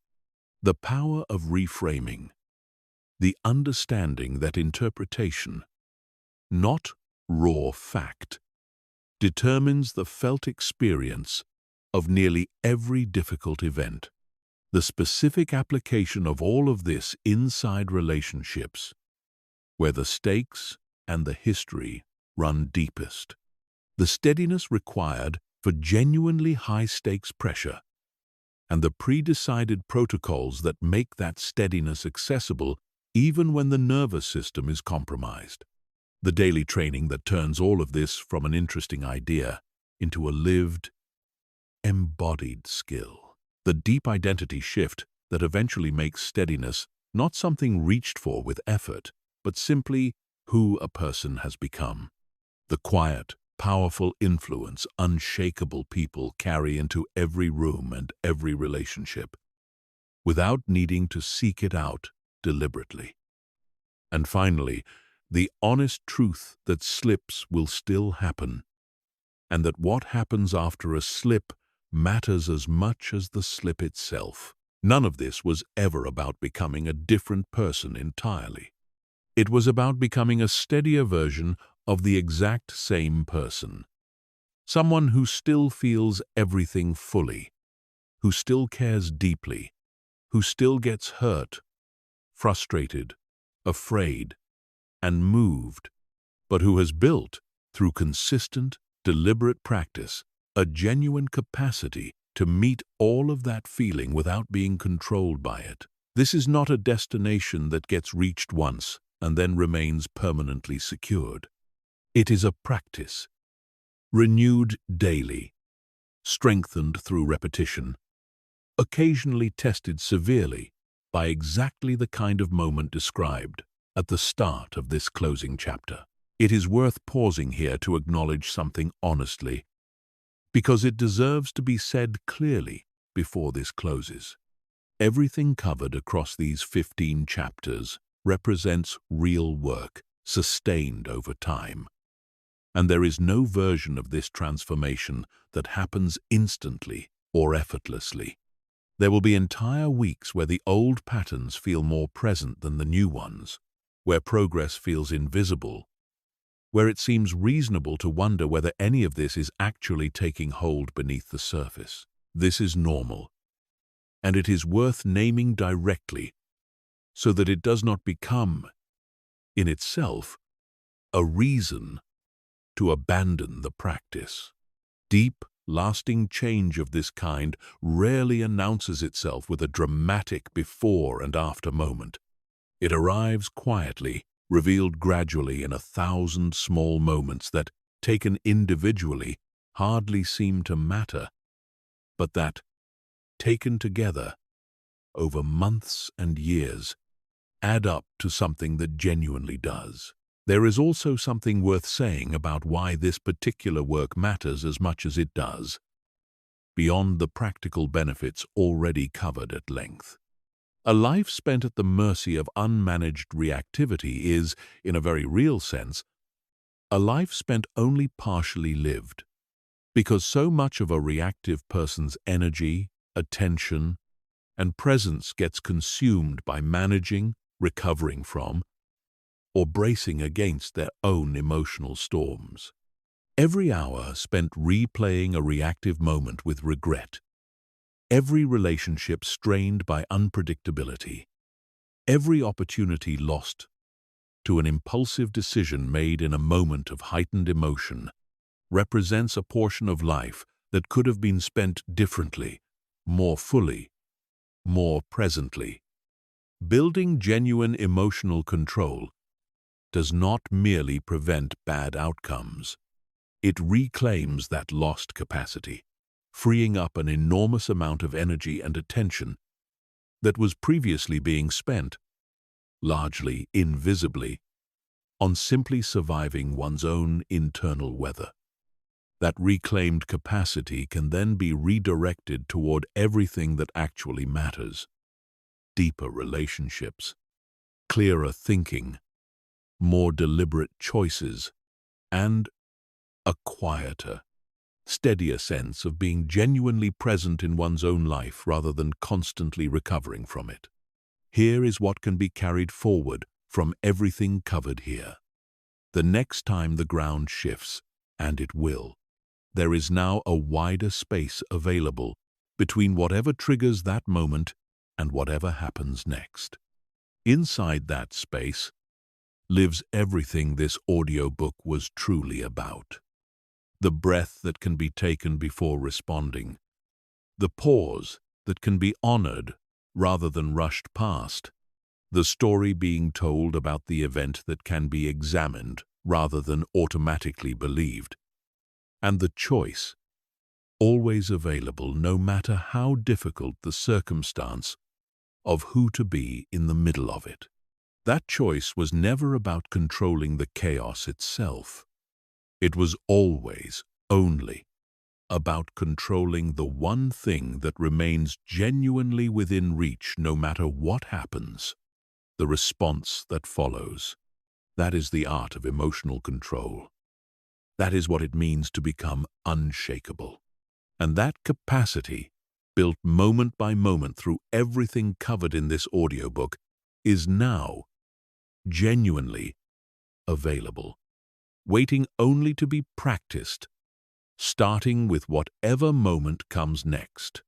The power of reframing, the understanding that interpretation, not raw fact, determines the felt experience of nearly every difficult event. The specific application of all of this inside relationships, where the stakes and the history run deepest. The steadiness required for genuinely high-stakes pressure, and the pre-decided protocols that make that steadiness accessible even when the nervous system is compromised. The daily training that turns all of this from an interesting idea into a lived, embodied skill. The deep identity shift that eventually makes steadiness not something reached for with effort, but simply who a person has become. The quiet, powerful influence unshakable people carry into every room and every relationship, without needing to seek it out deliberately. And finally, the honest truth that slips will still happen, and that what happens after a slip matters as much as the slip itself. None of this was ever about becoming a different person entirely. It was about becoming a steadier version of the exact same person. Someone who still feels everything fully, who still cares deeply, who still gets hurt, frustrated, afraid, and moved, but who has built, through consistent, deliberate practice, a genuine capacity to meet all of that feeling without being controlled by it. This is not a destination that gets reached once and then remains permanently secured. It is a practice, renewed daily, strengthened through repetition, occasionally tested severely by exactly the kind of moment described at the start of this closing chapter. It is worth pausing here to acknowledge something honestly, because it deserves to be said clearly before this closes. Everything covered across these 15 chapters represents real work, sustained over time. And there is no version of this transformation that happens instantly or effortlessly. There will be entire weeks where the old patterns feel more present than the new ones, where progress feels invisible, where it seems reasonable to wonder whether any of this is actually taking hold beneath the surface. This is normal, and it is worth naming directly so that it does not become, in itself, a reason to abandon the practice. Deep, lasting change of this kind rarely announces itself with a dramatic before and after moment. It arrives quietly, revealed gradually in 1,000 small moments that, taken individually, hardly seem to matter, but that, taken together, over months and years, add up to something that genuinely does. There is also something worth saying about why this particular work matters as much as it does, beyond the practical benefits already covered at length. A life spent at the mercy of unmanaged reactivity is, in a very real sense, a life spent only partially lived, because so much of a reactive person's energy, attention, and presence gets consumed by managing, recovering from, or bracing against their own emotional storms. Every hour spent replaying a reactive moment with regret, every relationship strained by unpredictability, every opportunity lost to an impulsive decision made in a moment of heightened emotion, represents a portion of life that could have been spent differently, more fully, more presently. Building genuine emotional control does not merely prevent bad outcomes. It reclaims that lost capacity, freeing up an enormous amount of energy and attention that was previously being spent, largely invisibly, on simply surviving one's own internal weather. That reclaimed capacity can then be redirected toward everything that actually matters: deeper relationships, clearer thinking, more deliberate choices, and a quieter, steadier sense of being genuinely present in one's own life rather than constantly recovering from it. Here is what can be carried forward from everything covered here. The next time the ground shifts, and it will, there is now a wider space available between whatever triggers that moment and whatever happens next. Inside that space lives everything this audiobook was truly about. The breath that can be taken before responding, the pause that can be honored rather than rushed past, the story being told about the event that can be examined rather than automatically believed, and the choice, always available no matter how difficult the circumstance, of who to be in the middle of it. That choice was never about controlling the chaos itself. It was always, only, about controlling the one thing that remains genuinely within reach no matter what happens: the response that follows. That is the art of emotional control. That is what it means to become unshakable. And that capacity, built moment by moment through everything covered in this audiobook, is now genuinely available, waiting only to be practiced, starting with whatever moment comes next.